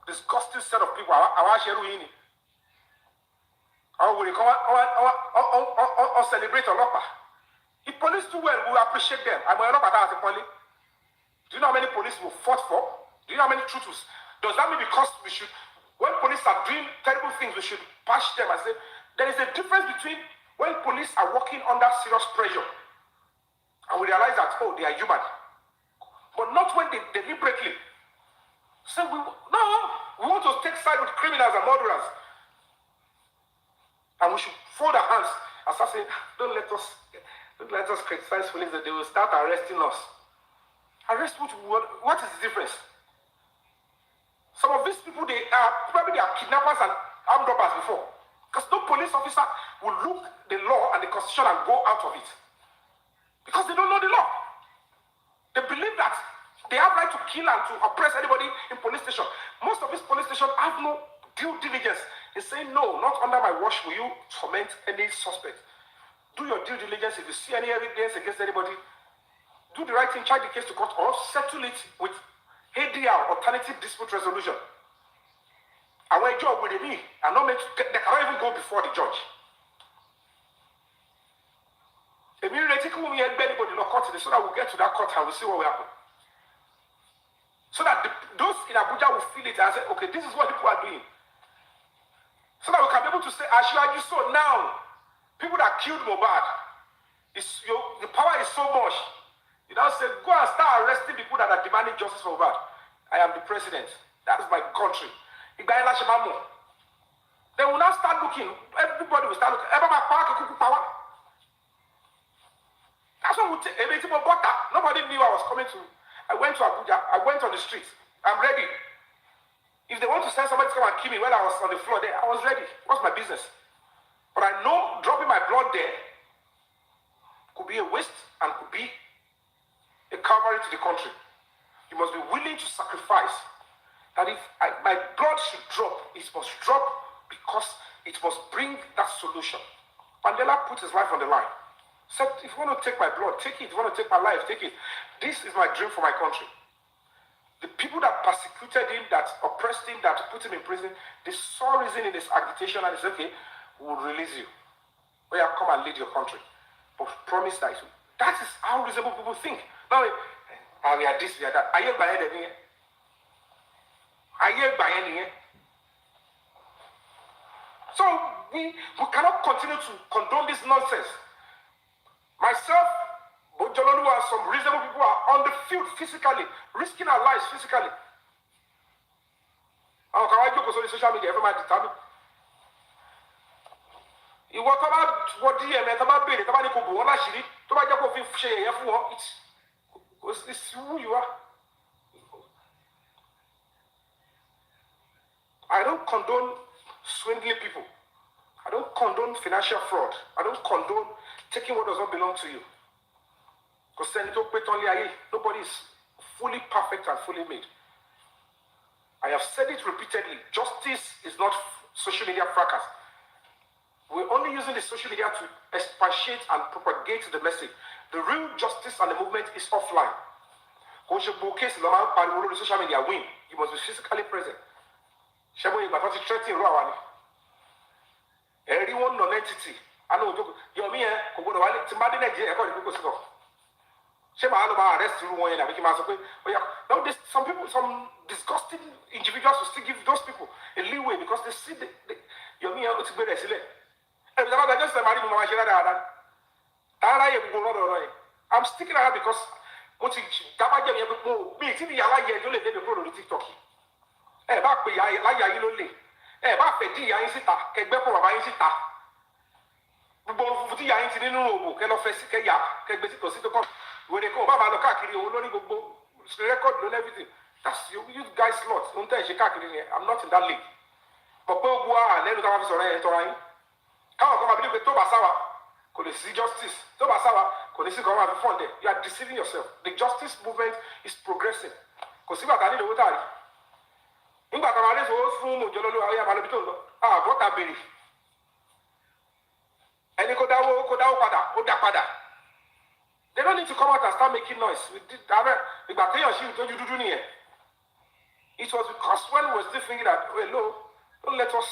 A: Disgusting set of people. Celebrate Olopa. If police do well, we appreciate them. I'm a police. Do you know how many police we fought for? Do you know how many truths? Does that mean because we should, when police are doing terrible things, we should bash them and say, there is a difference between when police are working under serious pressure and we realize that, oh, they are human. But not when they deliberately say, we want to take side with criminals and murderers. And we should fold our hands and start saying, don't let us criticize police that they will start arresting us. Arrest what is the difference? Some of these people, they are kidnappers and armed robbers before. Because no police officer will look the law and the constitution and go out of it. Because they don't know the law. They believe that they have right to kill and to oppress anybody in police station. Most of these police stations have no due diligence in saying, no, not under my watch will you torment any suspect. Do your due diligence. If you see any evidence against anybody, do the right thing, charge the case to court, or settle it with ADR, alternative dispute resolution. And when job with me, and not meant to, they cannot even go before the judge. Immediately, anybody in the court, so that we'll get to that court and we'll see what will happen. So that those in Abuja will feel it and say, okay, this is what people are doing. So that we can be able to say, Ashwaju, so now, people that killed Mohbad, the power is so much. You now say, go and start arresting people that are demanding justice for Mohbad. I am the president. That is my country. They will now start looking. Everybody will start looking. Power. That's what we take. Nobody knew I was coming to. I went to Abuja. I went on the streets. I'm ready. If they want to send somebody to come and kill me when I was on the floor there, I was ready. What's my business? But I know dropping my blood there could be a waste and could be a calvary to the country. You must be willing to sacrifice. That if my blood should drop, it must drop because it must bring that solution. Mandela put his life on the line. Said, if you want to take my blood, take it. If you want to take my life, take it. This is my dream for my country. The people that persecuted him, that oppressed him, that put him in prison, they saw reason in his agitation and they said, okay, we will release you. Or you come and lead your country. But promise that. That is how reasonable people think. Now, we are this, we are that. So we cannot continue to condone this nonsense. Myself, Bojololu, and some reasonable people are on the field physically, risking our lives physically. How can I go on social media? Everybody determine. Ìwọ tó bá wọ DM tó bá béèrè tó bá ní kò bò wọ́n láṣìírí tó bá jẹ́ kó fi ṣe èyẹ fún wọn, it's who you are. I don't condone swindling people. I don't condone financial fraud. I don't condone taking what does not belong to you. Because nobody is fully perfect and fully made. I have said it repeatedly. Justice is not social media fracas. We're only using the social media to expatiate and propagate the message. The real justice and the movement is offline. Social media win. You must be physically present. Everyone non-entity. I know yomi some people, some disgusting individuals will still give those people a leeway because they see the yomi I'm sticking around because everything. That's you guys lot. I'm not in that league. But justice. You are deceiving yourself. The justice movement is progressing. They don't need to come out and start making noise. It was because when we were still thinking that, well, no, don't let us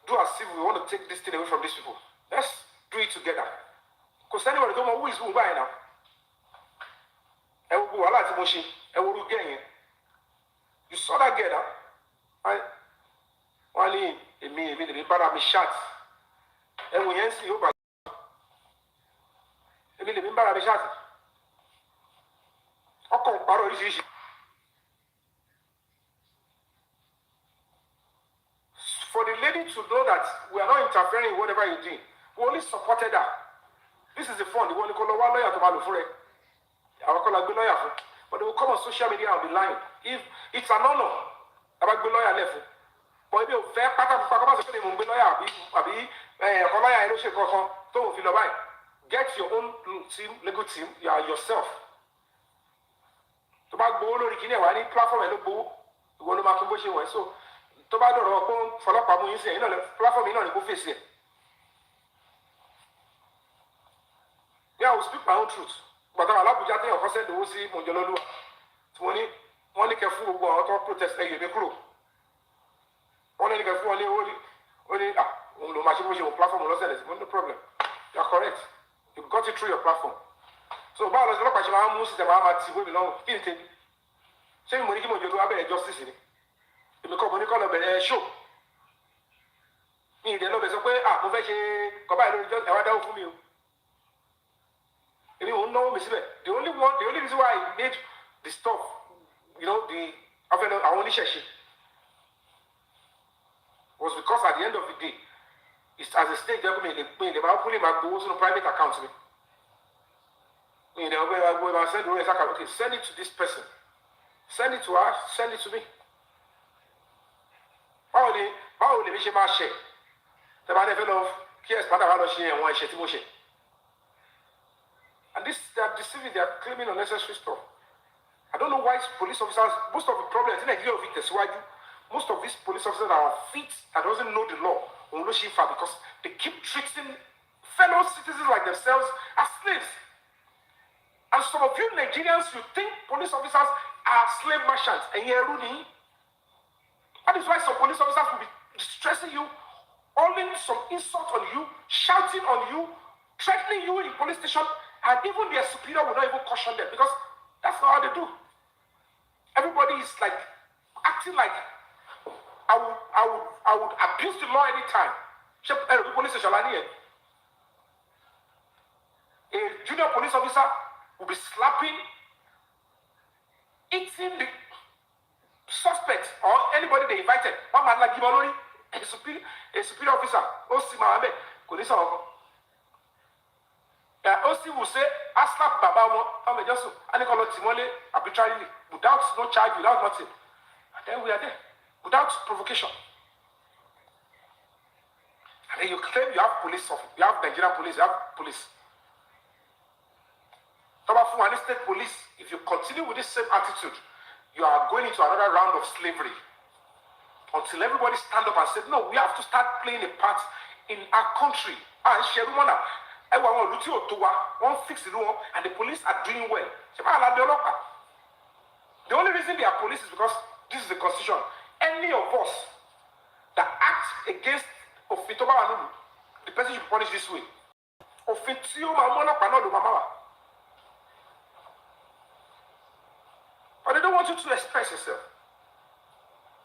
A: do as if we want to take this thing away from these people. Let's do it together. Because anybody don't know who is who right now. You saw that girl, right? Me shot. And when you see you back, for the lady to know that we are not interfering in whatever you do, we only supported her. This is the fund. We only call one lawyer to value for it. I will call a good lawyer for. But they will come on social media and be lying. If it's an honor, about good lawyer left. But if you fair pattern for commerce, you can be lawyer, a lawyer, I don't say, don't feel right. Get your own team, legal team, you are yourself. To back ball or any platform and go, you want to make a bush away. So, to back the follow up, you say, the platform, go face it. Yeah, I will speak my own truth. But I'm allowed to get your consent to see Monjolo. 20 careful go out of protest, you be crew. Only careful, only platform, no problem. You are correct. You got it through your platform. So, about the local most of them are at belong. Same when you have justice in it. You become when you call a show. Me, the Lord is okay. Come by, for me. You don't know, the only reason why I made the stuff, I only share shit, was because at the end of the day, it's as a state government, they were pulling my goals on private accounts. When I said, okay, send it to this person, send it to her, send it to me. How they make my share? The man of cares, but I don't share and one share to share. And this, they are deceiving, they are claiming unnecessary stuff. I don't know why police officers, most of the problems in Nigeria, most of these police officers are fit and doesn't know the law, because they keep treating fellow citizens like themselves as slaves. And some of you Nigerians, you think police officers are slave merchants, and you're running. That is why some police officers will be distressing you, hurling some insult on you, shouting on you, threatening you in police station, and even their superior will not even caution them, because that's not how they do. Everybody is like acting like I would abuse the law anytime. Police station, a junior police officer will be slapping, eating the suspect or anybody they invited. One man like Gibalori, a superior officer, OC Mohammed, OC will say, I slap Baba, and they call it Timole arbitrarily, without no charge, without nothing. And then we are there, without provocation. And then you claim you have police, you have Nigerian police, you have police. State police, if you continue with this same attitude, you are going into another round of slavery. Until everybody stand up and say, no, we have to start playing a part in our country. And everyone fix the law, and the police are doing well. The only reason they are police is because this is the constitution. Any of us that act against the person should be punished this way. But they don't want you to express yourself.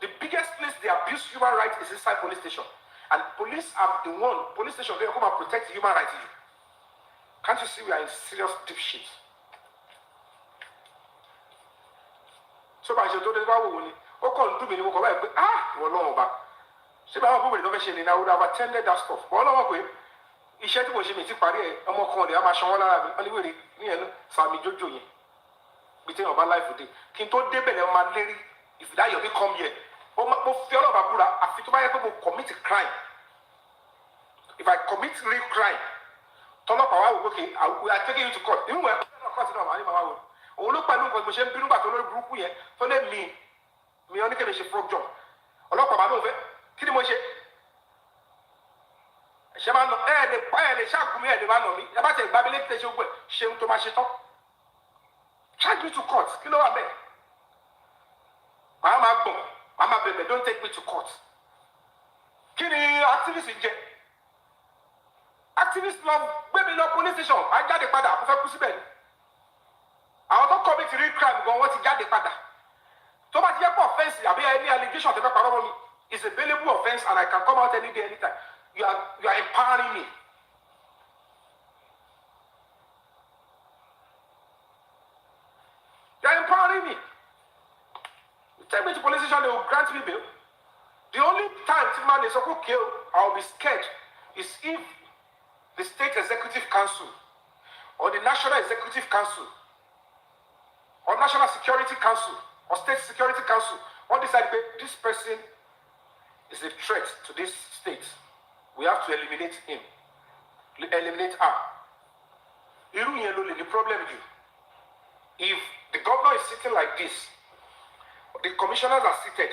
A: The biggest place they abuse human rights is inside police station. And police are the one, police station, they come and protect the human rights. Can't you see we are in serious deep shit? So by the way, I would have attended that stuff. Between our life with it. Kinto debe le madleri. If that yomi come here, I commit a crime. If I commit real crime, turn up our okay, we are taking you to court. Even when I'm not look by look, but group here, so let me only can she frog job. Kidi Moshe. Shamano, the shark me, the man of me. About a Babylon, shame to my shit. Charge me to court. You know what I mean? Mama baby, don't take me to court. Kini activists in jail. Activists love baby no police station. I got the father. I don't commit real crime. Go what he got the father. So much offense. I be any allegation to me. It's a valuable offense, and I can come out any day, anytime. You are empowering me. They are empowering me. You take me to police station, they will grant me bail. The only time man is okay, I'll be scared is if the State Executive Council or the National Executive Council or National Security Council or State Security Council or decide that this person is a threat to this state. We have to eliminate him. Eliminate her. The problem is, if the governor is sitting like this, the commissioners are seated,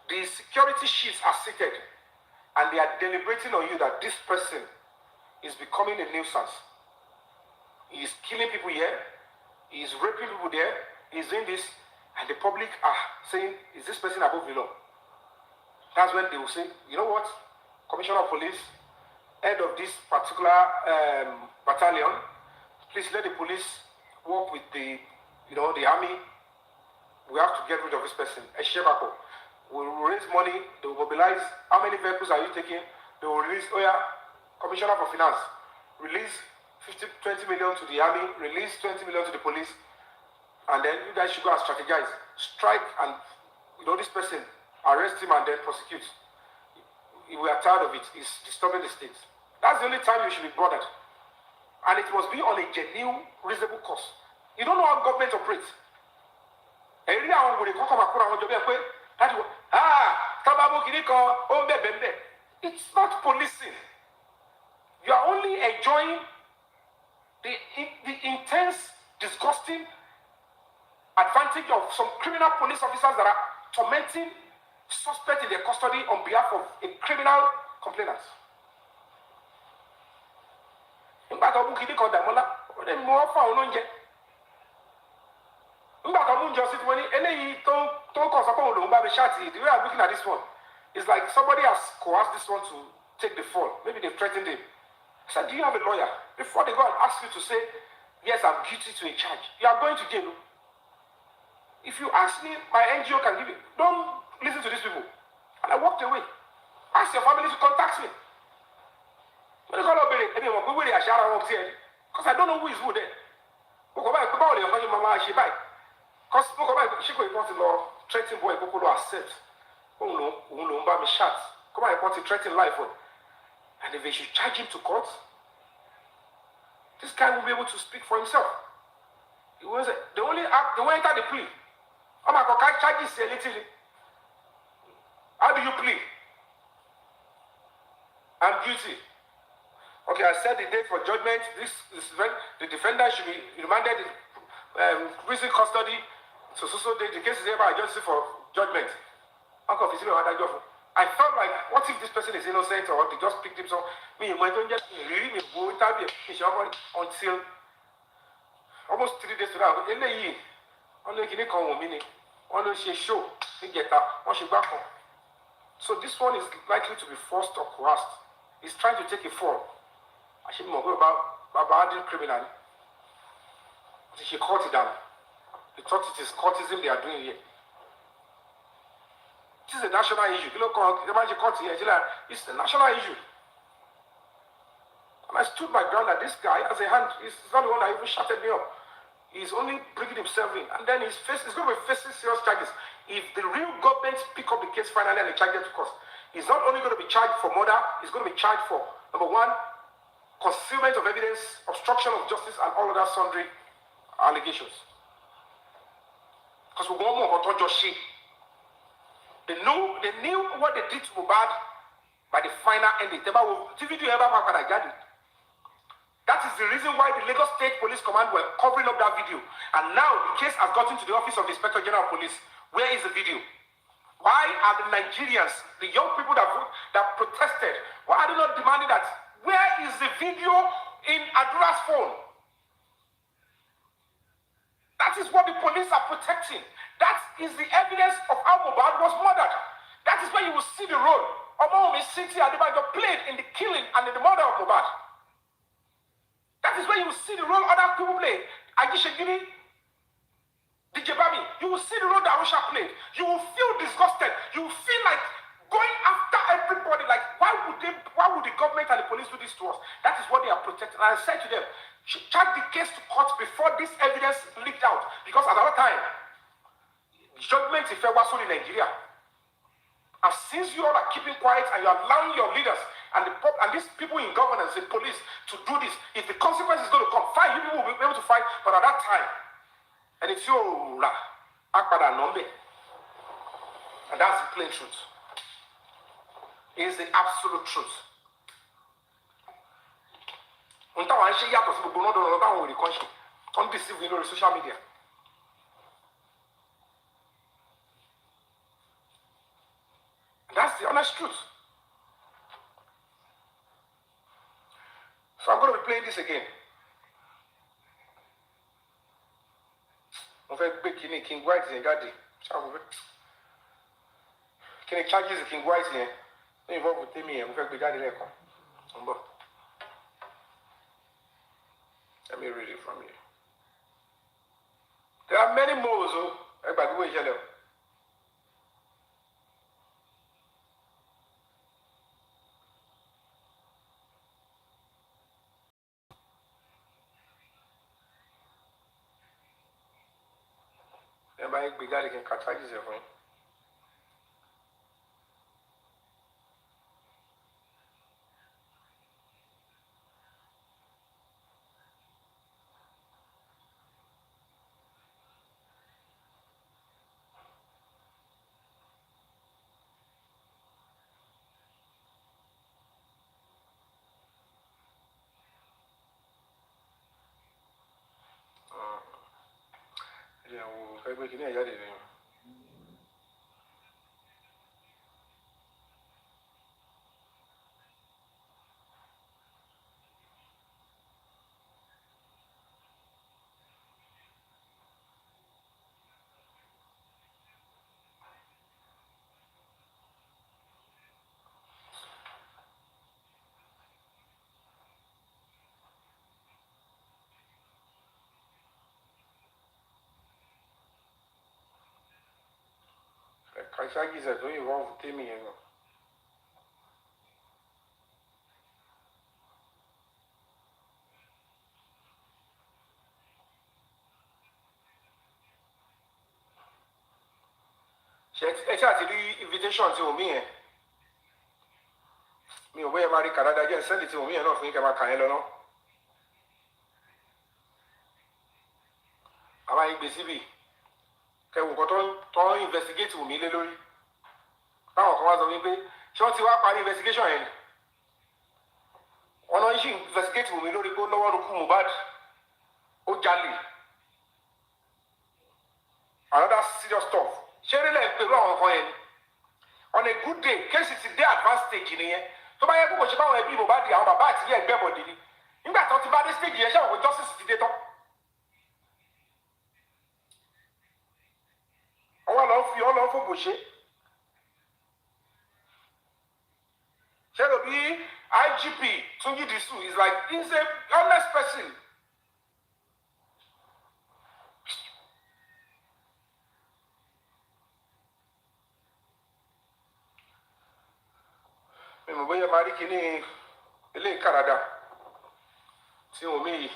A: the security chiefs are seated, and they are deliberating on you that this person is becoming a nuisance. He is killing people here, he is raping people there, he is doing this, and the public are saying, is this person above the law? That's when they will say, you know what, Commissioner of Police, head of this particular battalion, please let the police work with the army. We have to get rid of this person. We will raise money, they will mobilize. How many vehicles are you taking? They will release, Commissioner for Finance, release 20 million to the army, release 20 million to the police, and then you guys should go and strategize. Strike and, this person, arrest him and then prosecute. We are tired of it. It's disturbing the state. That's the only time you should be bothered. And it must be on a genuine, reasonable cost. You don't know how government operates. It's not policing. You are only enjoying the intense, disgusting advantage of some criminal police officers that are tormenting suspects in their custody on behalf of a criminal complainant. The way I'm looking at this one, it's like somebody has coerced this one to take the fall. Maybe they've threatened him. I said, do you have a lawyer? Before they go and ask you to say, yes, I'm guilty to a charge, you are going to jail. If you ask me, my NGO can give you. Don't listen to these people. And I walked away. Ask your family to contact me. Because I don't know who is who there. Because she go report law, threatening boy, Kokolo accept. Me shot. Come on, report threatening life. And if they should charge him to court, this guy will be able to speak for himself. They only enter the plea. Oh my God, can't charge this literally. How do you plead? I'm guilty. Okay, I set the date for judgment. The defendant should be remanded in prison custody. So the case is ever adjusted for judgment. I felt like, what if this person is innocent or they just picked him? So me, my don't just really until almost 3 days to that. So this one is likely to be forced or coerced. He's trying to take a fall. I should know about criminal. She caught it down. He thought it is courtism they are doing here. This is a national issue. It's a national issue. And I stood my ground that this guy has a hand. He's not the one that even shouted me up. He's only bringing himself in. And then he's going to be facing serious charges. If the real government pick up the case finally and they charge him to court, he's not only going to be charged for murder, he's going to be charged for, number one, concealment of evidence, obstruction of justice, and all other sundry allegations. Because we want more about Joshi. They knew what they did to Mubad by the final ending. That is the reason why the Lagos State Police Command were covering up that video. And now the case has gotten to the office of the Inspector General of Police. Where is the video? Why are the Nigerians, the young people that protested, why are they not demanding that? Where is the video in Adura's phone? That is what the police are protecting. That is the evidence of how Mohbad was murdered. That is where you will see the role Omowummi City Adebayo played in the killing and in the murder of Mohbad. That is where you will see the role other people played. Agishegini, DJ Bami, you will see the role that Arusha played. You will feel disgusted. You will feel like going after everybody. Like, why would the government and the police do this to us? That is what they are protecting. And I said to them, charge the case to court before this evidence leaked out. Because at another time, judgment is fair in Nigeria. And since you all are keeping quiet and you are allowing your leaders and these people in governance and police to do this, if the consequence is going to come, fine, you people will be able to fight. But at that time, and it's your Akbada Nombe. And that's the plain truth. is the absolute truth. Unta wa nse yato si gbogbo nodo ta won ri kan se. On deceive lórí social media. That's the honest truth. So I'm going to be playing this again. Mo fẹ́ gbé kíní King White yẹn jáde. Kíní charges King White yẹn. Ní involve with me yẹn, mo fẹ́ gbé jáde lẹ́ẹ̀kan. Let me read it from you. There are many modes. Everybody wait here. Everybody be got can catch charges here for him. Yeah, we'll be getting a yard. Charges are don't involve with me. Ẹ ṣáà ti rí invitation tí omi yẹn mi ò bóyá máa rí Canada jẹ́ sẹ́ndì tí omi yẹn náà fún yín kẹ́ máa kà yẹn lọ náà àbá yín gbé síbì kẹwù nǹkan tó ń investigate omi lé lórí táwọn kan wá sọ wípé ṣé wọ́n ti wá parí investigation yẹn wọn náà ń ṣì investigate omi lórí pé ó lọ́wọ́ lókù Mohbad ó jalè another serious stuff. Ṣé rí lẹ́yìn pẹ̀lú àwọn kan yẹn ni on a good day kéèsì ti dé advanced stage nìyẹn tó bá yẹ kó kò ṣe báwọn ẹbí Mohbad àwọn bàbá àti ìyá ẹgbẹ́ bọ̀dé ni nígbà tó ti bá dé stage yẹn ṣé àwọn justice ti dé tán. Àwọn lọ fi ọ́ lọ fòbò ṣe ṣé ló bí IGP Tunji Disu is like he's a honest person. Mo bóyá máa rí kíní ilé Canada tí omi yìí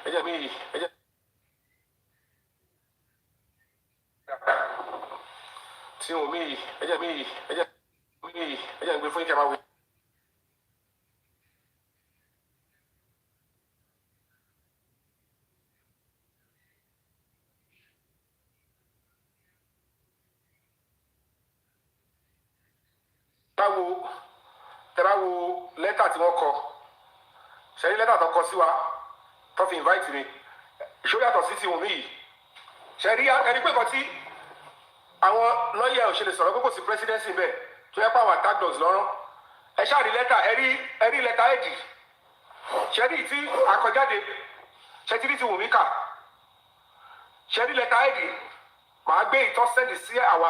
A: ẹjẹ mi yìí tí omi yìí ẹjẹ mi yìí ẹjẹ ń gbé fún ìkẹ́ máa wí. Tẹ́lá wo lẹ́tà tí wọ́n kọ ṣẹ́yìn lẹ́tà tó kọ sí wa tó fi invite mi ìṣó yàtọ̀ sí ti omi yìí ṣẹ́rí ẹni pé kan tí àwọn lọ́yẹ̀ òṣèlè sọ̀rọ̀ pé kò sí presidency bẹ́ẹ̀ tó yẹ pé àwọn attack dogs lọ́rọ́ ẹ ṣáà rí lẹ́tà ẹ̀rí lẹ́tà ẹ̀dì ṣẹ́rí tí àkọjáde ṣẹ́tìrí ti Wùmí kà ṣẹ́rí lẹ́tà ẹ̀dì màá gbé ìtọ́sẹ́ndì sí àwa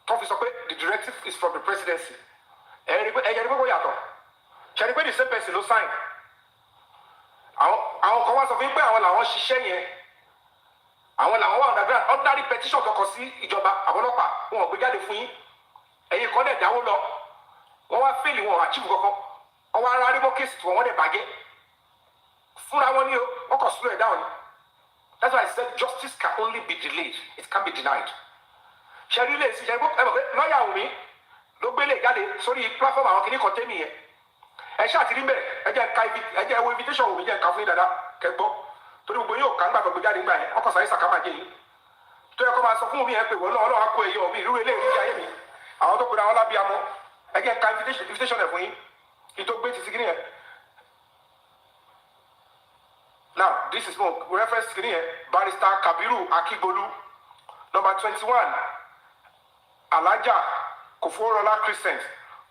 A: tó fi sọ pé the directive is from the presidency ẹ̀yẹ ni pé kò yàtọ̀ ṣẹ́rí pé the same person ló sign àwọn kan wá sọ fún pé àwọn làwọn ṣiṣẹ́ yẹn àwọn làwọn wà underground ordinary petition kọkọ sí ìjọba àwọn ọlọ́pàá wọn ò gbé jáde fún yín ẹ̀yin kan dẹ̀ dáwó lọ wọ́n wá fẹ́ẹ̀lì wọn àchíìfù kankan wọ́n wá rárí mọ́ kéèsì tí wọ́n dẹ̀ bàjẹ́ fúnra wọn ní o wọ́n kàn slow it down that's why I said justice can only be delayed it can't be denied ṣẹ́rí lè sí ṣẹ́rí lọ́ọ̀yà Wùmí ló gbélé jáde sórí platform àwọn kìnnìkan tẹ́mì yẹn ẹ ṣáà ti rí bẹ́ẹ̀ ẹ jẹ́ wo invitation Wùmí jẹ́ ká fún yín dáadáa kẹgbọ́ torí gbogbo yóò ká nígbà tó gbé jáde nígbà yẹn ọkọ̀ sàyẹ́ sàkámà jẹ́ yìí tó yẹ kó máa sọ fún mi yẹn pé wọ́n náà á kó èyàn mi ìrú eléyìí ní ayé mi àwọn tó pera wọn lábíàmọ́ ẹgẹ́ ka invitation ẹ̀ fún yín kí tó gbé títí kí nìyẹn. Now, this is more reference to Barrister Kabiru Akigbolu, number 21, Alaja Koforola Crescent,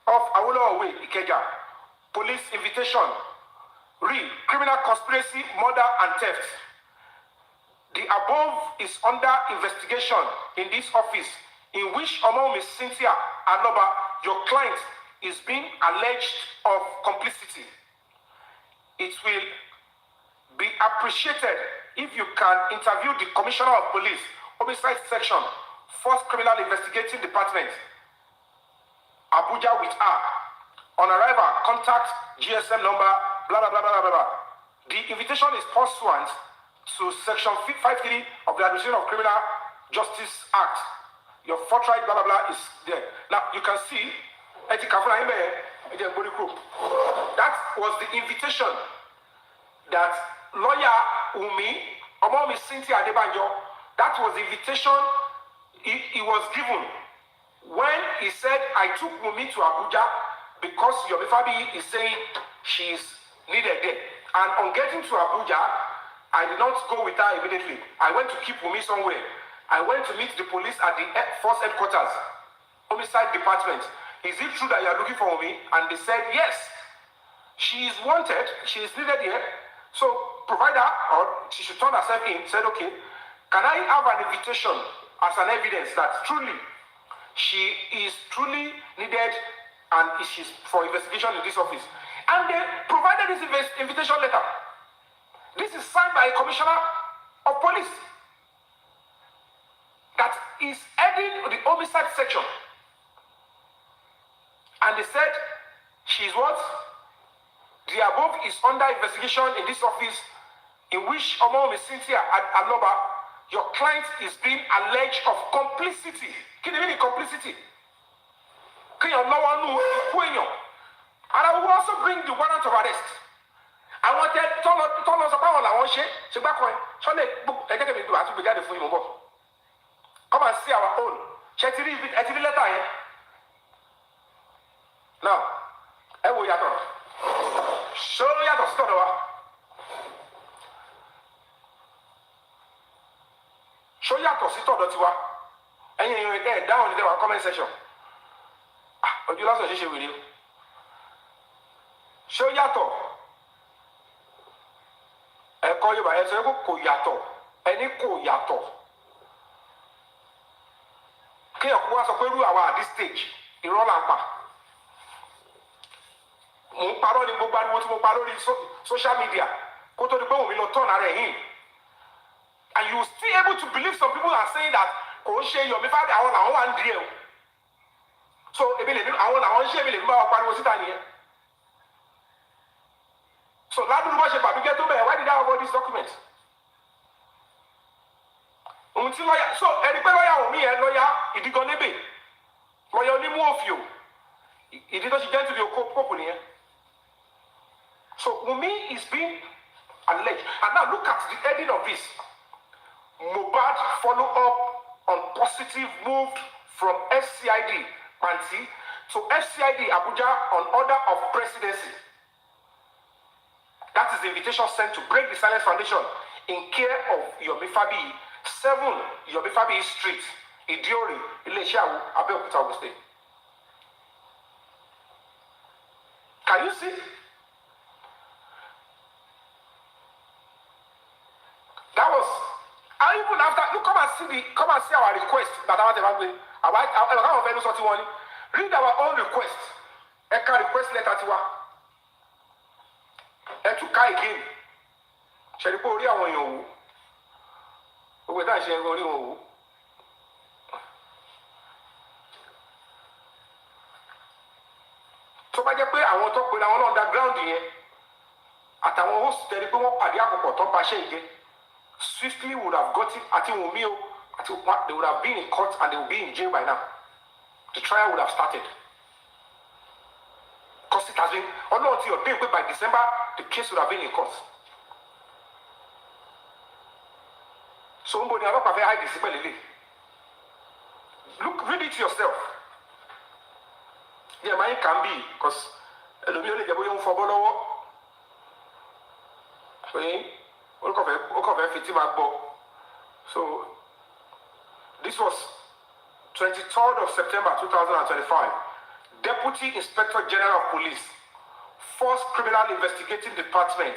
A: off Awolowo Way, Ikeja. Police invitation. Read, criminal conspiracy, murder and theft. The above is under investigation in this office, in which Omowummi Cynthia Aloba, your client, is being alleged of complicity. It will be appreciated if you can interview the Commissioner of Police, Homicide Section, 1st Criminal Investigating Department, Abuja with her. On arrival, contact GSM number, blah, blah, blah, blah, blah, blah. The invitation is pursuant to Section 53 of the Administration of Criminal Justice Act. Your forthright, blah, blah, blah, is there. Now, you can see, that was the invitation that lawyer Omowummi Cynthia Adebanjo, that was the invitation he was given when he said, I took Wunmi to Abuja because Yomi FABAYI is saying she's needed there. And on getting to Abuja, I did not go with her immediately. I went to keep Wunmi somewhere. I went to meet the police at the force headquarters, Homicide Department. Is it true that you are looking for Wunmi? And they said, yes, she is wanted, she is needed here. So provide her, or she should turn herself in, said, okay, can I have an invitation as an evidence that truly she is truly needed and she's for investigation in this office? And they provided this invitation letter. This is signed by a commissioner of police that is heading the homicide section. And they said, she's what? The above is under investigation in this office in which Omowummi Cynthia Aloba, your client is being alleged of complicity. Can you mean complicity? Can you know? And I will also bring the warrant of arrest. I wanted to tell us about all I want to come and see our own. Now, I will show you the story. Show you the story. And you're there down in the comment section. But you also share with you. Show you the I call you by a Koyato. Any Koyato. Can you go at this stage? In Roland. Social media, and you still able to believe some people are saying that Yomi FABAYI so so why did I have all these documents? So he did not get to the couple here. So Wunmi is being alleged. And now look at the heading of this. Mohbad follow up on positive move from s3yi Panti to s3yi Abuja on order of presidency. That is the invitation sent to break the silence foundation in care of Yomi FABAYI, 7 Yomi FABAYI Street, Idiori, Ileshawu, Abeokuta, Ogun State. Can you see? That was, and even after, look, come and see our request that I want to make. Read our own request. Eka request letter to her. And to Kai again. Shall you go on you? Who that shall go on? So by the way, I want to put on underground here. At our host, there is no one swiftly would have got it at Wunmi. They would have been in court and they would be in jail by now. The trial would have started. Because it has been, until you're being paid by December, the case would have been in court. So, somebody have not hide this. Look, read it yourself. Yeah, mine can be, because so this was 23rd of September 2025. Deputy Inspector General of Police, Force Criminal Investigating Department,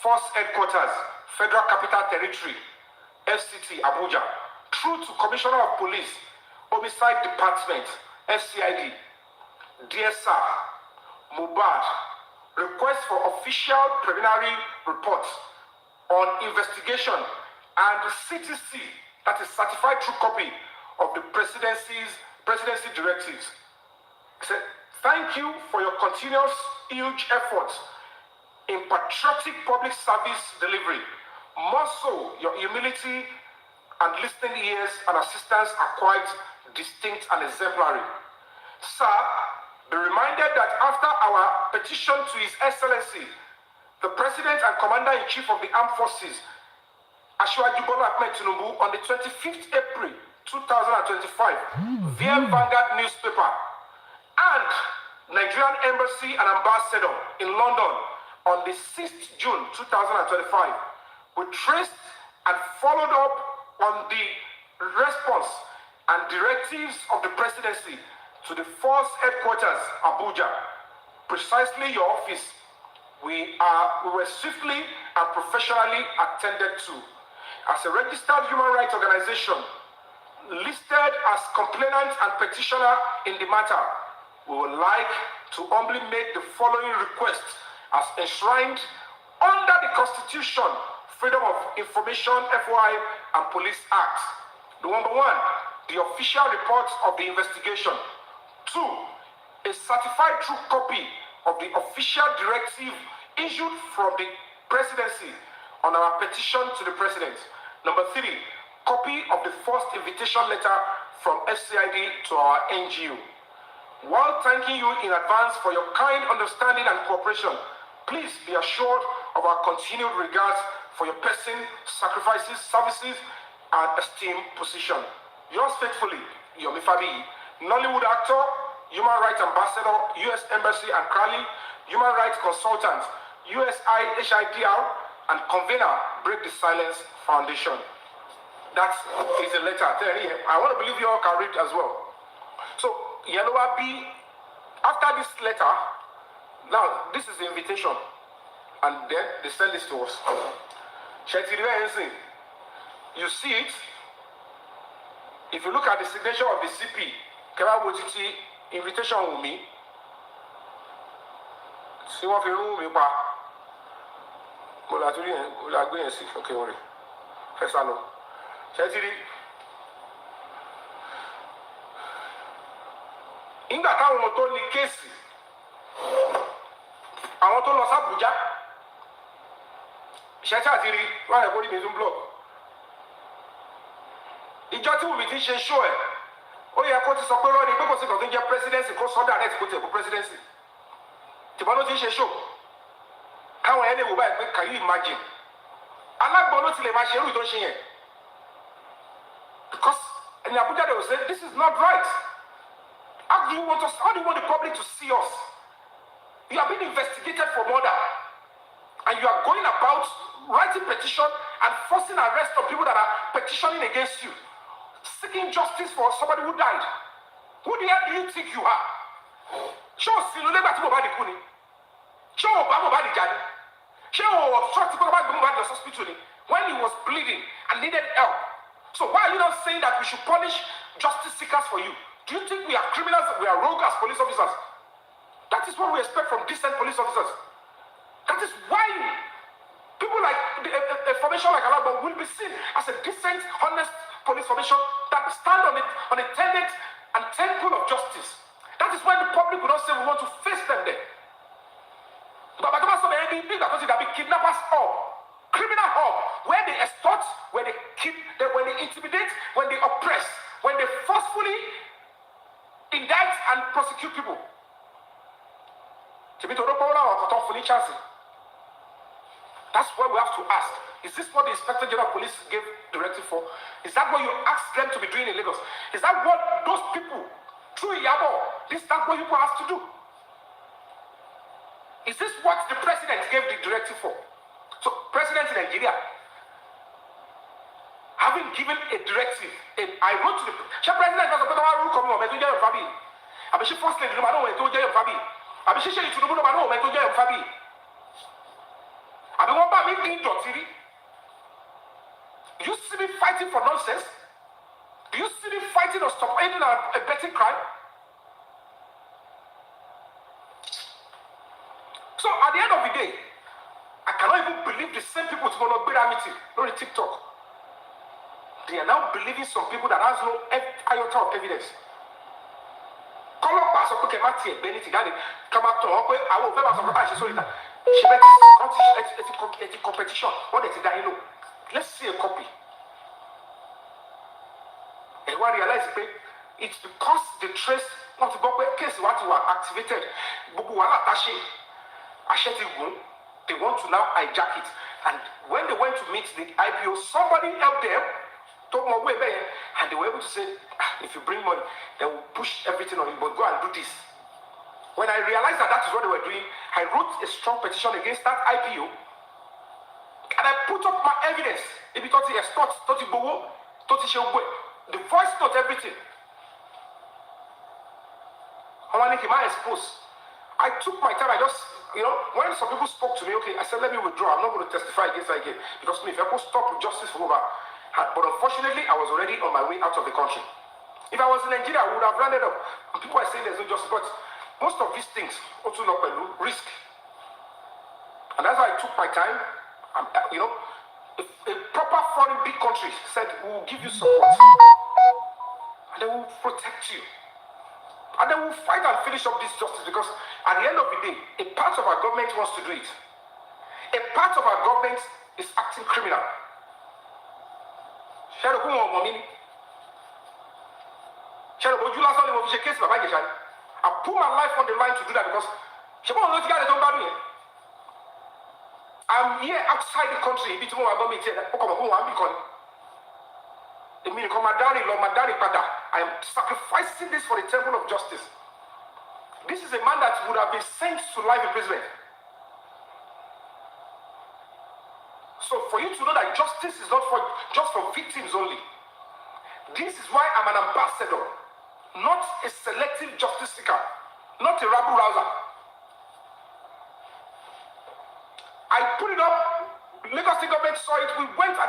A: Force Headquarters, Federal Capital Territory, FCT, Abuja, through to Commissioner of Police, Homicide Department, s3yi. Dear Sir, Mubad, request for official preliminary report on investigation and CTC, that is certified true copy of the presidency directives. Thank you for your continuous huge efforts in patriotic public service delivery. More so, your humility and listening ears and assistance are quite distinct and exemplary. Sir, be reminded that after our petition to His Excellency, the President and Commander-in-Chief of the Armed Forces, Asiwaju Bola Ahmed Tinubu, on the 25th April 2025, via Vanguard newspaper, and Nigerian Embassy and Ambassador in London on the 6th June 2025, we traced and followed up on the response and directives of the Presidency to the Force Headquarters, Abuja, precisely your office. We were swiftly and professionally attended to. As a registered human rights organization, listed as complainant and petitioner in the matter, we would like to humbly make the following request as enshrined under the Constitution, Freedom of Information, FOI, and Police Act. Number one, the official report of the investigation. Two, a certified true copy of the official directive issued from the Presidency on our petition to the President. Number three, copy of the first invitation letter from s3yi to our NGO. While thanking you in advance for your kind understanding and cooperation, please be assured of our continued regards for your person, sacrifices, services, and esteemed position. Yours faithfully, Yomi FABAYI, Nollywood actor, human rights ambassador, U.S. Embassy and Crowley, human rights consultant, USIHIDR, and convener, Break the Silence Foundation. That is a letter. I want to believe you all can read as well. So, Yellowa B, after this letter, now this is the invitation, and then they send this to us. You see it. If you look at the signature of the CP, invitation with me. See what you do, me pa. Okay, worry. First I know. Nígbà táwọn tó ní kéèsì, àwọn tó lọ s'Abuja, ṣẹ́tí àti rí wọ́n rẹ̀ kó rí mi zoom blog. Ìjọ tí Wùmí ti ṣe ṣó ẹ̀, ó yẹ kó ti sọ pé rọ́ọ̀nì pé kò sí kan tó ń jẹ́ presidency kó sọ́dà rẹ̀ tí kò tẹ̀ kó presidency. Tìbọn ló ti ṣe ṣó. Káwọn ẹ̀ lè wò báyìí pé can you imagine? Alágbọ̀n ló ti lè máa ṣe irú ìtò ṣe yẹn. Because in Abuja they will say this is not right. How do you want the public to see us? You are being investigated for murder. And you are going about writing petition and forcing arrest of people that are petitioning against you. Seeking justice for somebody who died. Who the hell do you think you are? Show Siluleba to Mobadi Kuni. Show Obama Mobadi Jani. Show obstructed Mobadi hospital when he was bleeding and needed help. So why are you not saying that we should punish justice seekers for you? Do you think we are criminals, we are rogue as police officers? That is what we expect from decent police officers. That is why people like a formation like Alaba will be seen as a decent, honest police formation that stand on a tenet and temple of justice. That is why the public will not say we want to face them there. But they be kidnappers hub, criminal hub, where they extort, where they keep, when they intimidate, when they oppress, when they forcefully indict and prosecute people. That's what we have to ask. Is this what the Inspector General of Police gave directive for? Is that what you asked them to be doing in Lagos? Is that what those people, through IYABO, that's what people have to do? Is this what the president gave the directive for? So, President in Nigeria, having given a directive, I wrote to the president was a better rule coming on Metuja Fabi. I be she first lady, no matter when Metuja Fabi. I be she to the no matter when Metuja Fabi. I be one by me in Dotiri. Do you see me fighting for nonsense? Do you see me fighting or stop aiding a betting crime? So at the end of the day, I cannot even believe the same people who will not be meeting, not the TikTok. They are now believing some people that has no iota of evidence. Come up as a Pokemati, Benity, come up to I will never surprise you. So she bet it's a competition. What is it that you know? Let's see a copy. And what I realize is it's because the trace not to go case what you are activated. They want to now hijack it. And when they went to meet the IPO, somebody helped them, took more way there, and they were able to say, if you bring money, they will push everything on you, but go and do this. When I realized that that is what they were doing, I wrote a strong petition against that IPO, and I put up my evidence. If you thought he exports, thought he go, thought he should go, the voice note, everything. How many can I expose? I took my time. I just, when some people spoke to me, okay, I said, let me withdraw. I'm not going to testify against that again. Because if I could stop justice for over. But unfortunately, I was already on my way out of the country. If I was in Nigeria, I would have rounded up. And people are saying there's no justice. But most of these things also not risk. And that's why I took my time. If a proper foreign big country said, we will give you support. And they will protect you. And then we'll fight and finish up this justice, because at the end of the day, a part of our government wants to do it. A part of our government is acting criminal. I put my life on the line to do that because I'm here outside the country. I am sacrificing this for the temple of justice. This is a man that would have been sent to life imprisonment. So for you to know that justice is not just for victims only. This is why I'm an ambassador, not a selective justice seeker, not a rabble rouser. I put it up, Lagos State government saw it, we went,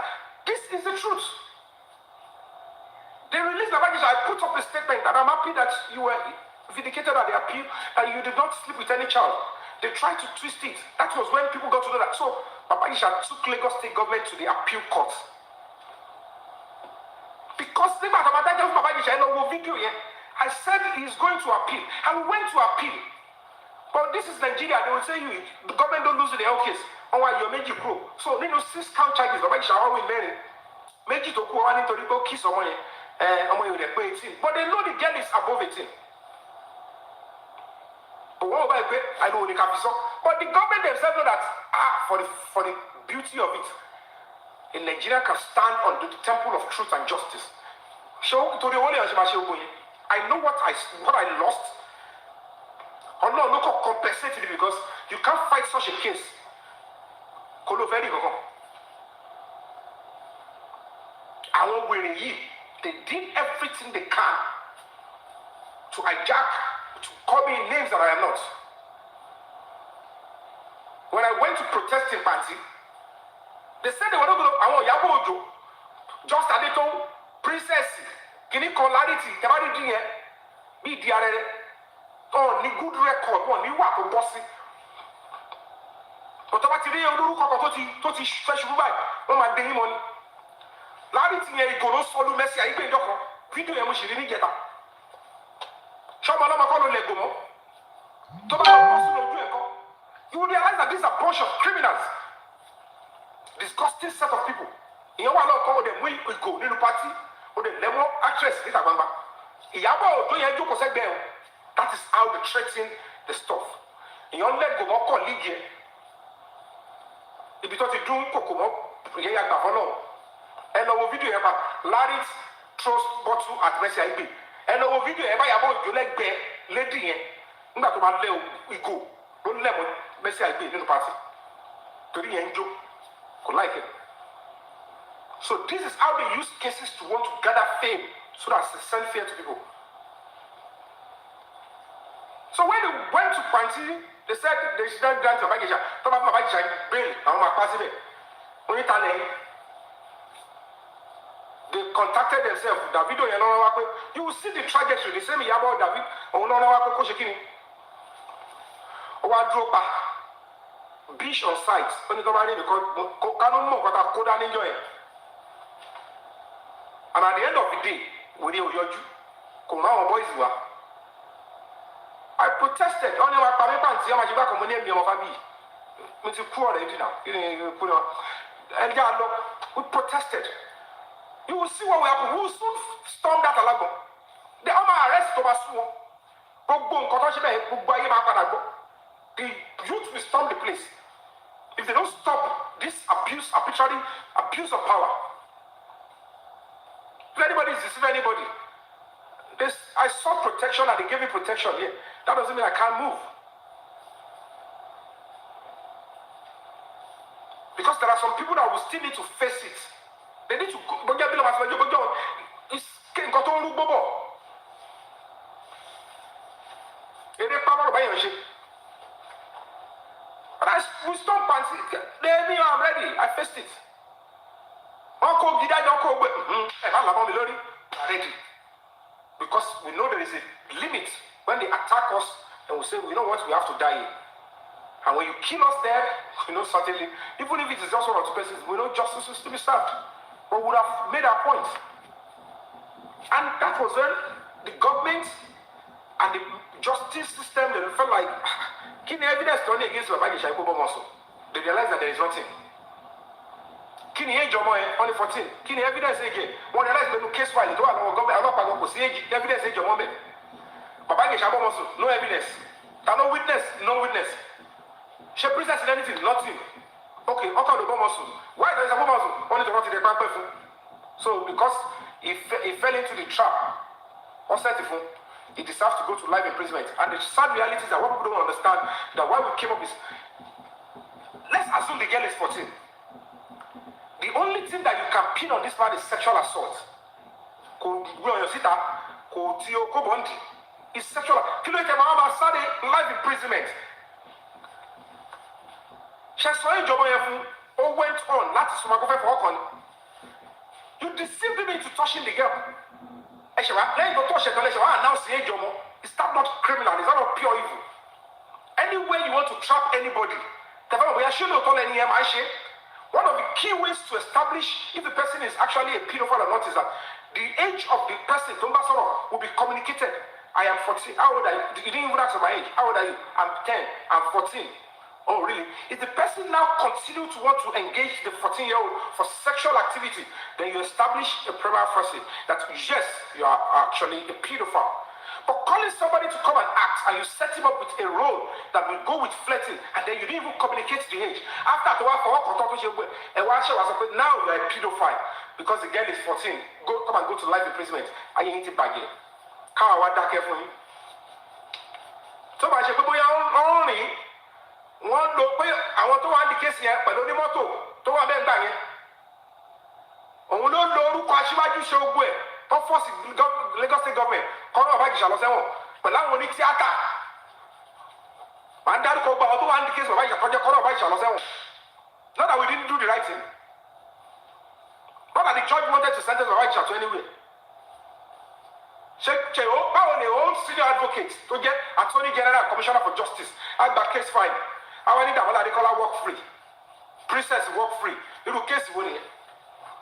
A: this is the truth. They released the package. I put up a statement that I'm happy that you were vindicated at the appeal and you did not sleep with any child. They tried to twist it. That was when people got to know that. So, Papa Isha took Lagos State government to the appeal court. Because I said he's going to appeal. And we went to appeal. But this is Nigeria. They will say the government don't lose in their own case. Oh, why you're Meji Pro. So, 6 count charges. Papa Isha always made it. Meji to go on into the kiss someone. But they know the girl is above 18. I know the capital. But the government themselves know that for the beauty of it, in Nigeria can stand on the temple of truth and justice. So to the only I know what I lost. Oh no, compensate it because you can't fight such a case. I won't win ye. They did everything they can to hijack, to call me names that I am not. When I went to protest in Panti, they said they were not going to, IYABO Ojo, just a little princess, Guinea Colarity, be the oh, ni good record, one, ni wako bossy. But about today, you do to fresh Dubai, on my daily money. Larity ye go no solo Messi I be doko video e mo shiri ni geta shoma la makolo lego mo to ba boss no do eko you will realize that these are a bunch of criminals, disgusting set of people. In your one call them we go nínú party or the level actress nita gbangba IYABO Ojo ye joko segbe o. That is how they threaten the stuff. In your leg go mo colleague ibi tó ti dún kòkò mọ́ ìyẹn yàgbà fọ́nà ẹ lọ wo fídíò yẹn pa Larry throws bottle at Mercy Aigbe ẹ lọ wo fídíò yẹn bá Ìyábọ̀ Òjó lẹ́gbẹ̀ẹ́ lédì yẹn nígbà tó máa lé ìgò ló lẹ̀ mọ́ Mercy Aigbe nínú pàtì torí yẹn ń jó kò láìpẹ́. So this is how they use cases to want to gather fame so that they send fear to people. So when they went to Panti, they said they should not grant Babajisha. Top of Babajisha bail, they contacted themselves. Davido, you will see the trajectory. They say me about David. Beach on site. And at the end of the day, we boys were. I protested. Only my parents and my community of Fabi. We protested. You will see what will happen. We will soon storm that Alago. They are my arrest Thomas. The youth will storm the place. If they don't stop this abuse, arbitrary abuse of power. If anybody is deceiving anybody, I saw protection and they gave me protection here. That doesn't mean I can't move. Because there are some people that will still need to face it. They need to go. It's got to look bobo. But we stop fancy. They I'm ready. I faced it. Ready. Because we know there is a limit when they attack us and we say, you know what, we have to die here. And when you kill us there, certainly, even if it is just one or two persons, we know justice is to be served. But we would have made our point. And that was when the government and the justice system, they felt like, give the evidence only against Babajisha Muscle. They realized that there is nothing. Kini age only 14. Kini evidence again. One realize the case file. Do I know government? I don't see evidence age moment. Babajisha Muscle, no evidence. No witness, no witness. She presents anything, nothing. Okay, okay, the muscle. Why does a muscle only to run to the pamper? So because he fell into the trap, he deserves to go to life imprisonment. And the sad reality is that what people don't understand, that why we came up is, let's assume the girl is 14. The only thing that you can pin on this man is sexual assault. It's sexual. Life imprisonment. She went on. You deceived him into touching the girl. It's not not criminal, it's not pure evil. Anywhere you want to trap anybody, one of the key ways to establish if the person is actually a pedophile or not is that the age of the person will be communicated. I am 14. How old are you? You didn't even ask my age. How old are you? I'm 10. I'm 14. Oh, really? If the person now continue to want to engage the 14-year-old for sexual activity, then you establish a primary facie that yes, you are actually a pedophile. But calling somebody to come and act and you set him up with a role that will go with flirting and then you didn't even communicate the age. After the now you are a pedophile because the girl is 14. Come and go to life imprisonment. And you need it back here. How I want that carefully. So I say, only one look, I want to want the case here, but only moto to want them back here. On no low, Kwashimaji show where, not force Lagos State government, Kono Babajisha Losemo, but now we need theater. And that go about to want the case of Kono Babajisha Losemo. Not that we didn't do the right thing. Not that the judge wanted to sentence Babajisha to anywhere. Senior advocate to get Attorney General Commissioner for Justice, I back case file. I want they call her work free. Princess work free. Little case winning.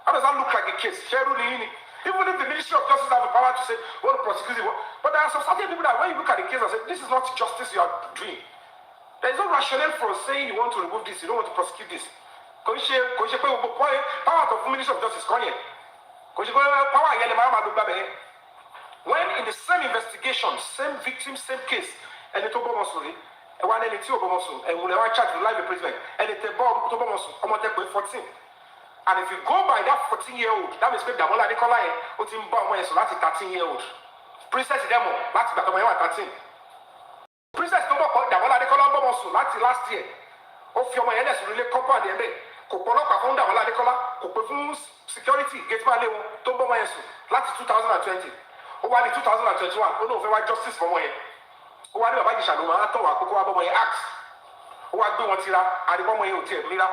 A: How does that look like a case? Even if the Ministry of Justice have the power to say, what to prosecute it, but there are some certain people that when you look at the case and say, this is not justice you are doing. There is no rationale for saying you want to remove this, you don't want to prosecute this. Power of the Ministry of Justice, power when in the same investigation, same victim, same case, and it ẹ wá lẹ́ni tí ò bọ́mọ sùn ẹ wùlẹ̀ wá chat with live imprisonment ẹni tẹ bọ́ tó bọ́mọ sùn ọmọ tẹ pé 14 and if you go by that 14-year-old that means pé Dàmọ́lá Adékọ́lá yẹn ó ti ń bá ọmọ yẹn sùn láti 13-year-old princess demo láti gbàtọ́ ọmọ yẹn wà 13 princess tó bọ̀ kọ́ Dàmọ́lá Adékọ́lá bọ́mọ sùn láti last year ó fi ọmọ yẹn lẹ̀ sùn nílé compound yẹn bẹ́ẹ̀ kò pọ̀ ọlọ́pàá fún Dàmọ́lá Adékọ́lá kò pé fún security gate man lé wọn tó bọ́mọ yẹn sùn láti 2020 ó wá ní 2021 ó lóun fẹ́ wá justice fọmọ yẹn ó wá ní bàbá Ìjẹ̀ṣà ló máa tọ̀ wá kókó wá bọ́mọ yẹn act ó wá gbé wọn tira àríbọ́mọ yẹn ò tiẹ̀ níra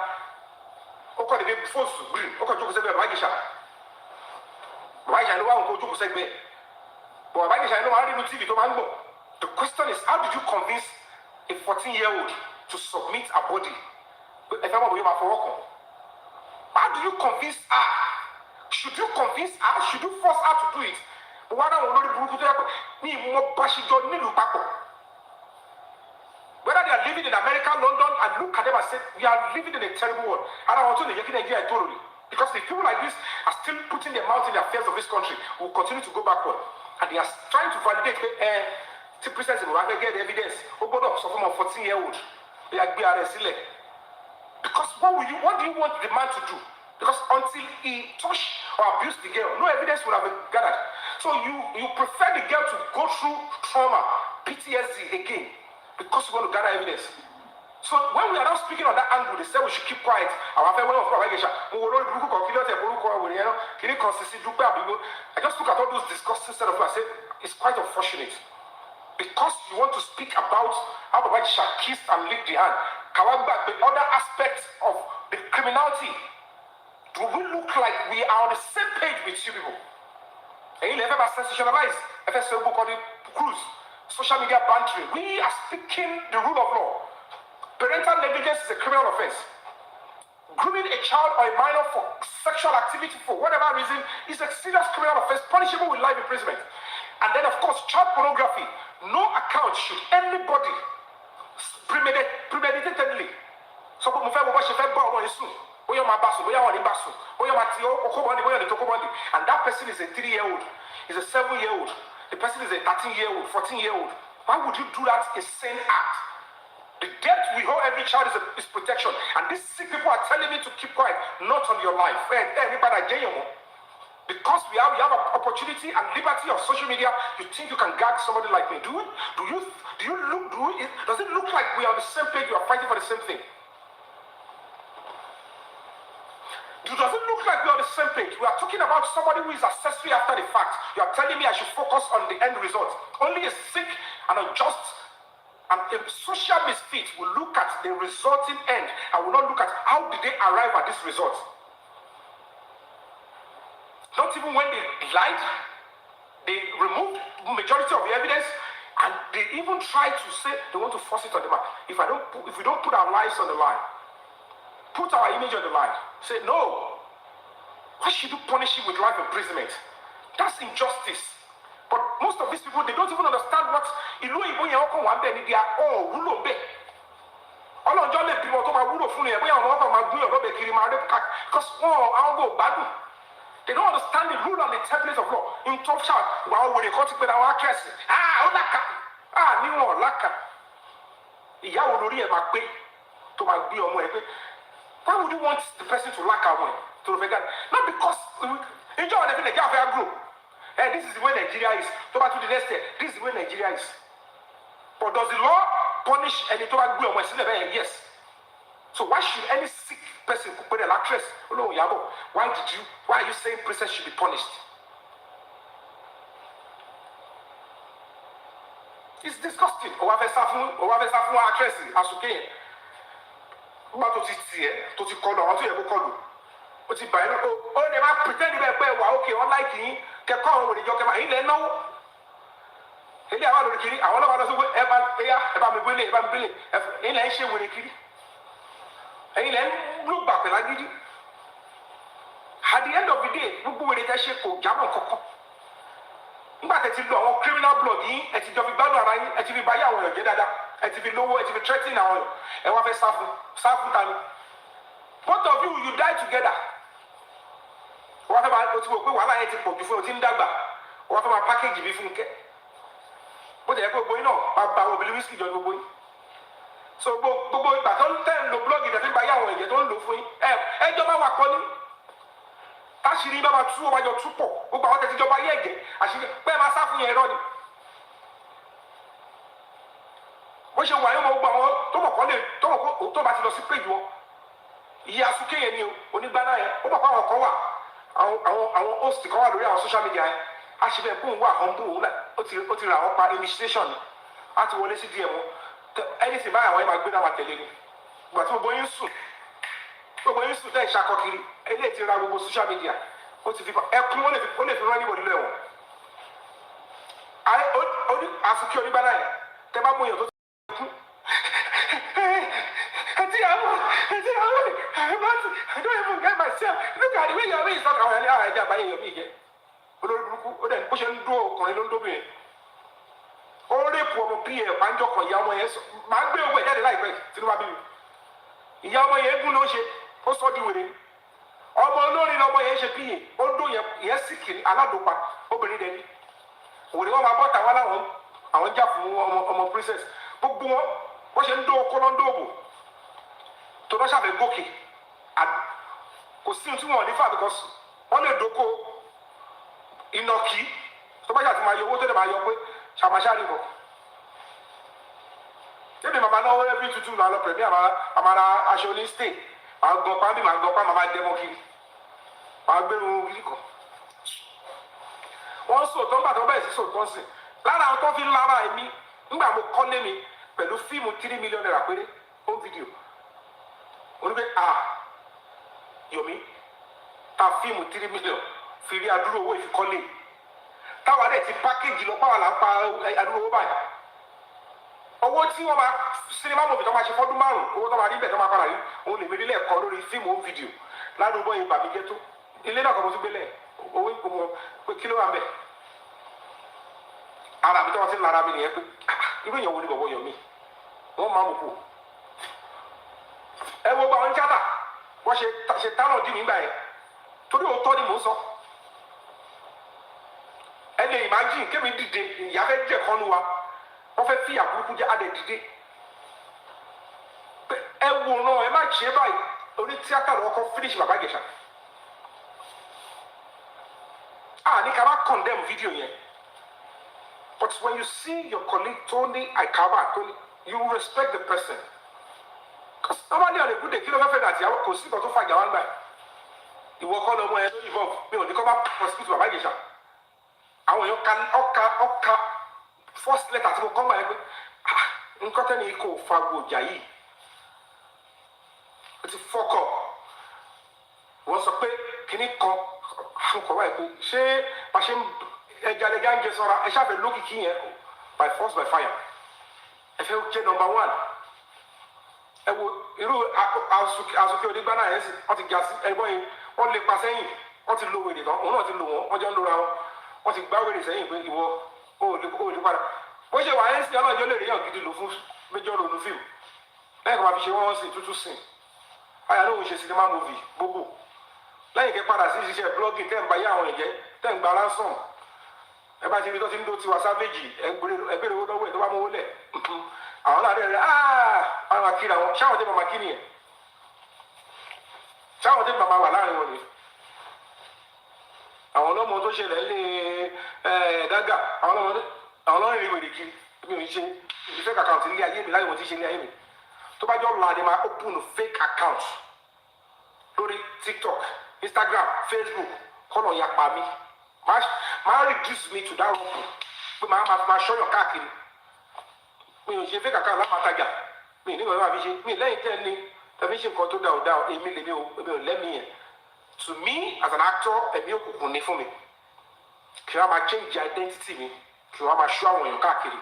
A: ó kọ́ dédé fóòsù green ó kọ́ jókòó sẹ́gbẹ́ bàbá Ìjẹ̀ṣà ló wá òun kó jókòó sẹ́gbẹ́ bọ̀ bàbá Ìjẹ̀ṣà ló máa rí inú TV tó máa ń gbọ̀. The question is, how did you convince a 14-year-old to submit her body? How do you convince her? Should you convince her? Should you force her to do it? Whether they are living in America, London, and look at them and say, we are living in a terrible world. And I want to make Nigeria totally. Because if people like this are still putting their mouth in the affairs of this country, we will continue to go backward. And they are trying to validate the president will get the evidence. So from a 14-year-old, they are because what do you want the man to do? Because until he touched or abused the girl, no evidence would have been gathered. So you prefer the girl to go through trauma, PTSD again, because you want to gather evidence. So when we are now speaking on that angle, they say we should keep quiet. I just look at all those discussions instead of I say it's quite unfortunate. Because you want to speak about how Baba Ìjẹ̀ṣà kissed and licked the hand. However, the other aspects of the criminality, do we look like we are on the same page with you people? And you never sensationalize FSO book on the cruise, social media bantering. We are speaking the rule of law. Parental negligence is a criminal offense. Grooming a child or a minor for sexual activity for whatever reason is a serious criminal offense punishable with life imprisonment. And then, of course, child pornography. No account should anybody premeditatedly. So, and that person is a 3-year-old, is a 7-year-old, the person is a 13-year-old, 14-year-old. Why would you do that insane act? The debt we owe every child is protection. And these sick people are telling me to keep quiet, not on your life. Because we have an opportunity and liberty of social media, you think you can gag somebody like me. Does it look like we are on the same page, we are fighting for the same thing? Does it look like we are on the same page? We are talking about somebody who is accessory after the fact. You are telling me I should focus on the end result. Only a sick and unjust and a social misfit will look at the resulting end and will not look at how did they arrive at this result. Not even when they lied, they removed the majority of the evidence, and they even tried to say they want to force it on the man. If we don't put our lives on the line, put our image on the line, say no. Why should you punish him with life imprisonment? That's injustice. But most of these people, they don't even understand what they are all rule be. All on John people to my rule of because they don't understand the rule and the template of law. In top shot, wow, when they cut it with our case, new one, laka. To my be on way. Why would you want the person to lack our way? To forget? Not because enjoy the group. Hey, this is the way Nigeria is. To back to the next step. This is the way Nigeria is. But does the law punish any to agree on my yes. So why should any sick person put an actress? No, Yabo. Why are you saying princess should be punished? It's disgusting. Actress as okay. But to call on to call. But if I never pretend to be okay, unlike him, can call with the joke. I don't know. I want to look back and I did it. At the end of the day, we will get a shake for Jamon Coco. But it's a criminal blood, it's a job about it's a buy our Jeddah, it's a low, it's a threatening our and what is Safu. Both of you die together. What about what I ate before Tindaba? What about package before? But they are going on, but whiskey, don't go. so gbogbo ìgbà tó ń tẹ̀ ń lo blọ́ọ̀gì tẹ̀sí báyìí àwọn ẹ̀jẹ̀ tó ń lò fún yín ẹjọ́ máa wà pọ̀ ní táṣìírí bá máa tú ọba jọ tú pọ̀ gbogbo àwọn tẹ̀síjọba ayé ẹ̀jẹ̀ àṣírí pé máa sá fún yẹn irọ́ ni bó ṣe wà yín mo gbọ́ àwọn tó mọ̀ kọ́ lè tó bá ti lọ sí péjì wọn iye asúké yẹn ni o onígbáná yẹn ó mọ̀ pé àwọn kan wà àwọn host kan wà lórí àwọn social media yẹn a ṣe bẹ́ẹ̀ bóun wà ọ̀hún bóun ó ti ra àwọn pa initiation á ti wọlé sí díẹ̀ wọn ẹni sì báyà wọn yẹn máa gbé náà máa tẹ̀lé ni ìgbà tí gbogbo yín sùn tẹ́ ìṣakọ kiri eléyìí ti ra gbogbo social media ó ti fi ẹkún ó lè fi rán níbo nílò ẹ̀wọ̀n asúké onígbáná yẹn tẹ́ bá mú yẹn tó ti kú I don't even get myself. Look at the way your way is not going to be able to be able olórí burúkú ó dẹ̀ bó ṣe ń dún ọkùnrin ló ń dóbìnrin ó rèpù ọmọ bí ẹ̀ máa ń jọkàn ìyá ọmọ yẹn máa gbé owó ẹ̀ jáde láìpẹ́ tinubu abíbi ìyá ọmọ yẹn gún ló ṣe ó sọ di wèrè ọmọ olórin lọmọ yẹn ṣe píye ó dún yẹn sì kiri aládùúpa obìnrin dẹni òwèrè wọn máa bọ́ tàwọn àwọn jà fún ọmọ princess gbogbo wọn wọ́n ṣe ń dún ọkọ lọ́ ń dóòbò tó lọ́ ṣàfẹ́ gòkè kò sí ohun tí wọn ò ní fà because wọ́n lè dóko ìnàkí tó bá ṣàtìmọ̀ ayé owó tó lè máa yọ pé ṣàmàṣàrì bọ̀ tẹ́lẹ̀ màmá náà wọ́n rí tuntun lọ pẹ̀lú àmàrà aṣọ ní stay màá gbọ́n pa bí màá gbọ́n pa màmá dẹ́mọ́ kiri màá gbẹ́rù yìí kan wọ́n sọ tó ń bàtọ́ bẹ́ẹ̀ sí sọ tó ń sìn lára àwọn tó fi ń lára ẹ̀mí nígbà mo kọ́ lé mi pẹ̀lú fíìmù 3 million naira péré home video onígbé yomi ta fíìmù 3 million fi rí adúrò owó ìfikọ́lé táwa dẹ̀ ti pákéjì lọ pàwọn là ń pa adúrò owó báyìí owó tí wọ́n máa sinimá mọ̀bì tó máa ṣe fọ́dún márùn-ún owó tó máa rí bẹ̀ tó máa padà rí òun lè mérí lẹ́ẹ̀kan lórí fíìmù home video ládùúgbò yìí bàmí jẹ́ tó ilé náà kọ́ mo tún gbélé owó ìgbòmọ̀ pé kí ló wà ń bẹ̀ ara mi tí wọ́n ti ń lara mi nìyẹn pé irú èèyàn wo ni bọ̀bọ̀ yọ̀ mí wọ́n máa mú kú ẹ wo gba àwọn tíátà wọ́n ṣe tánà dì nígbà yẹn torí òótọ́ ni mò ń sọ ẹ lè imagine kémi dìde ìyá fẹ́ jẹ́ kọ́nu wa wọ́n fẹ́ fi àbúrúkú jẹ́ adẹ̀ dìde ẹ wò náà ẹ má ṣe báyìí orí tíátà lọ́wọ́ kọ́ finish bàbá Ìjẹ̀ṣà ní ká má condemn video yẹn but when you see your colleague Tony Aikaba you respect the person. Normally on a good day, kí ló fẹ́ fẹ́ dàtí àwọn kò sí nǹkan tó fàjà wọn gbà ìwọ kọ́ lọ́mọ ẹ ló involve mi ò ní kọ́ bá hospital bàbá Ìjẹ̀ṣà àwọn èèyàn ọkà first letter tí mo kọ́ gbà yẹn pé nǹkan tẹ́ni kò fa gbòjà yìí ó ti fọ́kọ̀ wọ́n sọ pé kíní kan kọ̀ wáyé pé ṣé bá ṣe ẹja lẹ́jà ń jẹ sọ́ra ẹ ṣàfẹ́ lókìkí yẹn by force by fire ẹ fẹ́ jẹ́ number 1. ẹ wo irú asòkè onígbà náà yẹn sì wọ́n ti ga sí ẹgbọ́n yìí wọ́n lè pa sẹ́yìn wọ́n ti lo wèrè tán òun náà ti lo wọ́n jọ ń lora wọn wọ́n ti gbá wèrè sẹ́yìn pé ìwọ ó lè padà bó ṣe wà ẹ́ sí ọlọ́jọ́ lè rí yàn gidi lò fún méjọ́ ronú fíìmù lẹ́yìn kan máa fi ṣe wọ́n sìn tútù sìn ayà lóhùn ṣe sinimá movie gbogbo lẹ́yìn kẹ́ padà sí ṣiṣẹ́ blogging tẹ́ ń ba yé àwọn ẹ̀jẹ̀ tẹ́ ń gba ransom ẹ bá ti rí tó ti ń dó tiwa savage ẹgbẹ́ owó lọ́wọ́ ẹ̀ tó bá mú owó lẹ̀ àwọn náà rẹ̀ àwọn akíra wọn ṣáwọn tẹ́ mọ̀ máa kí nìyẹn ṣáwọn tẹ́ mọ̀ máa wà láàrin wọn ni àwọn ọlọ́mọ tó ṣẹlẹ̀ lé dága àwọn ọlọ́rin rí wèrè kiri mi ò ní ṣe fake account ní ayé mi láyé wọn ti ṣe ní ayé mi tó bá jọ la ni máa open fake account lórí TikTok Instagram Facebook kọ́nà ya pa mí máa reduce me to that room pé máa ṣọ́yàn káàkiri mi ò ṣe fake account lápátajà mi ní ìwọ̀n máa fi ṣe mi lẹ́yìn tẹ́ ni tẹ́fí ṣe nǹkan tó dá ò dá èmi ò lẹ́mìí yẹn to me as an actor ẹ̀mí òkùnkùn ní fún mi kí wọ́n máa change identity mi kí wọ́n máa ṣọ́ àwọn èèyàn káàkiri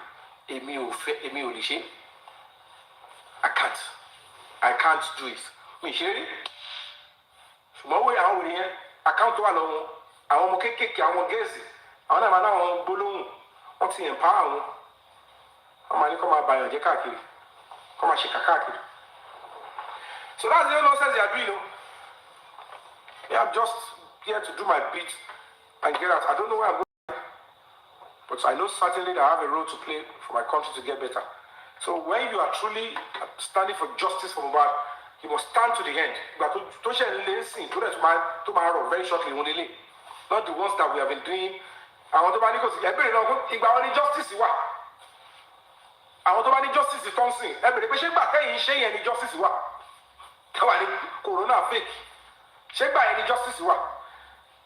A: èmi ò lè ṣe I can't do it mi ṣe rí ṣùgbọ́n wọ́n àwọn òrìn yẹn account wà lọ́wọ́ àwọn ọmọ kéékèèké àwọn gẹ̀ẹ́sì àwọn náà máa láwọn gbólóhùn wọ́n ti empower àwọn wọ́n máa ní kó máa bàyàn jẹ́ káàkiri kó máa ṣe káàkiri so that's the nonsense they are doing o yeah, I'm just here to do my bit and get out. I don't know where I'm going, but I know certainly that I have a role to play for my country to get better. So when you are truly standing for justice for Mohbad, you must stand to the end. But to share listen tomorrow very shortly only. Not the ones that we have been doing. I want to manage because justice. Àwọn tó bá ní justice tó ń sìn ẹ bèrè pé ṣé gbà kẹ́yìn ṣé yẹn ni justice wà káwá ní corona fake ṣé gbà yẹn ni justice wà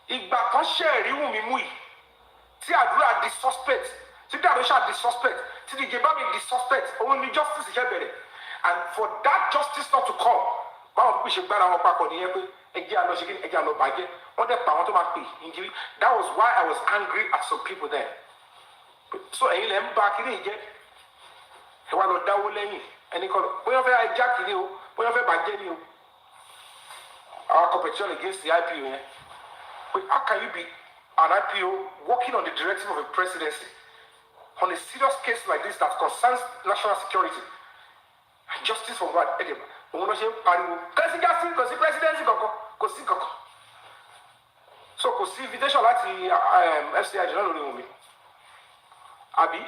A: ìgbà kan ṣe ẹ̀rí wù mí mú yìí tí àdúrà di suspect tí dàdúṣà di suspect tí dìje bá mi di suspect òun ni justice ṣe bẹ̀rẹ̀ and for that justice not to come báwọn pípé ṣe gbára wọn papọ̀ nìyẹn pé ẹjẹ́ àlọ́ ṣe kí ni ẹjẹ́ àlọ́ bàjẹ́ wọ́n dẹ̀ pa àwọn tó máa pè injury. That was why I was angry at some people there. So ẹ̀yin lẹ́ ń ba kí ni ìjẹ́ ẹ wá lọ dáwó lẹ́yìn ẹni kọ́ lọ bóyá fẹ́ ajá kìíní o bóyá fẹ́ bàjẹ́ ni o our competition against the IPO yẹn but how can you be an IPO working on the directive of a presidency on a serious case like this that concerns national security and justice for what ẹ̀dẹ̀ òun ló ṣe ń pariwo kò sí presidency kankan kò sí kankan so kò sí invitation láti s3yi náà lórí Wunmi àbí.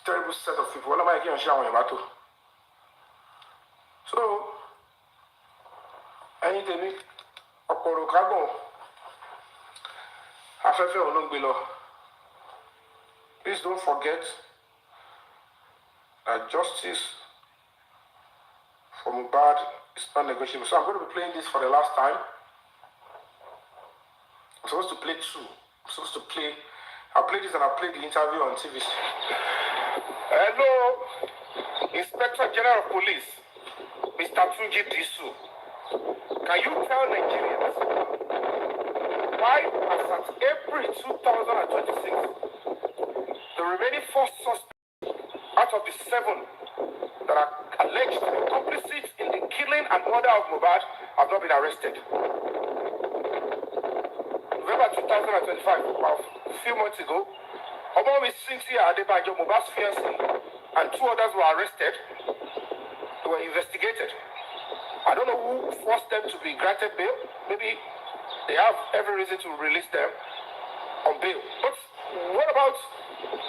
A: Terrible set of people. What am I getting on your So, anything, Okoro Kago, Afefe Olungbilo. Please don't forget that justice for Mohbad is not negotiable. So I'm going to be playing this for the last time. I'm supposed to play two. I'll play this and I'll play the interview on TV. Hello, Inspector General of Police, Mr. Tunji Disu. Can you tell Nigerians why, as at April 2026, the remaining 4 suspects out of the 7 that are alleged to be complicit in the killing and murder of Mohbad have not been arrested? November 2025, about a few months ago, Omomi Cynthia Adebayo, Mohbad's fiancé, and 2 others were arrested. They were investigated. I don't know who forced them to be granted bail. Maybe they have every reason to release them on bail. But what about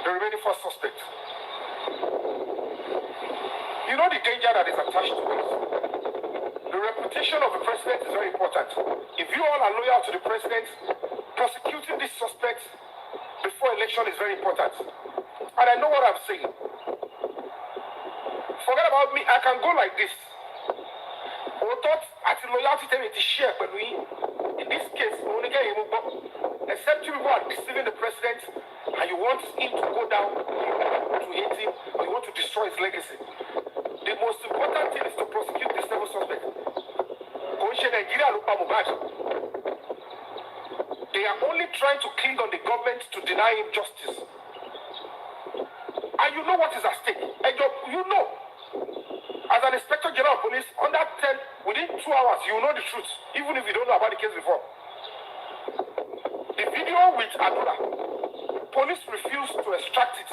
A: the remaining 4 suspects? You know the danger that is attached to this. The reputation of the president is very important. If you all are loyal to the president, prosecuting these suspects before election is very important. And I know what I'm saying. Forget about me, I can go like this. Loyalty to share, but in this case, except you people are deceiving the president and you want him to go down, you want to hate him, or you want to destroy his legacy. The most important thing is to prosecute this 7 suspects. They are only trying to cling on the government to deny him justice. And you know what is at stake. And you know, as an Inspector General of Police, within 2 hours, you know the truth, even if you don't know about the case before. The video with Adura, police refused to extract it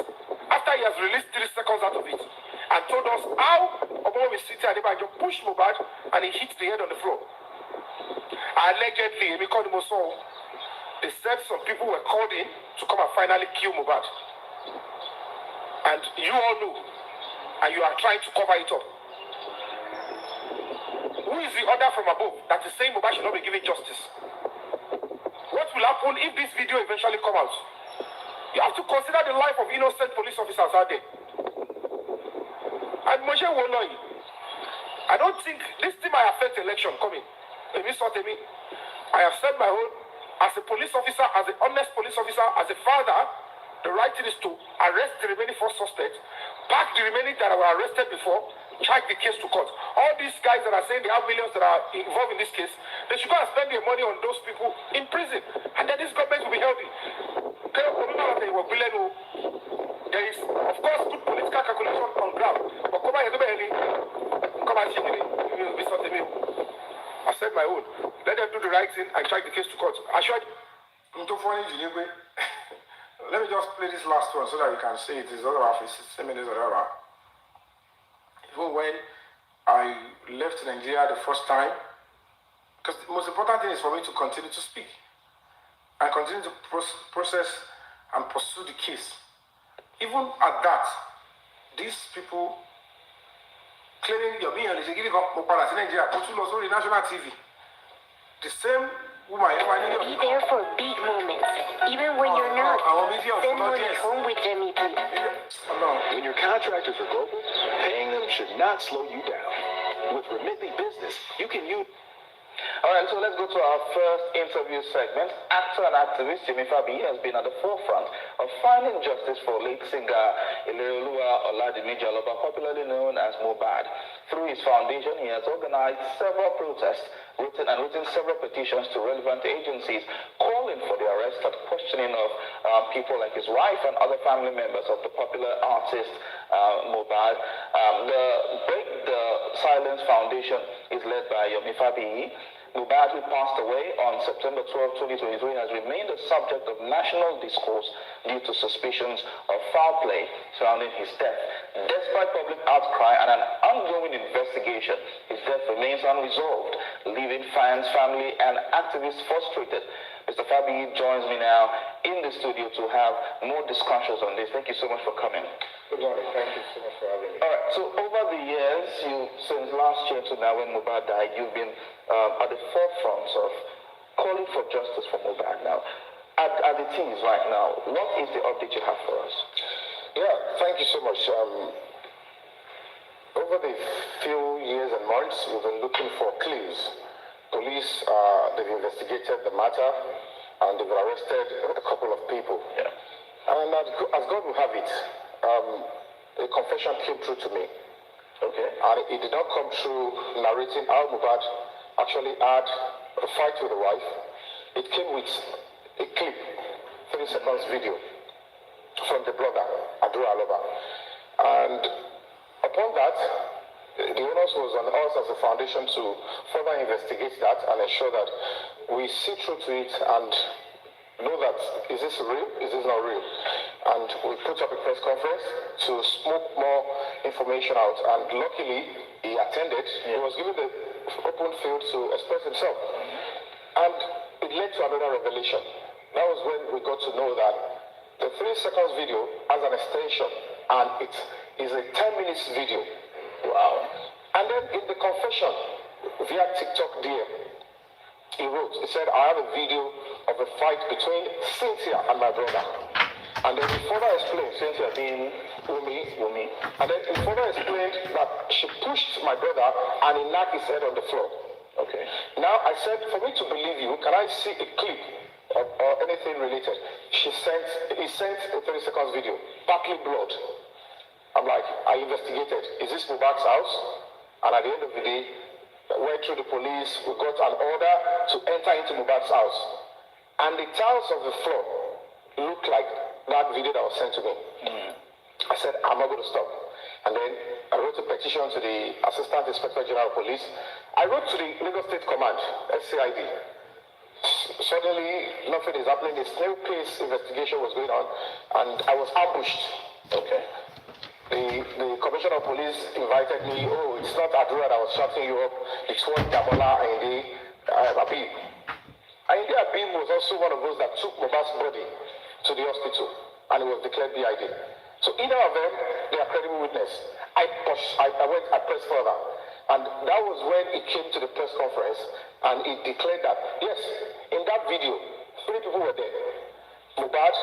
A: after he has released 3 seconds out of it and told us how Omomi City Adebayo pushed Mohbad and he hit the head on the floor. Allegedly, they said some people were called in to come and finally kill Mohbad. And you all know, and you are trying to cover it up. Who is the order from above that is saying Mohbad should not be given justice? What will happen if this video eventually comes out? You have to consider the life of innocent police officers out there. And Moshe Woloi, I don't think this thing might affect election coming. I have said my own. As a police officer, as an honest police officer, as a father, the right thing is to arrest the remaining 4 suspects, back the remaining that were arrested before, charge the case to court. All these guys that are saying they have millions that are involved in this case, they should go and spend their money on those people in prison. And then this government will be healthy. There is, of course, good political calculation on ground. But come on, I said my own. Let them do the right thing and charge the case to court. I should. Let me just play this last one so that you can see it. It's all about 16 minutes or whatever. Even when I left Nigeria the first time, because the most important thing is for me to continue to speak and continue to process and pursue the case. Even at that, these people claiming yomi and they give up Nigeria, also on national TV. The same woman.
D: Be there for big moments, even when you're not. Send money home with Jimmy, please.
E: When your contractors are global, paying them should not slow you down. With Remitly Business, you can use...
C: All right, so let's go to our first interview segment. Actor and activist FABAYI has been at the forefront of finding justice for late singer Ileoluwa Oladimiji Aloba, popularly known as Mohbad. Through his foundation, he has organized several protests, written several petitions to relevant agencies, calling for the arrest and questioning of people like his wife and other family members of the popular artist Mohbad. The Break the Silence Foundation is led by Yomi FABAYI. Mohbad, who passed away on September 12, 2023, has remained a subject of national discourse due to suspicions of foul play surrounding his death. Despite public outcry and an ongoing investigation, his death remains unresolved, leaving fans, family, and activists frustrated. Mr. FABAYI joins me now in the studio to have more discussions on this. Thank you so much for coming.
A: Good morning. Thank you so much for having me.
C: All right. So over the years, since last year to now, when Mohbad died, you've been at the forefront of calling for justice for Mohbad. Now, as it is right now, what is the update you have for us?
A: Yeah, thank you so much. Over the few years and months, we've been looking for clues. Police, they've investigated the matter, and they've arrested a couple of people.
C: Yeah.
A: And as God will have it, a confession came through to me.
C: Okay.
A: And it did not come through narrating how Mohbad actually had a fight with the wife. It came with a clip, 3 seconds video from the blogger, Adura Aloba. And upon that, the onus was on us as a foundation to further investigate that and ensure that we see through to it and know that is this real, is this not real? And we put up a press conference to smoke more information out, and luckily he attended. He was given the open field to express himself. And it led to another revelation. That was when we got to know that the 3 seconds video has an extension, and it is a 10 minutes video.
C: Wow.
A: And then in the confession via TikTok DM, he wrote, he said, I have a video of a fight between Cynthia and my brother. And then he further explained, Cynthia being Wumi, and then he further explained that she pushed my brother and he knocked his head on the floor.
C: Okay.
A: Now I said, for me to believe you, can I see a clip or anything related? He sent a 30 seconds video, partly blood. I'm like, I investigated. Is this Mohbad's house? And at the end of the day, went through the police, we got an order to enter into Mohbad's house. And the tiles of the floor looked like that video that was sent to me. I said, I'm not going to stop. And then I wrote a petition to the Assistant Inspector General of Police. I wrote to the Lagos State Command, s3yi. Suddenly, nothing is happening. The snail pace investigation was going on, and I was ambushed.
C: Okay.
A: The Commissioner of Police invited me. Oh, it's not Adura that was shouting you up. It's one Damola and the Abib. And the Abib was also one of those that took Mohbad's body to the hospital, and it was declared BID. So either of them, they are credible witness. I pressed further, and that was when it came to the press conference, and it declared that yes, in that video, 3 people were there: Mohbad,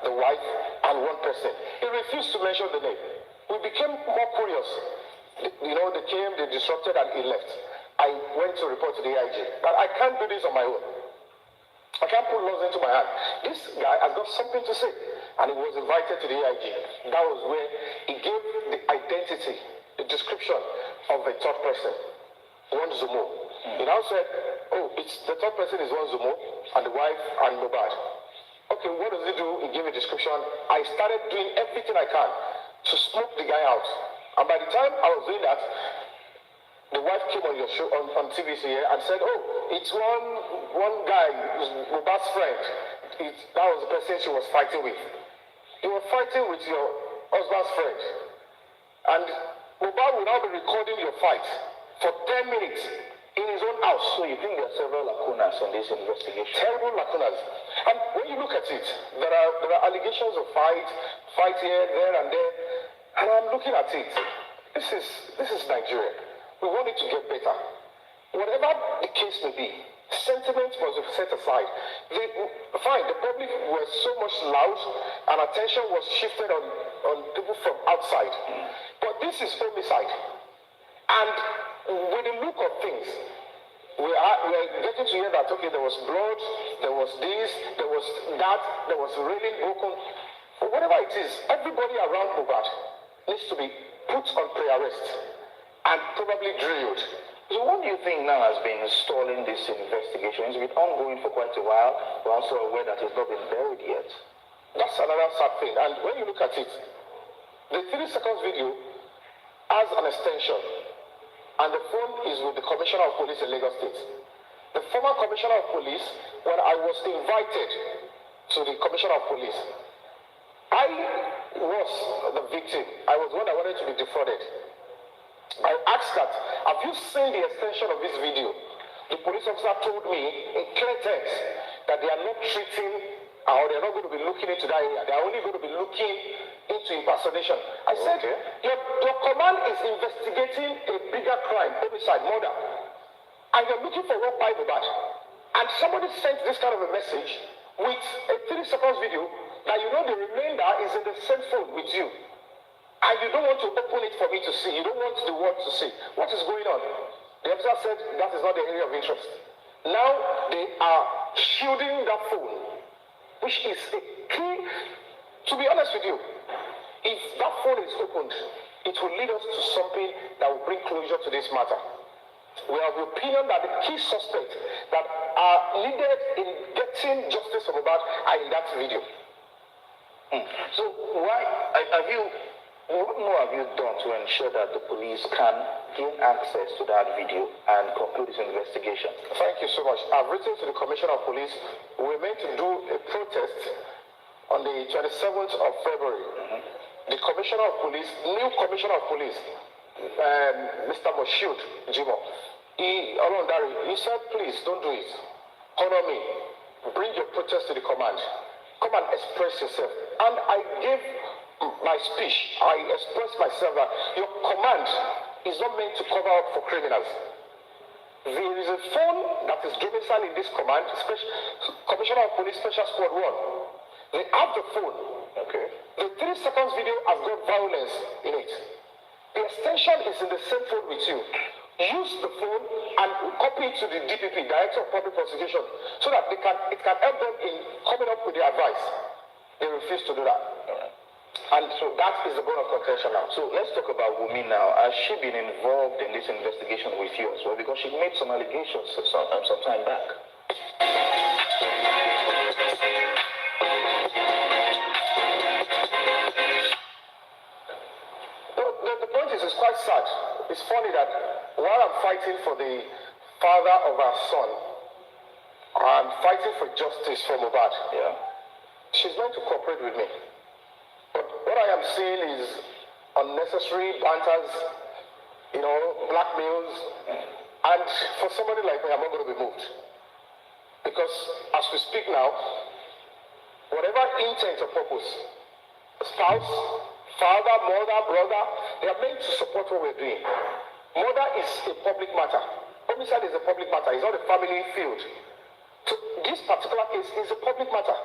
A: the wife, and 1 person. He refused to mention the name. We became more curious. They came, they disrupted, and he left. I went to report to the AIG that I can't do this on my own. I can't put laws into my hand. This guy has got something to say. And he was invited to the AIG. That was where he gave the identity, the description of the third person, one Zumo. He now said, oh, the third person is one Zumo, and the wife and Mohbad. Okay, what does he do? He gave a description. I started doing everything I can to smoke the guy out. And by the time I was doing that, the wife came on your show on TVC here and said, oh, it's one guy, Mohbad's friend. That was the person she was fighting with. You were fighting with your husband's friend. And Mohbad will now be recording your fight for 10 minutes.
C: in his own house.
E: So you think there are several lacunas on this investigation?
C: Terrible lacunas. And when you look at it, there are allegations of fight here, there, and there. And I'm looking at it. This is Nigeria. We want it to get better. Whatever the case may be, sentiment must be set aside. The public were so much loud, and attention was shifted on people from outside. But this is homicide. And with the look of things, we are getting to hear that, okay, there was blood, there was this, there was that, there was railing broken. Whatever it is, everybody around Mohbad needs to be put on pre-arrest and probably drilled.
E: So what do you think now has been stalling this investigation? It's been ongoing for quite a while. We're also aware that it's not been buried yet.
C: That's another sad thing. And when you look at it, the 3 seconds video has an extension. And the phone is with the Commissioner of Police in Lagos State. The former Commissioner of Police, when I was invited to the Commissioner of Police, I was the victim. I was one that wanted to be defrauded. I asked that, have you seen the extension of this video? The police officer told me in clear terms that they are not treating, or they are not going to be looking into that area. They are only going to be looking into impersonation. I said,
E: okay,
C: your command is investigating a bigger crime, homicide, murder, and you're looking for one by the bad. And somebody sent this kind of a message with a 3 seconds video that you know the remainder is in the same phone with you. And you don't want to open it for me to see. You don't want the world to see. What is going on? The officer said that is not the area of interest. Now they are shielding that phone, which is a key. To be honest with you, if that phone is opened, it will lead us to something that will bring closure to this matter. We have the opinion that the key suspects that are needed in getting justice for Mohbad are in that video.
E: So what more have you done to ensure that the police can gain access to that video and conclude this investigation?
C: Thank you so much. I've written to the Commissioner of Police. We're meant to do a protest on the 27th of February. The Commissioner of Police, new Commissioner of Police, Mr. Moshood Jimo, he said, please don't do it. Honor me. Bring your protest to the command. Come and express yourself. And I gave my speech. I expressed myself that your command is not meant to cover up for criminals. There is a phone that is domiciled in this command, Commissioner of Police Special Squad 1. They have the phone.
E: Okay.
C: The 3 seconds video has got violence in it. The extension is in the same phone with you. Use the phone and copy it to the DPP, Director of Public Prosecution, so that it can help them in coming up with the advice. They refuse to do that. And so that is the bone of contention now.
E: So let's talk about Wunmi now. Has she been involved in this investigation with you as well? Because she made some allegations some time back.
C: The point is, it's quite sad. It's funny that while I'm fighting for the father of our son, I'm fighting for justice for Mohbad.
E: Yeah.
C: She's meant to cooperate with me. But what I am seeing is unnecessary banters, blackmails, and for somebody like me, I'm not going to be moved. Because as we speak now, whatever intent or purpose, spouse, father, mother, brother, they are meant to support what we're doing. Murder is a public matter. Homicide is a public matter. It's not a family field. So this particular case is a public matter.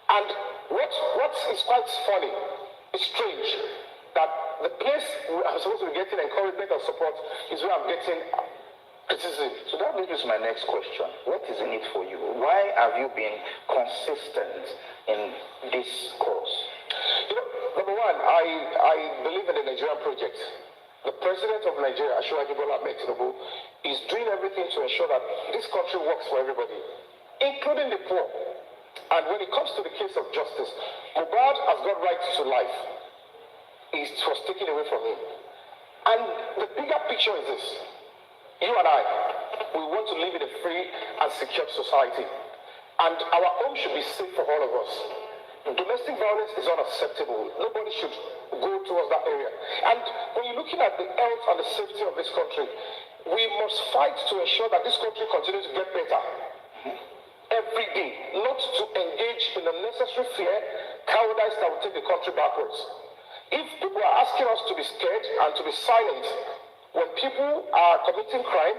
C: And what is quite funny, it's strange, that the place I'm supposed to be getting encouragement and support is where I'm getting criticism.
E: So that leads me to my next question. What is in it for you? Why have you been consistent in this cause?
C: Number one, I believe in the Nigerian project. The president of Nigeria, Bola Ahmed Tinubu, is doing everything to ensure that this country works for everybody, including the poor. And when it comes to the case of justice, Mohbad has got right to life. It was taken away from him. And the bigger picture is this. You and I, we want to live in a free and secure society. And our home should be safe for all of us. Domestic violence is unacceptable. Nobody should go towards that area. And when you're looking at the health and the safety of this country,
A: We must fight to ensure that this country continues to get better every day, not to engage in unnecessary fear, cowardice that will take the country backwards. If people are asking us to be scared and to be silent when people are committing crime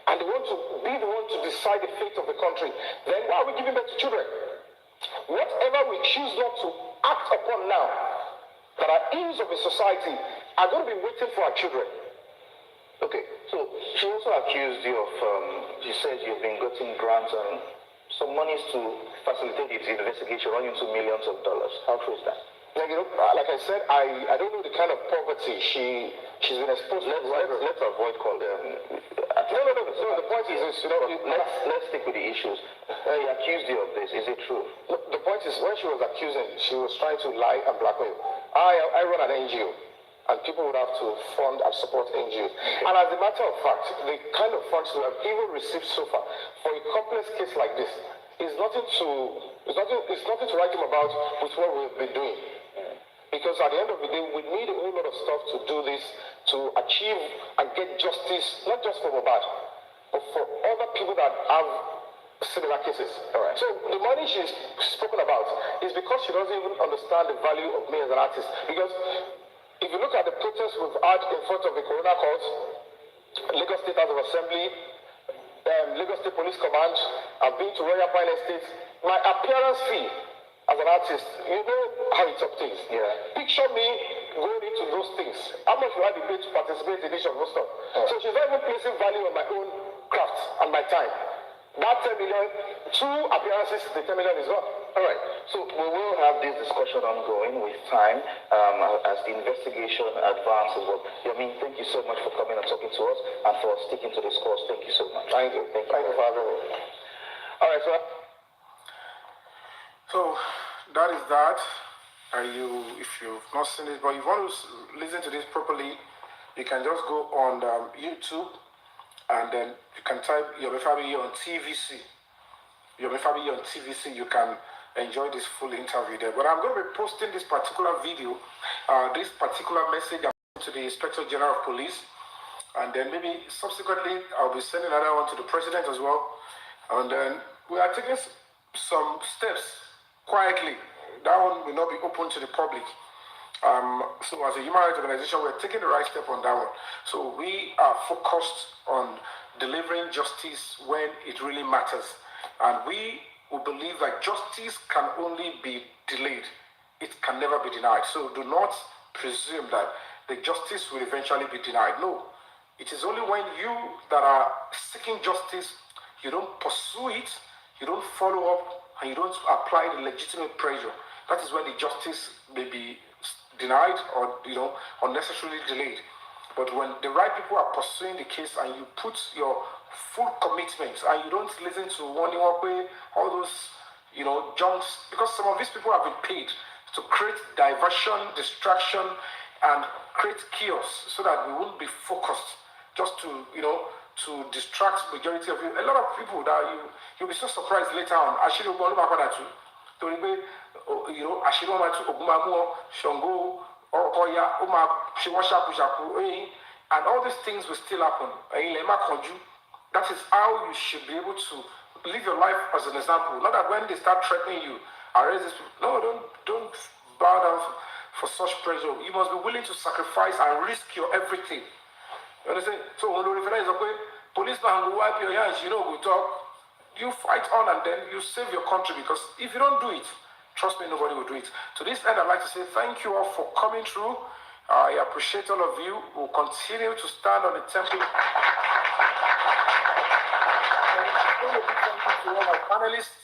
A: and they want to be the one to decide the fate of the country, then why are we giving birth to children? Whatever we choose not to act upon now that are ills of the society are going to be waiting for our children.
E: Okay, so she also accused you of, she says you've been getting grants and some monies to facilitate its investigation running into millions of dollars. How true is that?
A: Like I said, I don't know the kind of poverty she's been exposed to.
E: Let's avoid calling them.
A: No. The point is this,
E: let's stick with the issues. He accused you of this. Is it true?
A: The point is, when she was accusing, she was trying to lie and blackmail. I run an NGO, and people would have to fund and support NGOs. And as a matter of fact, the kind of funds we have even received so far for a complex case like this is nothing to write home about with what we've been doing. Because at the end of the day, we need a whole lot of stuff to do this, to achieve and get justice, not just for Mohbad, but for other people that have similar cases. All right. So the money she's spoken about is because she doesn't even understand the value of me as an artist. Because if you look at the protests we've had in front of the Corona Court, Lagos State House of Assembly, Lagos State Police Command, I've been to Royal Pine Estate, my appearance fee as an artist, you know how it's up things.
E: Yeah.
A: Picture me going into those things. How much will I be paid to participate in each of those stuff? Oh. So she's not even placing value on my own craft and my time. That 10 million, 2 appearances, the 10 million is gone.
E: All right. So we will have this discussion ongoing with time as the investigation advances. Well, Yomi, thank you so much for coming and talking to us and for sticking to this course. Thank you so much.
A: Thank you. Thank you for having me.
E: All right.
A: So that is that. If you've not seen it, but if you want to listen to this properly, you can just go on YouTube and then you can type Yomi FABAYI on TVC. Yomi FABAYI on TVC. You can enjoy this full interview there. But I'm going to be posting this particular video, this particular message to the Inspector General of Police, and then maybe subsequently I'll be sending another one to the President as well. And then we are taking some steps quietly. That one will not be open to the public. So as a human rights organization, we're taking the right step on that one. So we are focused on delivering justice when it really matters. And we will believe that justice can only be delayed. It can never be denied. So do not presume that the justice will eventually be denied. No. It is only when you that are seeking justice, you don't pursue it, you don't follow up, and you don't apply the legitimate pressure. That is when the justice may be denied or unnecessarily delayed. But when the right people are pursuing the case and you put your full commitment and you don't listen to all those junks, because some of these people have been paid to create diversion, distraction, and create chaos so that we won't be focused, just to distract majority of you. A lot of people that you'll be so surprised later on. Actually, Shango, and all these things will still happen. That is how you should be able to live your life as an example. Not that when they start threatening you, arrest this people. No, don't bow down for such pressure. You must be willing to sacrifice and risk your everything. You understand? So when the reference is policeman will wipe your hands, we talk. You fight on and then you save your country, because if you don't do it, trust me, nobody will do it. To this end, I'd like to say thank you all for coming through. I appreciate all of you. We'll continue to stand on the temple. Thank you to all my panelists,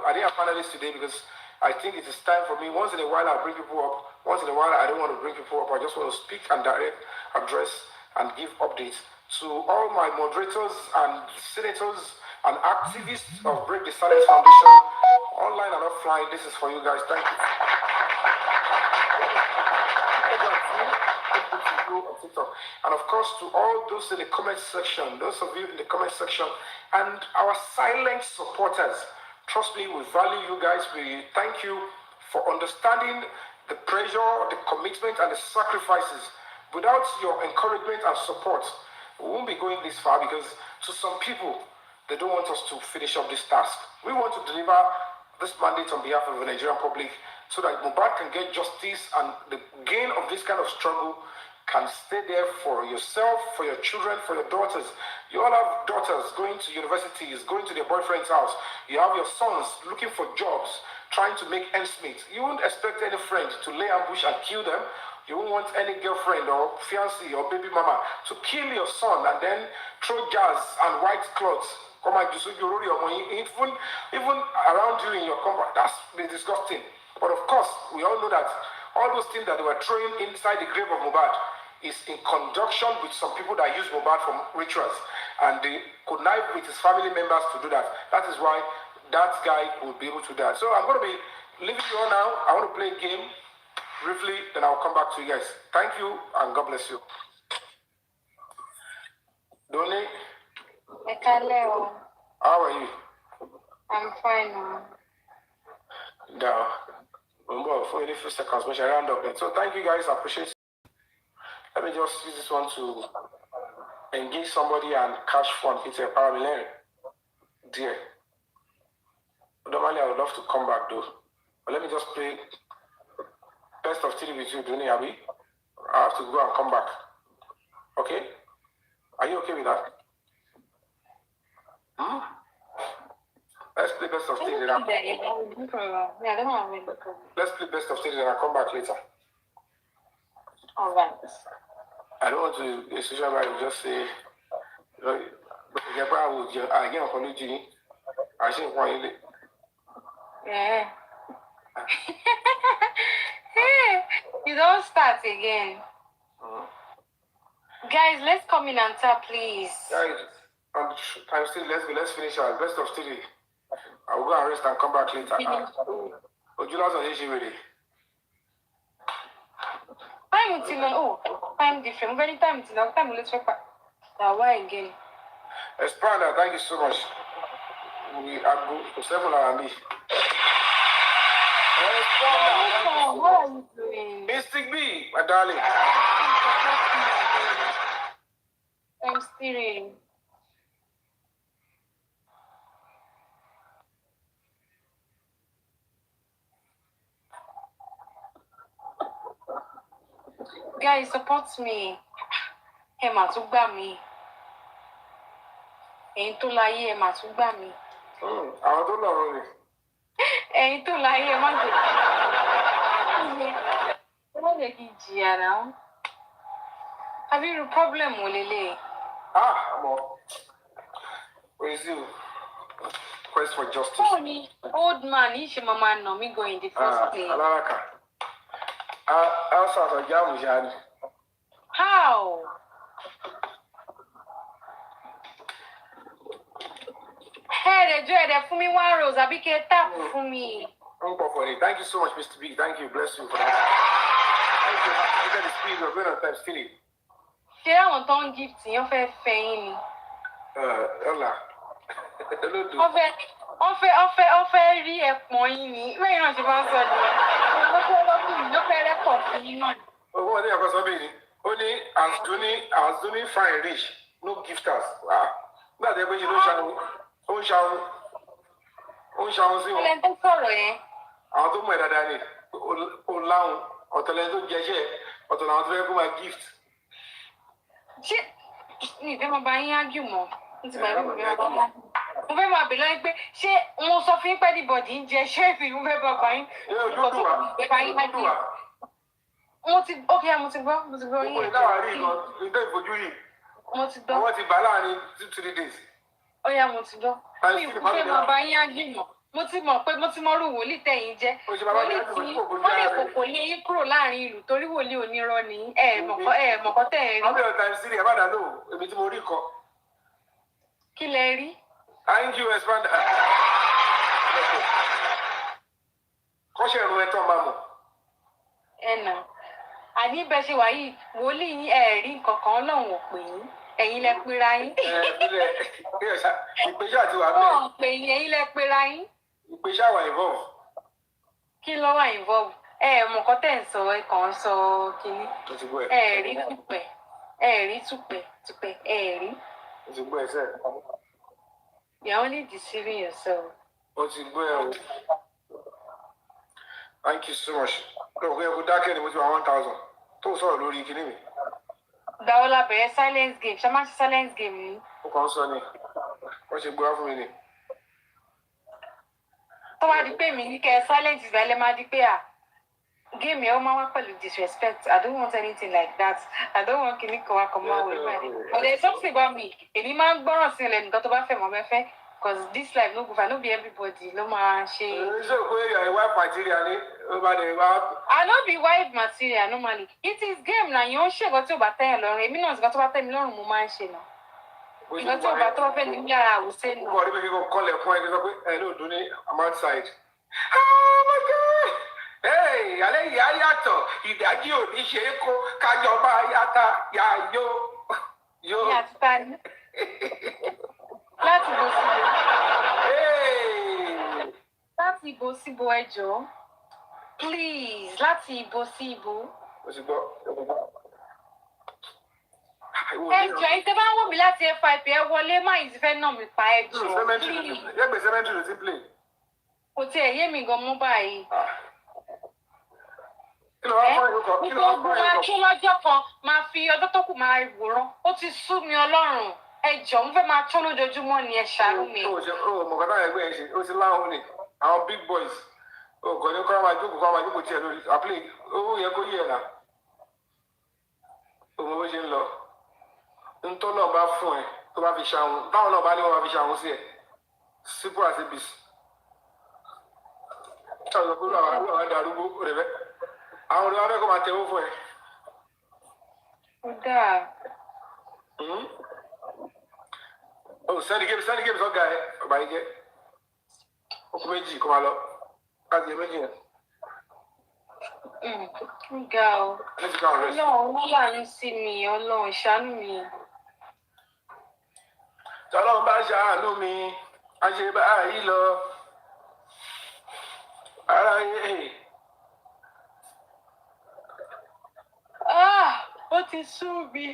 A: I didn't have panelists today because I think it is time for me. Once in a while, I'll bring people up. Once in a while, I don't want to bring people up. I just want to speak and address and give updates to all my moderators and senators and activists of Break the Silence Foundation, online and offline. This is for you guys. Thank you. And of course, to all those in the comment section, those of you in the comment section, and our silent supporters, trust me, we value you guys. We thank you for understanding the pressure, the commitment, and the sacrifices. Without your encouragement and support, We won't be going this far because to some people, they don't want us to finish up this task. We want to deliver this mandate on behalf of the Nigerian public so that Mohbad can get justice and the gain of this kind of struggle can stay there for yourself, for your children, for your daughters. You all have daughters going to universities, going to their boyfriend's house. You have your sons looking for jobs, trying to make ends meet. You won't expect any friend to lay ambush and kill them. You won't want any girlfriend or fiancé or baby mama to kill your son and then throw jazz and white clothes. Come and do even around you in your compound. That's disgusting. But of course, we all know that all those things that they were throwing inside the grave of Mohbad is in conjunction with some people that use Mohbad for rituals. And they connive with his family members to do that. That is why that guy will be able to do that. So I'm going to be leaving you all now. I want to play a game briefly, then I'll come back to you guys. Thank you, and God bless you. Doni, how are you?
F: I'm fine now.
A: Down. For a few seconds, we shall round up then. So thank you guys, I appreciate it. Let me just use this one to engage somebody and catch fun. It's a parallel. Dear. Normally I would love to come back though. But let me just play best of 3 with you, Doni Abi. I have to go and come back. Okay? Are you okay with that? Let's play best of 3 then I'll... Let's play best of 3 then I'll come back later.
F: Alright.
A: I don't want to, a social media will just say,
F: Yeah. You don't start again. Guys, let's come in and tap, please.
A: Guys, I'm still, let's finish our best of 3. I will go and rest and come back later. Ojula's on issue ready.
F: Time different. Very time let's check back. Why again?
A: Espana, thank you so much. We are good for 7 hours.
F: What are you doing?
A: Mystic B, my darling.
F: I'm steering. Guys, support me. Emma tún gbà mí. Ẹ̀yin tó láyé ẹ mà tún gbà mí.
A: Àwọn tó lọ́rùn ni.
F: Ẹ̀yin tó láyé ẹ má jẹ́ kí n jìyà náà. Have you a problem wò lélẹ̀?
A: Mo. Where is you? Quest for justice.
F: Oh, ni old man, he should mama know me go in the first place.
A: Alaraka. Elsa for Jamu.
F: How? Hey, the for me 1 rose. I be tap for me.
A: Thank you so much, Mr. B. Thank you. Bless you for that. Thank you. Look at the speed. We're going on time still.
F: Ṣé àwọn tó ń gift yẹn fẹ́ fẹ́yìn ni?
A: Ọlá.
F: Ọfẹ́ rí ẹ̀pọ̀n yín ni. Bẹ́ẹ̀ náà ṣe máa ń sọ ni. Ló fẹ́ rẹ́pọ̀ fún yín náà.
A: Owó ọdún ẹ̀kọ́ sọ bí ni. Ó ní as Doni fine rich, no gifters. Nígbà tí ẹ pé ṣe ló ń ṣàwọn sí wọn.
F: Ilé tó sọ̀rọ̀ yẹn.
A: Àwọn tó mọ̀ ẹ́ dáadáa ni. Ó láwọn ọ̀tọ̀lẹ́ tó jẹ́ṣẹ́ ọ̀tọ̀ làwọn tó fẹ́ kó máa gift.
F: Ṣé ní ìfẹ́ máa bá yín ágìw mọ́? Mo fẹ́ máa bèèrè lọ́yìn pé ṣé mo sọ fún pé anybody ń jẹ ṣẹ́ẹ̀fì mo fẹ́ bá yín. Mo ti gbọ́ yín. Mo ti gbọ́.
A: Àwọn ti bà láàrin 2-3 days.
F: Ó yá mo ti gbọ́. Mi ò fẹ́ máa bá yín ágìw mọ́. Mo ti mọ̀ pé mo ti mọ irú wòlíì tẹ̀yìn jẹ́. Wòlíì tí wọ́n lè kòkò lé yín kúrò láàrin ìlú torí wòlíì onírọ́ ni mọ̀kọ́ tẹ̀ ẹ̀ rí.
A: How many times did you ever know? Èmi tí mo rí kọ.
F: Kí lẹ rí?
A: Thank you, expand. Kọ́ṣẹ́ ìrún ẹ̀ tán máa mọ̀.
F: Ẹnà. Àní bẹ́ẹ̀ ṣe wà yìí, wòlíì yín rí nǹkan kan Ọlọ́run ò pè yín. Ẹ̀yin lẹ pera yín.
A: Ìpèsè àti wà bẹ́ẹ̀.
F: Wọ́n pè yín, ẹ̀yin lẹ pera yín.
A: Ìpèsè àwà involve.
F: Kí ló wà involve? Mọ̀kọ́ tẹ̀ ń sọ kàn ń sọ kínní. Rí pípẹ́. Eri tupe. Eri. You're only deceiving yourself.
A: Thank you so much. No, we have that with 1,000. Two sorry, Lori, can you?
F: Daola be silence game. Shama silence game.
A: Okay, sorry. What's your boy for me?
F: So I depend me. Silence is very much depend. Give me all my with disrespect. I don't want anything like that. I don't want any come out with money. But there's something about me. Any man borrow selling got over for my friend. Because this life no good for no be everybody. No man she.
A: So where you wife material over the
F: I not be wife material normally. It is game now. You share got to batten along. Me no got to batten me long woman she no. You got to batten off and you are will say no.
A: What if you call a point? Hello, Duni, I'm outside. Oh my God! Hey, ale yayato. Idaji o ni sheko kajoba yata ya yo.
F: Yeah, fine. Láti bó síbo. Láti bó síbo ẹjọ́. Please, láti bó síbo. Ẹjọ́ ìṣe bá wọ́n mi láti FIP ẹ wọlé má ìsì fẹ́ náà mi pa ẹjọ́.
A: Yẹ́gbẹ̀ sẹ́mẹ́ntì ló ti play.
F: Kò tiẹ̀ yé mi gan mú báyìí. Gbogbo máa kí lọ́jọ́ kan máa fi ọjọ́ tó kù máa wòran. Ó ti sú mi Ọlọ́run. Ẹjọ́ mo fẹ́ máa tó lójoojúmọ́ ni ẹ ṣàánú mi.
A: Mọ̀gádá ẹgbẹ́ ẹ̀ ṣe ó ti láhùn ni àwọn big boys kò ní kọ́ máa jókòó tiẹ̀ lórí àpilẹ̀ owó yẹ kó yẹ ẹ̀ náà. Òmò bó ṣe ń lọ. Ntọ́ náà bá fún ẹ tó bá fi ṣàwọn táwọn náà bá ní wọn máa fi ṣàwọn sí ẹ. Simple as abc. Ṣáà sọ pé àwọn darúgbó rẹ̀ fẹ́. Àwọn olùwà fẹ́ kó máa tẹ̀wó fún ẹ.
F: Ó dáa.
A: Send the game sọ́gà ẹ̀ ọ̀bà yìí jẹ́. Okùn méjì kó máa lọ. Káàdì ẹ̀ méjì yẹn.
F: Ga o. Ọlọ́run wọ́n láàánú sí mi, Ọlọ́run ṣàánú mi.
A: Tọ́lọ́run bá ṣàánú mi, a ṣe báyìí lọ. Ara yẹ.
F: Ó ti sú mi.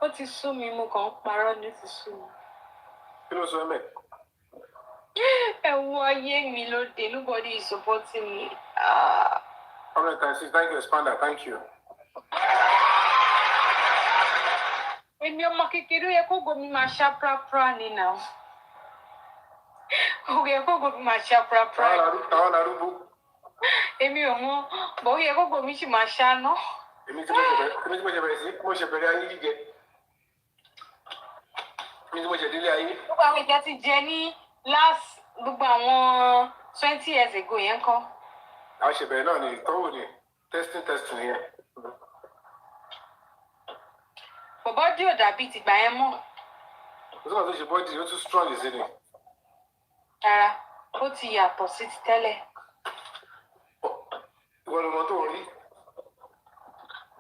F: Ó ti sú mi, mo kàn ń parọ́ ní ti sú mi.
A: Kí ló sọ mẹ́?
F: Ẹ̀wọ̀n ayé mi lóde, nobody is supporting me.
A: Okay, thank you, Expander, thank you.
F: Èmi ọmọ kékeré yẹ kó gomi máa ṣá prapra ni náà. Ó yẹ kó gomi máa ṣá prapra.
A: Àwọn arúgbó.
F: Èmi ò mọ̀, bó yẹ kó gomi sì máa ṣá ná.
A: Èmi tí mo ṣe bẹ̀rẹ̀ sí, mo ṣe bẹ̀rẹ̀ ayé gígẹ. Èmi tí mo ṣe délé ayé.
F: Gbogbo àwọn ìjà ti jẹ ní last gbogbo àwọn 20 years ago yẹn kọ́.
A: Àwọn ṣèbẹ̀rẹ̀ náà ni ìtọ́wò ni testing yẹn.
F: Bọ̀bọ́dí ò dàbí tìgbà yẹn mọ́.
A: Kò sọ́kàn tó ṣe bọ́dì, ó tún strong sí ni.
F: Rárá, ó ti yàtọ̀ sí ti tẹ́lẹ̀.
A: Ìwọ ló mọ tó rí.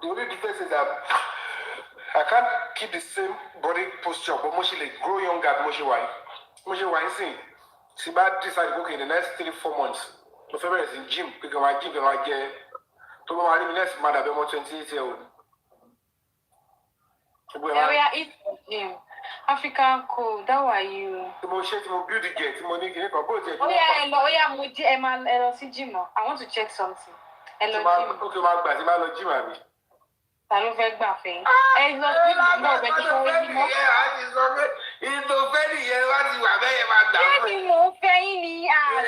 A: The only difference is that I can't keep the same body posture, but mo ṣe lè grow younger bí mo ṣe wà yín sìn. Tí bá decide okay in the next 3-4 months, mo fẹ́ bẹ̀rẹ̀ sí gym, pé kí n máa gym kí n máa jẹ tó bá máa rí mi next máa dàbí ọmọ 28 years old.
F: Area eat gym. African code, that were you.
A: Tí mo build the gate, tí mo ní kí ní kan bó ti ẹ̀
F: ẹ lọ sí gym náà. I want to check something. Ẹ lọ gym.
A: Okay, máa gbà tí máa lọ gym àbí.
F: Ta ló fẹ́ gbà fẹ́? Ẹ lọ gym náà bẹ́ẹ̀ tó fẹ́ yín mọ́.
A: Ìtòfẹ́ nìyẹn wá ti wà bẹ́ẹ̀ máa gbà fún ẹ.
F: Bẹ́ẹ̀ni mò ń fẹ́ yín ní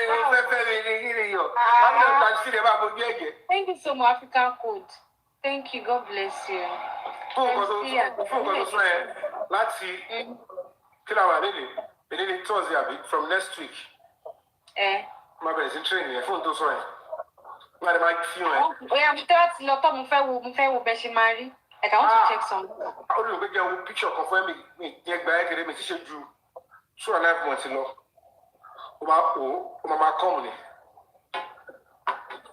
A: Mo fẹ́ fẹ́ mi ní kí ni yọ. Wọ́n ní ọ̀tá sí ẹ bá fojú ẹ̀jẹ̀.
F: Thank you so much, African code. Thank you, God bless you.
A: Fún nǹkan tó sọ ẹ láti kí làwọn àlejò èdè ní Thursday àbí from next week. Máa bẹ̀rẹ̀ sí train yẹn fún tó sọ ẹ. Wọ́n á lè máa fi hàn ẹ.
F: Oya mo tẹ́lá ti lọ tọ́ mo fẹ́ wo bẹ́ẹ̀ ṣe máa rí. I want to check some.
A: Ó ní òpéjẹ wo picture kan fún mi yẹn gba ẹ kéré mi ti ṣe ju 2.5 months lọ. Ó máa kọ́ọ̀mù ni.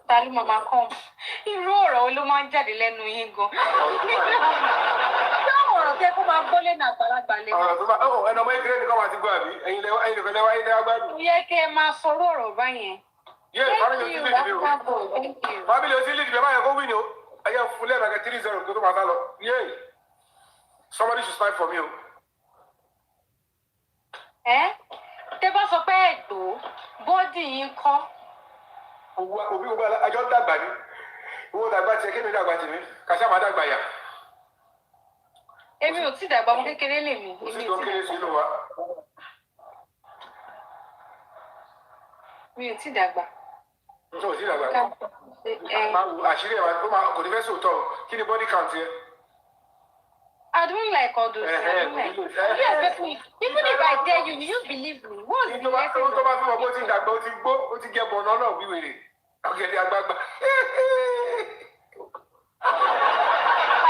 F: Ta ló máa kọ́ọ̀mù? Irú ọ̀rọ̀ wo ló máa ń jáde lẹ́nu yín gan? Ọ̀rọ̀ tẹ́ kó máa gbólé náà àgbàlagbà lé.
A: Ẹnu ọmọ ìgbéré nìkan máa ti gbọ́ àbí ẹ̀yin nìkan lẹ́wọ́ ayé lẹ́wọ́ gbádùn.
F: Ó yẹ kí ẹ máa sọ̀rọ̀ ọ̀rọ̀ báyẹn.
A: Fábílì o ti lè dìbò báyẹn kó wí ni o. I am fully like a 3-0. Go to Matalo. Yay. Somebody should fight for me.
F: Tẹ́ bá sọ pé ẹ̀dọ́ bọ́dì yín kọ́.
A: Òbí gbogbo àjọ dàgbà ni. Owó dàgbà tiẹ̀ kí ni dàgbà tèmi? Kàṣà máa dàgbà yà.
F: Èmi ò tí dàgbà ọmọ kékeré lèmi.
A: Kò sí tó kéré sí inú wa.
F: Mi ò tí dàgbà.
A: Ò tí dàgbà. Àṣírí ẹ̀ kò ní fẹ́ sòótọ́. Kí ni body count yẹ?
F: I don't like all those things. I don't like. Even if I tell you, you believe me. What's the next thing?
A: Tó bá fi mọ̀ bó ti dàgbà, ó ti gbó, ó ti jẹ bọ̀nà náà bí wèrè. Ọ̀gẹ̀dẹ̀ àgbààgbà.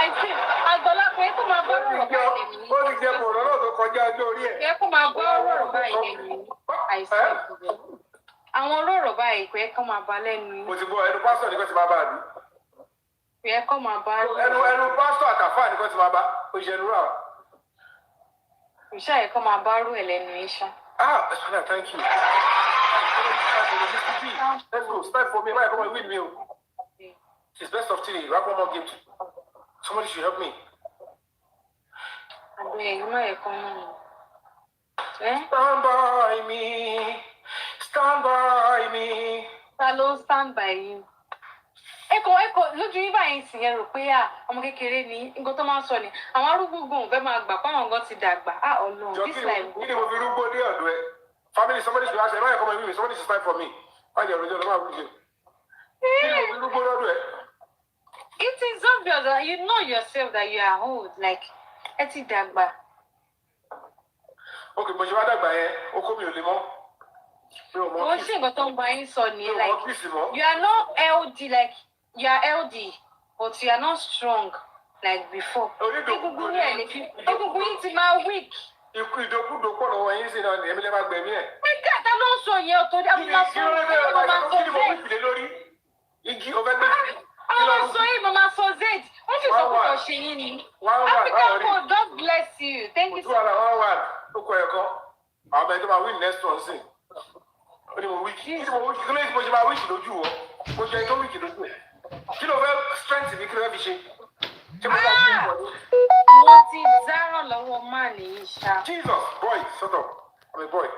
F: Àìsí àgbọ̀lápọ̀ ẹ kó máa bọ́ ọ̀rọ̀ báyìí lèmi.
A: Ó ti jẹ bọ̀nà náà tó kọjá ọjọ́ orí ẹ̀.
F: Ẹ kó máa bọ́ ọ̀rọ̀ báyìí lèmi. Àìsí àwọn olóró báyìí kò yẹ kó máa bá lẹ́nu.
A: Mo ti gbọ́ ẹnu pásítọ̀ nìkan ti máa bá a bí.
F: Kò yẹ kó máa bá
A: ẹnu pásítọ̀ àtàfà nìkan ti máa bá òṣèlú rà.
F: Ìṣe yẹ kó máa bá rú ẹ̀ lẹ́nu iṣẹ́.
A: Espana, thank you. Let's go. Start for me. Why come and win me? It's best of 3. Wrap one more game. Somebody should help me. Stand by me. Stand by me.
F: Hello, stand by you. Eko lójú yín báyìí sì yẹn rò pé ọmọ kékeré ni nǹkan tó máa ń sọ ni àwọn arúgbó gùn fẹ́ máa gbà pọ́nà gan ti dàgbà Ọlọ́run this life go.
A: Kí ni mo fi rúgbó dé ọ̀dọ̀ ẹ? Family somebody should ask ẹ báyìí come and win me somebody should fight for me. Why you rojọ́ lọ́wọ́ àwùjọ? Kí ni mo fi rúgbó lọ́dọ̀ ẹ?
F: It is obvious that you know yourself that you are old like ẹ ti dàgbà.
A: Okay, mo ṣe wá dàgbà yẹn okó mi ò lè mọ́.
F: Mo ṣe nǹkan tó ń bá yín sọ ni like you are not healthy like you are healthy but you are not strong like before. Egungun yín ti máa weak.
A: Ìdókúdó pọ̀ lọ́wọ́ yín sí náà ni èmi lè máa gbẹ̀mí ẹ̀.
F: Nígbà tá ló ń sọ yẹn ọ̀tọ̀ ní àwọn máa sọ yẹn mo máa sọ
A: zed. Igi ọ̀fẹ́ gbé.
F: Àwọn máa sọ yẹn mo máa sọ zed. Wọ́n fi sọ́kùtọ̀ ṣe yín ni. African God God bless you. Thank you so much.
A: Ó kọ ẹ̀kọ́. Àwọn ọmọ ẹni tó máa win next one sí. Ó ní mo wíìkì. Kí ni mo ṣe máa wíìkì lójú wọ? Mo jẹ tó wíìkì lójú ẹ̀. Kí ló fẹ́ strength mi kí ló fẹ́ fi ṣe?
F: Mo ti zárọ̀ lọ́wọ́ máà nìyí ṣá.
A: Jesus, boy, shut up. I'm a boy.